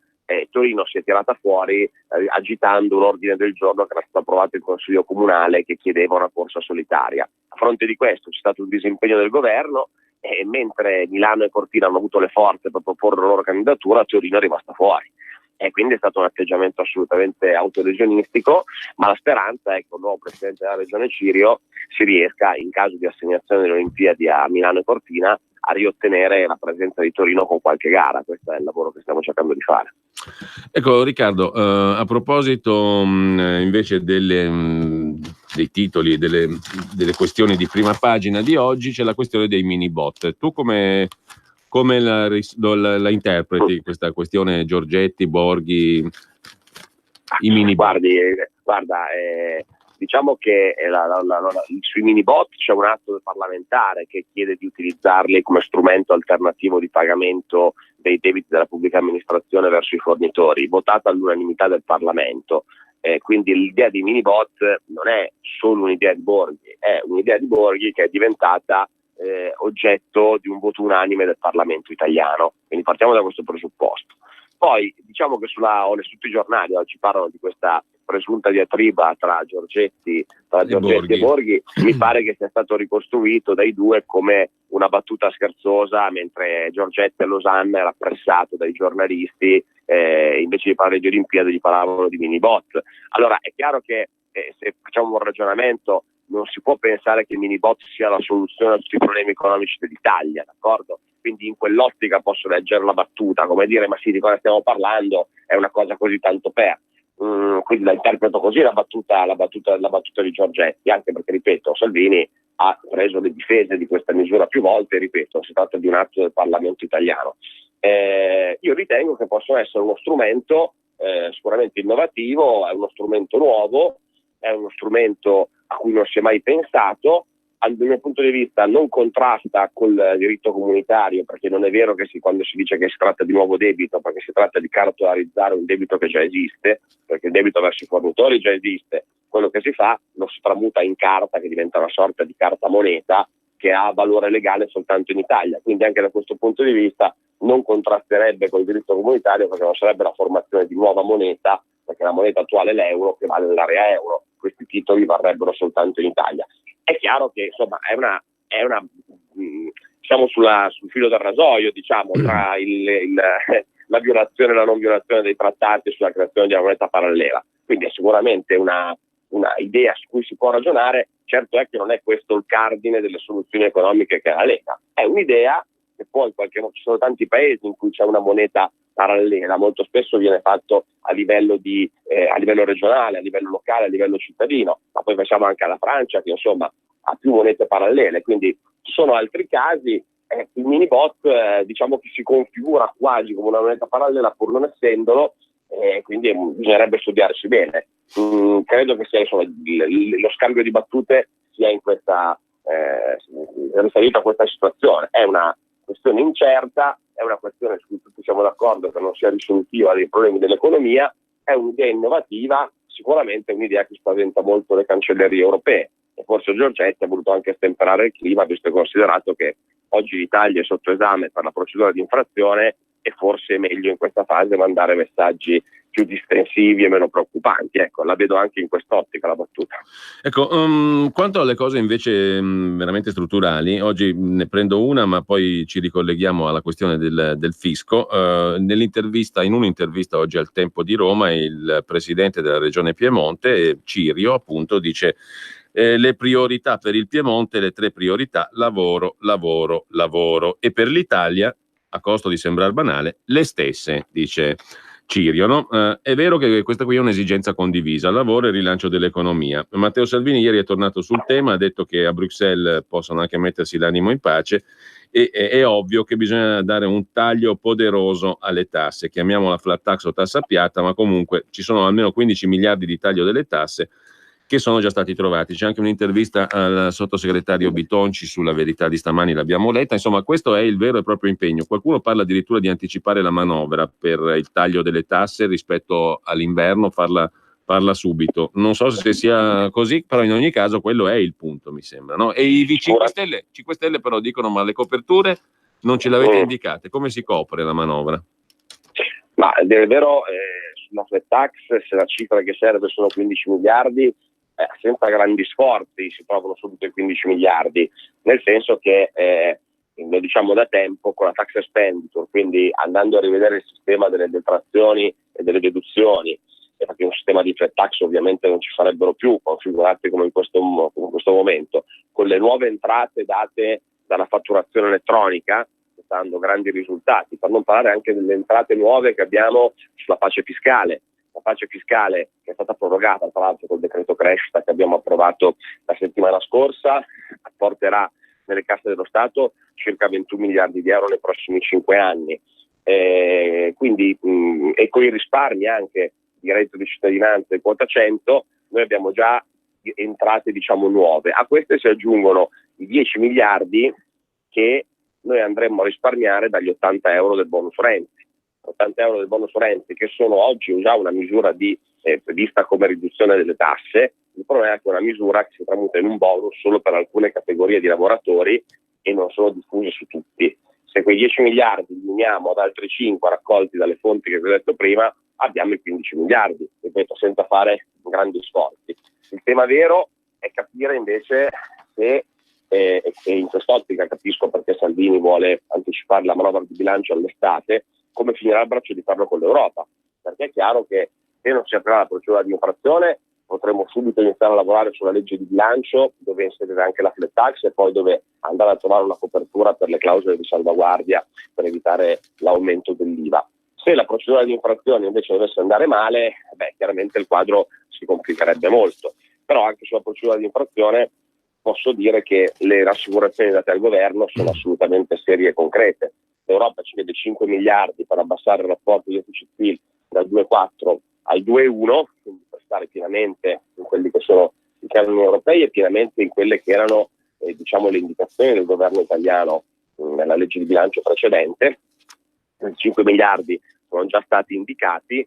Speaker 18: Torino si è tirata fuori agitando un ordine del giorno che era stato approvato in Consiglio Comunale che chiedeva una corsa solitaria. A fronte di questo c'è stato un disimpegno del governo e mentre Milano e Cortina hanno avuto le forze per proporre la loro candidatura, Torino è rimasta fuori. E quindi è stato un atteggiamento assolutamente autolesionistico, ma la speranza è che il nuovo presidente della regione Cirio si riesca, in caso di assegnazione delle Olimpiadi a Milano e Cortina, a riottenere la presenza di Torino con qualche gara. Questo è il lavoro che stiamo cercando di fare.
Speaker 1: Ecco Riccardo, a proposito invece dei titoli, delle questioni di prima pagina di oggi, c'è la questione dei mini bot. Tu come la interpreti questa questione Giorgetti, Borghi, i mini bot?
Speaker 18: Guarda, diciamo che sui mini bot c'è un atto parlamentare che chiede di utilizzarli come strumento alternativo di pagamento dei debiti della pubblica amministrazione verso i fornitori, votata all'unanimità del Parlamento. Quindi l'idea di mini bot non è solo un'idea di Borghi, è un'idea di Borghi che è diventata oggetto di un voto unanime del Parlamento italiano. Quindi partiamo da questo presupposto. Poi diciamo che tutti i giornali oggi parlano di questa presunta diatriba tra Giorgetti e Borghi. Mi pare che sia stato ricostruito dai due come una battuta scherzosa, mentre Giorgetti a Losanna era pressato dai giornalisti, invece di parlare di Olimpiadi gli parlavano di mini bot. Allora è chiaro che se facciamo un ragionamento, non si può pensare che il mini bot sia la soluzione a tutti i problemi economici dell'Italia, d'accordo? Quindi in quell'ottica posso leggere la battuta, come dire, ma sì, di cosa stiamo parlando, è una cosa così tanto per. Quindi la interpreto così la battuta di Giorgetti, anche perché, ripeto, Salvini ha preso le difese di questa misura più volte, ripeto, si tratta di un atto del Parlamento italiano. Io ritengo che possa essere uno strumento sicuramente innovativo, è uno strumento nuovo, è uno strumento a cui non si è mai pensato. Dal mio punto di vista non contrasta col diritto comunitario, perché non è vero che quando si dice che si tratta di nuovo debito, perché si tratta di cartolarizzare un debito che già esiste, perché il debito verso i fornitori già esiste. Quello che si fa lo si tramuta in carta, che diventa una sorta di carta moneta che ha valore legale soltanto in Italia. Quindi anche da questo punto di vista non contrasterebbe col diritto comunitario, perché non sarebbe la formazione di nuova moneta, perché la moneta attuale è l'euro, che vale nell'area euro. Questi titoli varrebbero soltanto in Italia. È chiaro che insomma siamo sul filo del rasoio, diciamo, tra la violazione e la non violazione dei trattati sulla creazione di una moneta parallela. Quindi è sicuramente una idea su cui si può ragionare. Certo è che non è questo il cardine delle soluzioni economiche che ha la Lega. È un'idea che poi ci sono tanti paesi in cui c'è una moneta parallela, molto spesso viene fatto a livello regionale, a livello locale, a livello cittadino, ma poi pensiamo anche alla Francia che insomma ha più monete parallele, quindi ci sono altri casi. Il mini bot diciamo che si configura quasi come una moneta parallela pur non essendolo, quindi bisognerebbe studiarsi bene. Credo che sia insomma, lo scambio di battute sia in questa riferito a questa situazione. È una questione incerta, è una questione su cui tutti siamo d'accordo che non sia risolutiva dei problemi dell'economia, è un'idea innovativa, sicuramente è un'idea che spaventa molto le cancellerie europee, e forse Giorgetti ha voluto anche stemperare il clima, visto e considerato che oggi l'Italia è sotto esame per la procedura di infrazione e forse è meglio in questa fase mandare messaggi più distensivi e meno preoccupanti. Ecco, la vedo anche in quest'ottica la battuta.
Speaker 1: Ecco, quanto alle cose invece veramente strutturali, oggi ne prendo una, ma poi ci ricolleghiamo alla questione del fisco. In un'intervista oggi al Tempo di Roma, il presidente della regione Piemonte, Cirio, appunto, dice le priorità per il Piemonte, le 3 priorità: lavoro, lavoro, lavoro, e per l'Italia, a costo di sembrare banale, le stesse, dice Cirio, no? È vero che questa qui è un'esigenza condivisa, lavoro e rilancio dell'economia. Matteo Salvini ieri è tornato sul tema, ha detto che a Bruxelles possono anche mettersi l'animo in pace, e è ovvio che bisogna dare un taglio poderoso alle tasse, chiamiamola flat tax o tassa piatta, ma comunque ci sono almeno 15 miliardi di taglio delle tasse che sono già stati trovati. C'è anche un'intervista al sottosegretario Bitonci sulla Verità di stamani, l'abbiamo letta. Insomma, questo è il vero e proprio impegno. Qualcuno parla addirittura di anticipare la manovra per il taglio delle tasse rispetto all'inverno, farla subito. Non so se sia così, però in ogni caso quello è il punto, mi sembra, no? E i 5 Stelle però dicono: ma le coperture non ce le avete indicate, come si copre la manovra?
Speaker 18: Ma è vero, sulla flat tax, se la cifra che serve sono 15 miliardi, senza grandi sforzi si trovano subito i 15 miliardi, nel senso che lo diciamo da tempo, con la tax expenditure, quindi andando a rivedere il sistema delle detrazioni e delle deduzioni, perché un sistema di flat tax ovviamente non ci sarebbero più configurati come in questo momento, con le nuove entrate date dalla fatturazione elettronica sta dando grandi risultati, per non parlare anche delle entrate nuove che abbiamo sulla pace fiscale. La pace fiscale che è stata prorogata tra l'altro col decreto crescita che abbiamo approvato la settimana scorsa apporterà nelle casse dello Stato circa 21 miliardi di euro nei prossimi 5 anni. Quindi e con i risparmi anche di reddito di cittadinanza e quota 100 noi abbiamo già entrate diciamo nuove. A queste si aggiungono i 10 miliardi che noi andremmo a risparmiare dagli 80 euro del bonus Renzi. 80 euro del bonus Renzi che sono oggi già una misura vista come riduzione delle tasse. Il problema è che è una misura che si tramuta in un bonus solo per alcune categorie di lavoratori e non sono diffuse su tutti. Se quei 10 miliardi li uniamo ad altri 5 raccolti dalle fonti che vi ho detto prima, abbiamo i 15 miliardi, ripeto, senza fare grandi sforzi. Il tema vero è capire invece se, e in quest'ottica capisco perché Salvini vuole anticipare la manovra di bilancio all'estate, come finirà il braccio di ferro con l'Europa, perché è chiaro che se non si aprirà la procedura di infrazione potremo subito iniziare a lavorare sulla legge di bilancio dove inserire anche la flat tax e poi dove andare a trovare una copertura per le clausole di salvaguardia per evitare l'aumento dell'IVA. Se la procedura di infrazione invece dovesse andare male, chiaramente il quadro si complicherebbe molto, però anche sulla procedura di infrazione posso dire che le rassicurazioni date al governo sono assolutamente serie e concrete. L'Europa ci chiede 5 miliardi per abbassare il rapporto di deficit-PIL dal 2,4 al 2,1, quindi per stare pienamente in quelli che sono i canoni europei e pienamente in quelle che erano le indicazioni del governo italiano nella legge di bilancio precedente. 5 miliardi sono già stati indicati.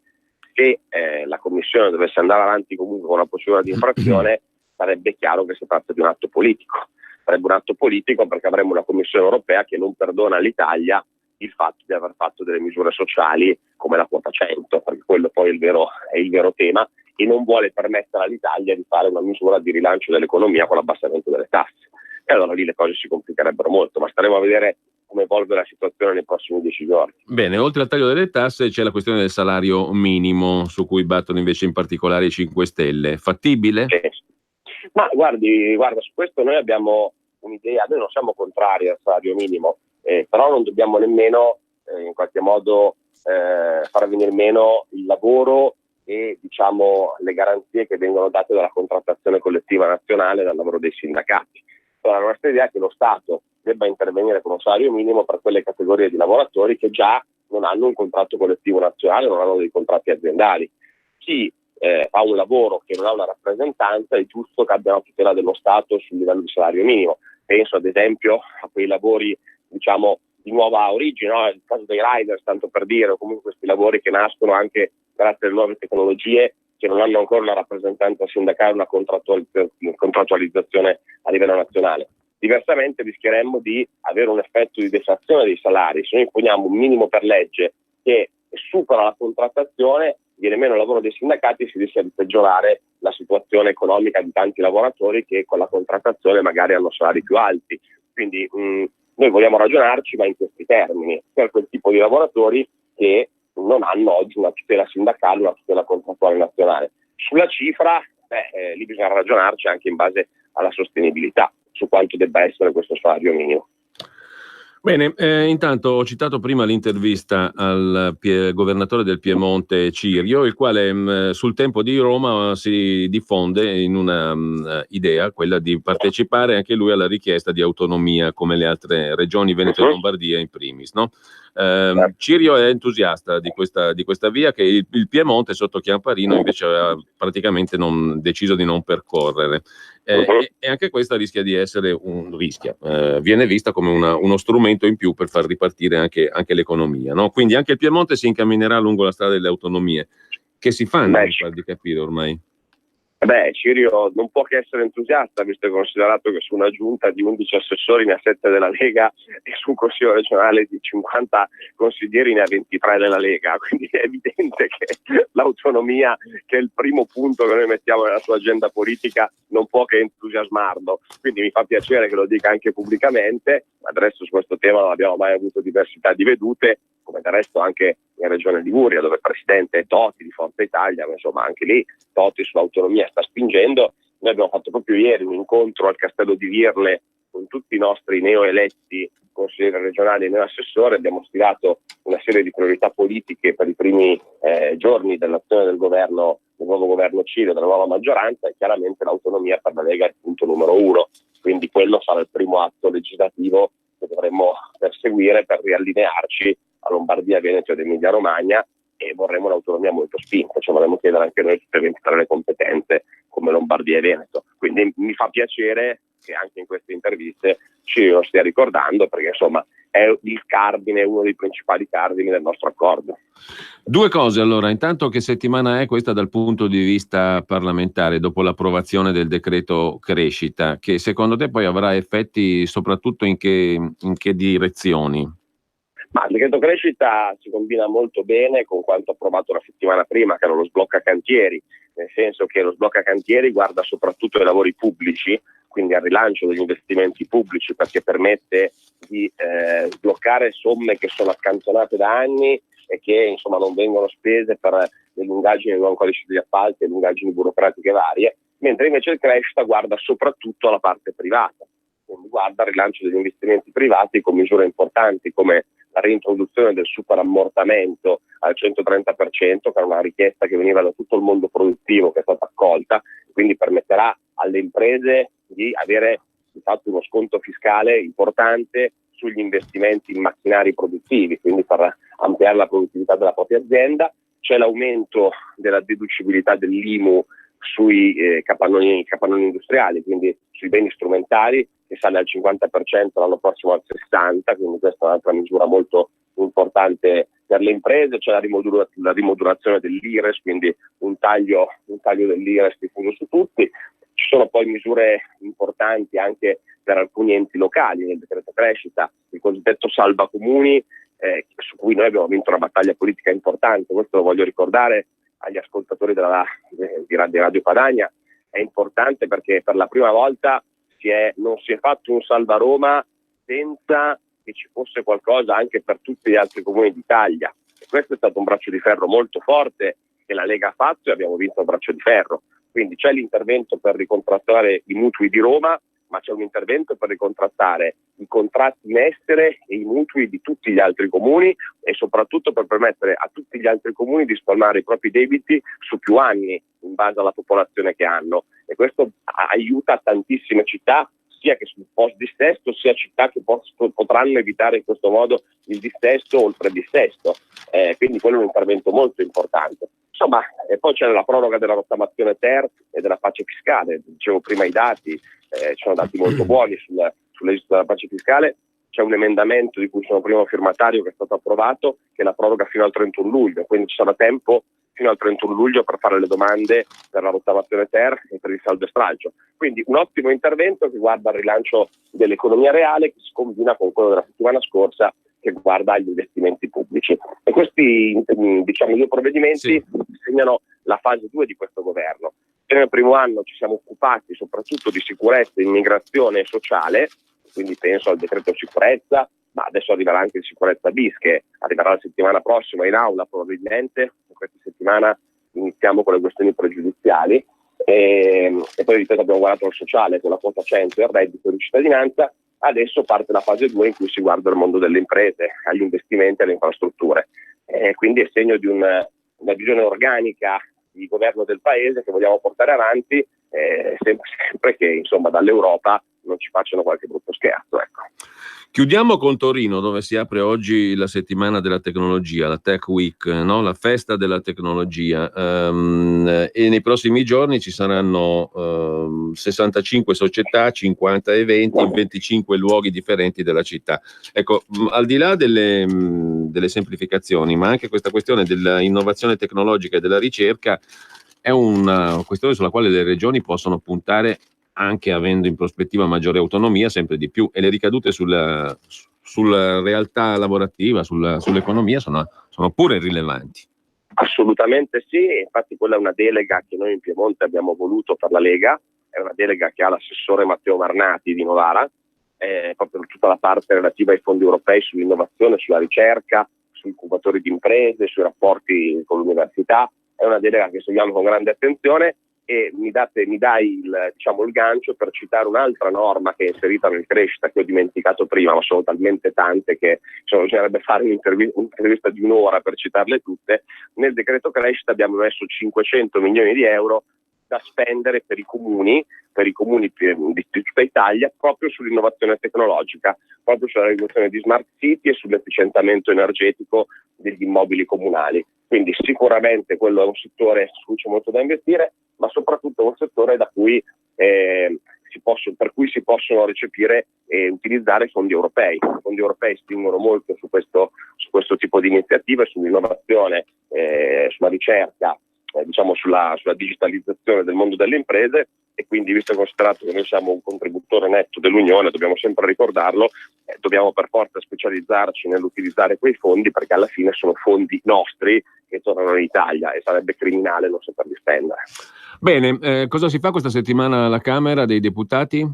Speaker 18: Se la Commissione dovesse andare avanti comunque con una procedura di infrazione, sarebbe chiaro che si tratta di un atto politico. Sarebbe un atto politico perché avremo una Commissione europea che non perdona all'Italia il fatto di aver fatto delle misure sociali come la quota 100, perché quello poi è il vero tema, e non vuole permettere all'Italia di fare una misura di rilancio dell'economia con l'abbassamento delle tasse. E allora lì le cose si complicherebbero molto, ma staremo a vedere come evolve la situazione nei prossimi 10 giorni. Bene,
Speaker 1: oltre al taglio delle tasse c'è la questione del salario minimo, su cui battono invece in particolare i 5 Stelle. Fattibile?
Speaker 18: Ma guarda, su questo noi abbiamo un'idea, noi non siamo contrari al salario minimo, però non dobbiamo nemmeno in qualche modo far venire meno il lavoro e le garanzie che vengono date dalla contrattazione collettiva nazionale dal lavoro dei sindacati. Allora, la nostra idea è che lo Stato debba intervenire con un salario minimo per quelle categorie di lavoratori che già non hanno un contratto collettivo nazionale, non hanno dei contratti aziendali. Chi fa un lavoro che non ha una rappresentanza è giusto che abbia una tutela dello Stato sul livello di salario minimo. Penso ad esempio a quei lavori di nuova origine, no? Il caso dei riders, tanto per dire, o comunque questi lavori che nascono anche grazie alle nuove tecnologie che non hanno ancora una rappresentanza sindacale, una contrattualizzazione a livello nazionale. Diversamente rischieremmo di avere un effetto di deflazione dei salari. Se noi imponiamo un minimo per legge che supera la contrattazione, viene meno il lavoro dei sindacati e si rischia di peggiorare la situazione economica di tanti lavoratori che con la contrattazione magari hanno salari più alti. Quindi noi vogliamo ragionarci, ma in questi termini, per quel tipo di lavoratori che non hanno oggi una tutela sindacale, una tutela contrattuale nazionale. Sulla cifra, lì bisogna ragionarci anche in base alla sostenibilità, su quanto debba essere questo salario minimo.
Speaker 1: Bene, intanto ho citato prima l'intervista al governatore del Piemonte Cirio, il quale sul Tempo di Roma si diffonde in una idea, quella di partecipare anche lui alla richiesta di autonomia come le altre regioni, Veneto e Lombardia in primis, no? Cirio è entusiasta di questa via che il Piemonte sotto Chiamparino invece aveva praticamente deciso di non percorrere. E anche questa rischia di essere viene vista come uno strumento in più per far ripartire anche l'economia, no? Quindi anche il Piemonte si incamminerà lungo la strada delle autonomie che si fanno, mi pare di capire ormai.
Speaker 18: Cirio non può che essere entusiasta, visto e considerato che su una giunta di 11 assessori ne ha 7 della Lega e su un consiglio regionale di 50 consiglieri ne ha 23 della Lega, quindi è evidente che l'autonomia, che è il primo punto che noi mettiamo nella sua agenda politica, non può che entusiasmarlo. Quindi mi fa piacere che lo dica anche pubblicamente, ma adesso su questo tema non abbiamo mai avuto diversità di vedute, come del resto anche in Regione Liguria, dove il presidente è Toti di Forza Italia, ma insomma anche lì Toti sull'autonomia sta spingendo. Noi abbiamo fatto proprio ieri un incontro al Castello di Virle con tutti i nostri neoeletti consiglieri regionali e neoassessori, abbiamo stilato una serie di priorità politiche per i primi giorni dell'azione del governo, del nuovo governo Cirio, della nuova maggioranza, e chiaramente l'autonomia per la Lega è il punto numero 1, quindi quello sarà il primo atto legislativo che dovremmo perseguire per riallinearci a Lombardia, Veneto ed Emilia Romagna, e vorremmo un'autonomia molto spinta, cioè vorremmo chiedere anche noi tutte 23 le competenze come Lombardia e Veneto. Quindi mi fa piacere che anche in queste interviste ci lo stia ricordando, perché insomma è il cardine, uno dei principali cardini del nostro accordo.
Speaker 1: Due cose allora, intanto che settimana è questa dal punto di vista parlamentare dopo l'approvazione del decreto crescita, che secondo te poi avrà effetti soprattutto in che direzioni?
Speaker 18: Ma il decreto crescita si combina molto bene con quanto approvato la settimana prima, che era lo sblocca cantieri, nel senso che lo sblocca cantieri guarda soprattutto ai lavori pubblici, quindi al rilancio degli investimenti pubblici, perché permette di sbloccare somme che sono accantonate da anni e che insomma non vengono spese per le lungaggini del codice degli appalti e lungaggini burocratiche varie, mentre invece il crescita guarda soprattutto alla parte privata, quindi guarda al rilancio degli investimenti privati con misure importanti come la reintroduzione del superammortamento al 130%, che era una richiesta che veniva da tutto il mondo produttivo, che è stata accolta, quindi permetterà alle imprese di avere di fatto uno sconto fiscale importante sugli investimenti in macchinari produttivi, quindi per ampliare la produttività della propria azienda. C'è l'aumento della deducibilità dell'IMU sui capannoni industriali, quindi sui beni strumentali, che sale al 50%, l'anno prossimo al 60%, quindi questa è un'altra misura molto importante per le imprese. C'è la rimodulazione dell'IRES, quindi un taglio dell'IRES diffuso su tutti. Ci sono poi misure importanti anche per alcuni enti locali nel decreto crescita, il cosiddetto salva comuni, su cui noi abbiamo vinto una battaglia politica importante. Questo lo voglio ricordare agli ascoltatori di Radio Padania. È importante perché per la prima volta non si è fatto un salva Roma senza che ci fosse qualcosa anche per tutti gli altri comuni d'Italia, e questo è stato un braccio di ferro molto forte che la Lega ha fatto, e abbiamo vinto un braccio di ferro. Quindi c'è l'intervento per ricontrattare i mutui di Roma, ma c'è un intervento per ricontrattare i contratti in essere e i mutui di tutti gli altri comuni, e soprattutto per permettere a tutti gli altri comuni di spalmare i propri debiti su più anni in base alla popolazione che hanno, e questo aiuta tantissime città, sia che sul post dissesto, sia città che potranno evitare in questo modo il dissesto o il predissesto, quindi quello è un intervento molto importante. Insomma, e poi c'è la proroga della rottamazione ter e della pace fiscale. Dicevo prima i dati, ci sono dati molto buoni sull'esito della pace fiscale. C'è un emendamento di cui sono primo firmatario che è stato approvato, che è la proroga fino al 31 luglio, quindi ci sarà tempo fino al 31 luglio per fare le domande per la rottamazione ter e per il saldo e stralcio. Quindi un ottimo intervento che guarda al rilancio dell'economia reale, che si combina con quello della settimana scorsa, che guarda agli investimenti pubblici. E questi due provvedimenti segnano la fase 2 di questo governo. Nel primo anno ci siamo occupati soprattutto di sicurezza, immigrazione e sociale, quindi penso al decreto sicurezza, ma adesso arriverà anche il sicurezza bis, che arriverà la settimana prossima in aula probabilmente. Questa settimana iniziamo con le questioni pregiudiziali e poi ripeto abbiamo guardato il sociale con la quota 100 e il reddito di cittadinanza. Adesso parte la fase 2 in cui si guarda il mondo delle imprese, agli investimenti e alle infrastrutture, quindi è segno di una visione organica di governo del paese che vogliamo portare avanti, sempre che insomma dall'Europa non ci facciano qualche brutto scherzo, ecco.
Speaker 1: Chiudiamo con Torino, dove si apre oggi la settimana della tecnologia, la Tech Week, no? La festa della tecnologia, e nei prossimi giorni ci saranno 65 società, 50 eventi in 25 luoghi differenti della città. Ecco, al di là delle semplificazioni, ma anche questa questione dell'innovazione tecnologica e della ricerca è una questione sulla quale le regioni possono puntare, anche avendo in prospettiva maggiore autonomia, sempre di più, e le ricadute sulla realtà lavorativa, sull'economia sono pure rilevanti.
Speaker 18: Assolutamente sì, infatti quella è una delega che noi in Piemonte abbiamo voluto per la Lega, è una delega che ha l'assessore Matteo Marnati di Novara, proprio tutta la parte relativa ai fondi europei sull'innovazione, sulla ricerca, sui incubatori di imprese, sui rapporti con l'università. È una delega che seguiamo con grande attenzione e mi dai il gancio per citare un'altra norma che è inserita nel crescita, che ho dimenticato prima, ma sono talmente tante che bisognerebbe fare un'intervista di un'ora per citarle tutte. Nel decreto crescita abbiamo messo 500 milioni di euro da spendere per i comuni di tutta Italia, proprio sull'innovazione tecnologica, proprio sulla rivoluzione di smart city e sull'efficientamento energetico degli immobili comunali. Quindi sicuramente quello è un settore su cui c'è molto da investire, ma soprattutto un settore per cui si possono recepire e utilizzare fondi europei. I fondi europei spingono molto su questo tipo di iniziative, sull'innovazione, sulla ricerca, sulla digitalizzazione del mondo delle imprese, e quindi, visto e considerato che noi siamo un contributore netto dell'Unione, dobbiamo sempre ricordarlo, dobbiamo per forza specializzarci nell'utilizzare quei fondi, perché alla fine sono fondi nostri che tornano in Italia e sarebbe criminale non saperli spendere.
Speaker 1: Bene, cosa si fa questa settimana alla Camera dei Deputati?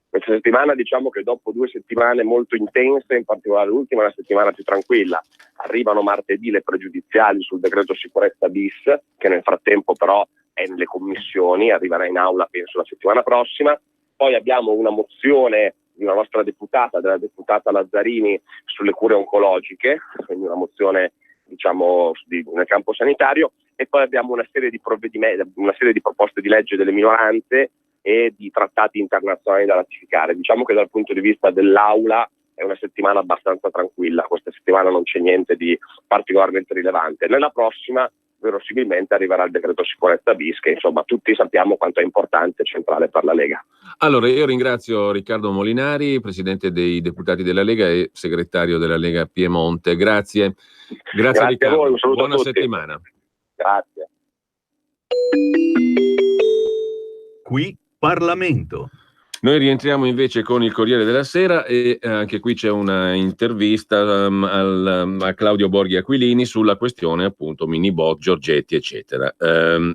Speaker 18: Questa settimana diciamo che dopo 2 settimane molto intense, in particolare l'ultima è una settimana più tranquilla. Arrivano martedì le pregiudiziali sul decreto sicurezza bis, che nel frattempo però è nelle commissioni, arriverà in aula penso la settimana prossima. Poi abbiamo una mozione di una nostra deputata, della deputata Lazzarini, sulle cure oncologiche, quindi una mozione nel campo sanitario, e poi abbiamo una serie di proposte di legge delle minoranze e di trattati internazionali da ratificare. Diciamo che dal punto di vista dell'aula è una settimana abbastanza tranquilla, questa settimana non c'è niente di particolarmente rilevante. Nella prossima verosimilmente arriverà il decreto sicurezza bis, che insomma tutti sappiamo quanto è importante e centrale per la Lega.
Speaker 1: Allora, io ringrazio Riccardo Molinari, presidente dei deputati della Lega e segretario della Lega Piemonte. Grazie Riccardo,
Speaker 18: a voi, un saluto
Speaker 1: buona
Speaker 18: a tutti.
Speaker 1: settimana.
Speaker 18: Grazie.
Speaker 12: Qui Parlamento.
Speaker 1: Noi rientriamo invece con il Corriere della Sera e anche qui c'è una intervista a Claudio Borghi Aquilini sulla questione appunto Minibot, Giorgetti eccetera.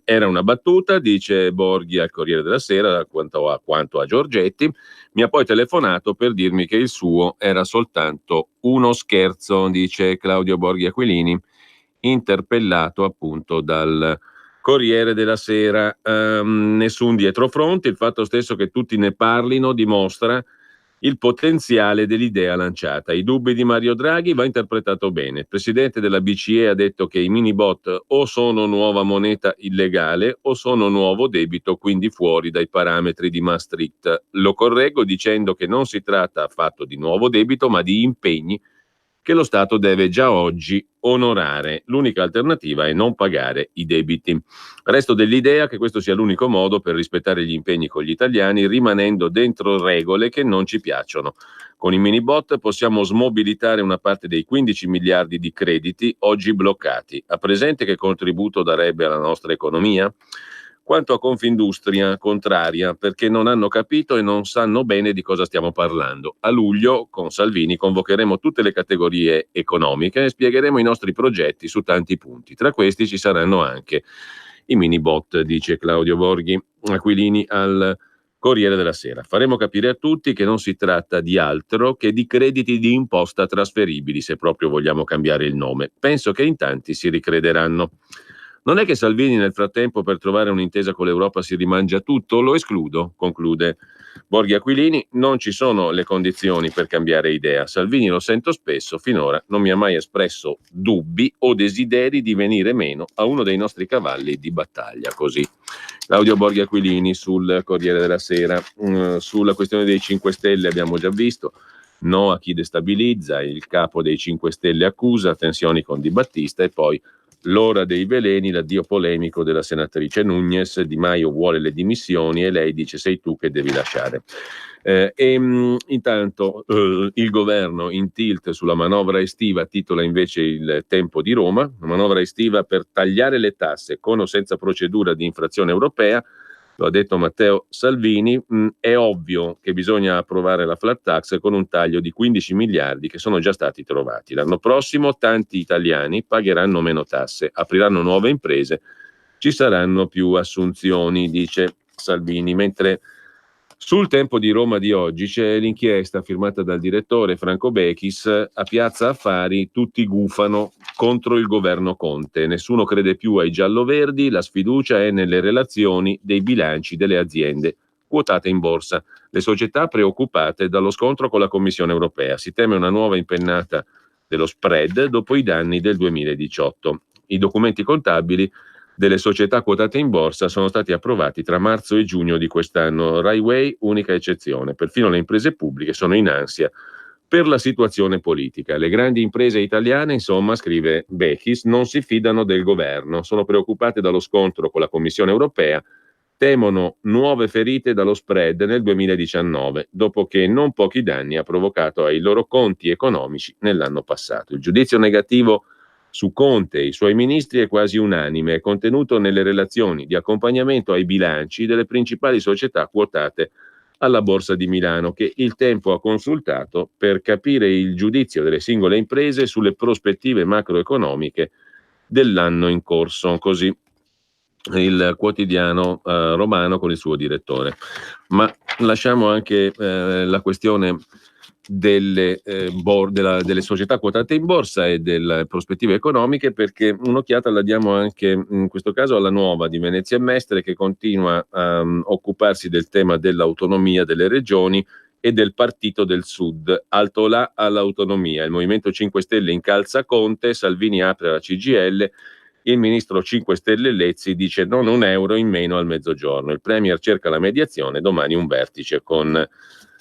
Speaker 1: Era una battuta, dice Borghi al Corriere della Sera quanto a Giorgetti, mi ha poi telefonato per dirmi che il suo era soltanto uno scherzo, dice Claudio Borghi Aquilini, interpellato appunto dal Corriere della Sera. Nessun dietrofront, il fatto stesso che tutti ne parlino dimostra il potenziale dell'idea lanciata. I dubbi di Mario Draghi va interpretato bene. Il presidente della BCE ha detto che i minibot o sono nuova moneta illegale o sono nuovo debito, quindi fuori dai parametri di Maastricht. Lo correggo dicendo che non si tratta affatto di nuovo debito, ma di impegni che lo Stato deve già oggi onorare. L'unica alternativa è non pagare i debiti. Resto dell'idea che questo sia l'unico modo per rispettare gli impegni con gli italiani, rimanendo dentro regole che non ci piacciono. Con i minibot possiamo smobilitare una parte dei 15 miliardi di crediti oggi bloccati. Ha presente che contributo darebbe alla nostra economia? Quanto a Confindustria, contraria, perché non hanno capito e non sanno bene di cosa stiamo parlando. A luglio, con Salvini, convocheremo tutte le categorie economiche e spiegheremo i nostri progetti su tanti punti. Tra questi ci saranno anche i minibot, dice Claudio Borghi Aquilini al Corriere della Sera. Faremo capire a tutti che non si tratta di altro che di crediti di imposta trasferibili, se proprio vogliamo cambiare il nome. Penso che in tanti si ricrederanno. Non è che Salvini nel frattempo per trovare un'intesa con l'Europa si rimangia tutto? Lo escludo, conclude Borghi Aquilini, non ci sono le condizioni per cambiare idea. Salvini, lo sento spesso, finora non mi ha mai espresso dubbi o desideri di venire meno a uno dei nostri cavalli di battaglia. Così Claudio Borghi Aquilini sul Corriere della Sera. Sulla questione dei 5 Stelle abbiamo già visto, no a chi destabilizza, il capo dei 5 Stelle accusa, tensioni con Di Battista, e poi l'ora dei veleni, l'addio polemico della senatrice Nugnes. Di Maio vuole le dimissioni e lei dice sei tu che devi lasciare. Intanto il governo in tilt sulla manovra estiva, titola invece Il Tempo di Roma, una manovra estiva per tagliare le tasse con o senza procedura di infrazione europea. Lo ha detto Matteo Salvini, è ovvio che bisogna approvare la flat tax con un taglio di 15 miliardi che sono già stati trovati. L'anno prossimo tanti italiani pagheranno meno tasse, apriranno nuove imprese, ci saranno più assunzioni, dice Salvini. Mentre sul Tempo di Roma di oggi c'è l'inchiesta firmata dal direttore Franco Bechis, a Piazza Affari tutti gufano contro il governo Conte, nessuno crede più ai giallo-verdi, la sfiducia è nelle relazioni dei bilanci delle aziende quotate in borsa, le società preoccupate dallo scontro con la Commissione europea, si teme una nuova impennata dello spread dopo i danni del 2018. I documenti contabili delle società quotate in borsa sono stati approvati tra marzo e giugno di quest'anno. Rai Way, unica eccezione. Perfino le imprese pubbliche sono in ansia per la situazione politica. Le grandi imprese italiane, insomma, scrive Bechis, non si fidano del governo, sono preoccupate dallo scontro con la Commissione europea, temono nuove ferite dallo spread nel 2019, dopo che non pochi danni ha provocato ai loro conti economici nell'anno passato. Il giudizio negativo su Conte e i suoi ministri è quasi unanime, è contenuto nelle relazioni di accompagnamento ai bilanci delle principali società quotate alla Borsa di Milano, che Il Tempo ha consultato per capire il giudizio delle singole imprese sulle prospettive macroeconomiche dell'anno in corso. Così il quotidiano romano con il suo direttore. Ma lasciamo anche la questione delle società quotate in borsa e delle prospettive economiche, perché un'occhiata la diamo anche in questo caso alla Nuova di Venezia e Mestre, che continua a occuparsi del tema dell'autonomia delle regioni e del partito del Sud. Alto là all'autonomia, il Movimento 5 Stelle incalza Conte, Salvini apre la CGIL, il ministro 5 Stelle Lezzi dice non un euro in meno al mezzogiorno, il premier cerca la mediazione, domani un vertice con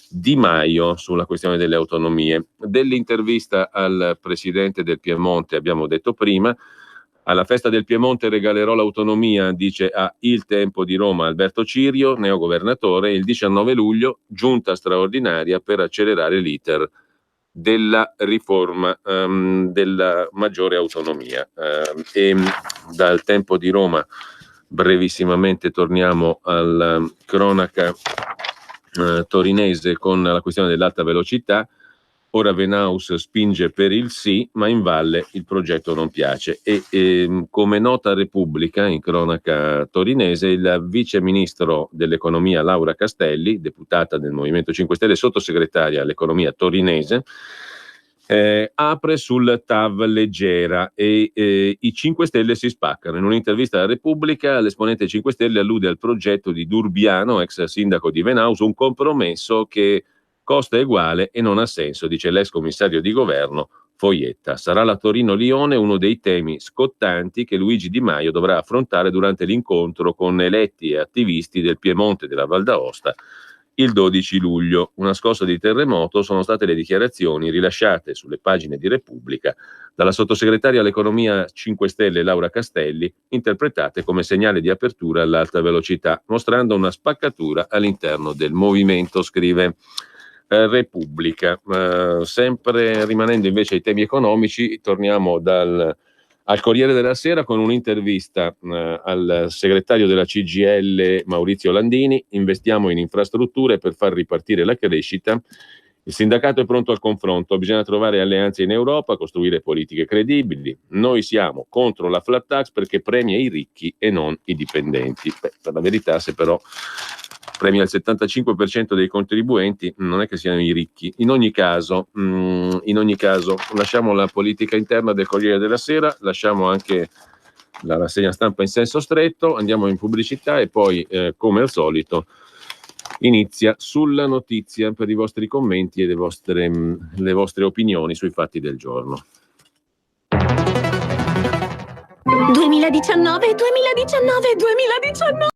Speaker 1: Di Maio sulla questione delle autonomie. Dell'intervista al presidente del Piemonte abbiamo detto prima, alla festa del Piemonte regalerò l'autonomia, dice a Il Tempo di Roma Alberto Cirio, neogovernatore, il 19 luglio giunta straordinaria per accelerare l'iter della riforma della maggiore autonomia. E dal Tempo di Roma brevissimamente torniamo alla cronaca torinese con la questione dell'alta velocità. Ora Venaus spinge per il sì, ma in valle il progetto non piace. E come nota Repubblica, in cronaca torinese, il vice ministro dell'economia Laura Castelli, deputata del Movimento 5 Stelle, sottosegretaria all'economia torinese, apre sul TAV leggera e i 5 Stelle si spaccano. In un'intervista alla Repubblica l'esponente 5 Stelle allude al progetto di Durbiano, ex sindaco di Venaus, un compromesso che costa uguale e non ha senso, dice l'ex commissario di governo Foietta. Sarà la Torino-Lione uno dei temi scottanti che Luigi Di Maio dovrà affrontare durante l'incontro con eletti e attivisti del Piemonte e della Val d'Aosta il 12 luglio. Una scossa di terremoto sono state le dichiarazioni rilasciate sulle pagine di Repubblica dalla sottosegretaria all'economia 5 Stelle Laura Castelli, interpretate come segnale di apertura all'alta velocità, mostrando una spaccatura all'interno del movimento, scrive Repubblica. Sempre rimanendo invece ai temi economici, torniamo al Corriere della Sera con un'intervista al segretario della CGIL Maurizio Landini. Investiamo in infrastrutture per far ripartire la crescita. Il sindacato è pronto al confronto, bisogna trovare alleanze in Europa, costruire politiche credibili. Noi siamo contro la flat tax perché premia i ricchi e non i dipendenti. Per la verità, se però premia il 75% dei contribuenti, non è che siano i ricchi. In ogni caso, lasciamo la politica interna del Corriere della Sera, lasciamo anche la rassegna stampa in senso stretto, andiamo in pubblicità e poi, come al solito, inizia sulla notizia per i vostri commenti e le vostre opinioni sui fatti del giorno.
Speaker 13: 2019.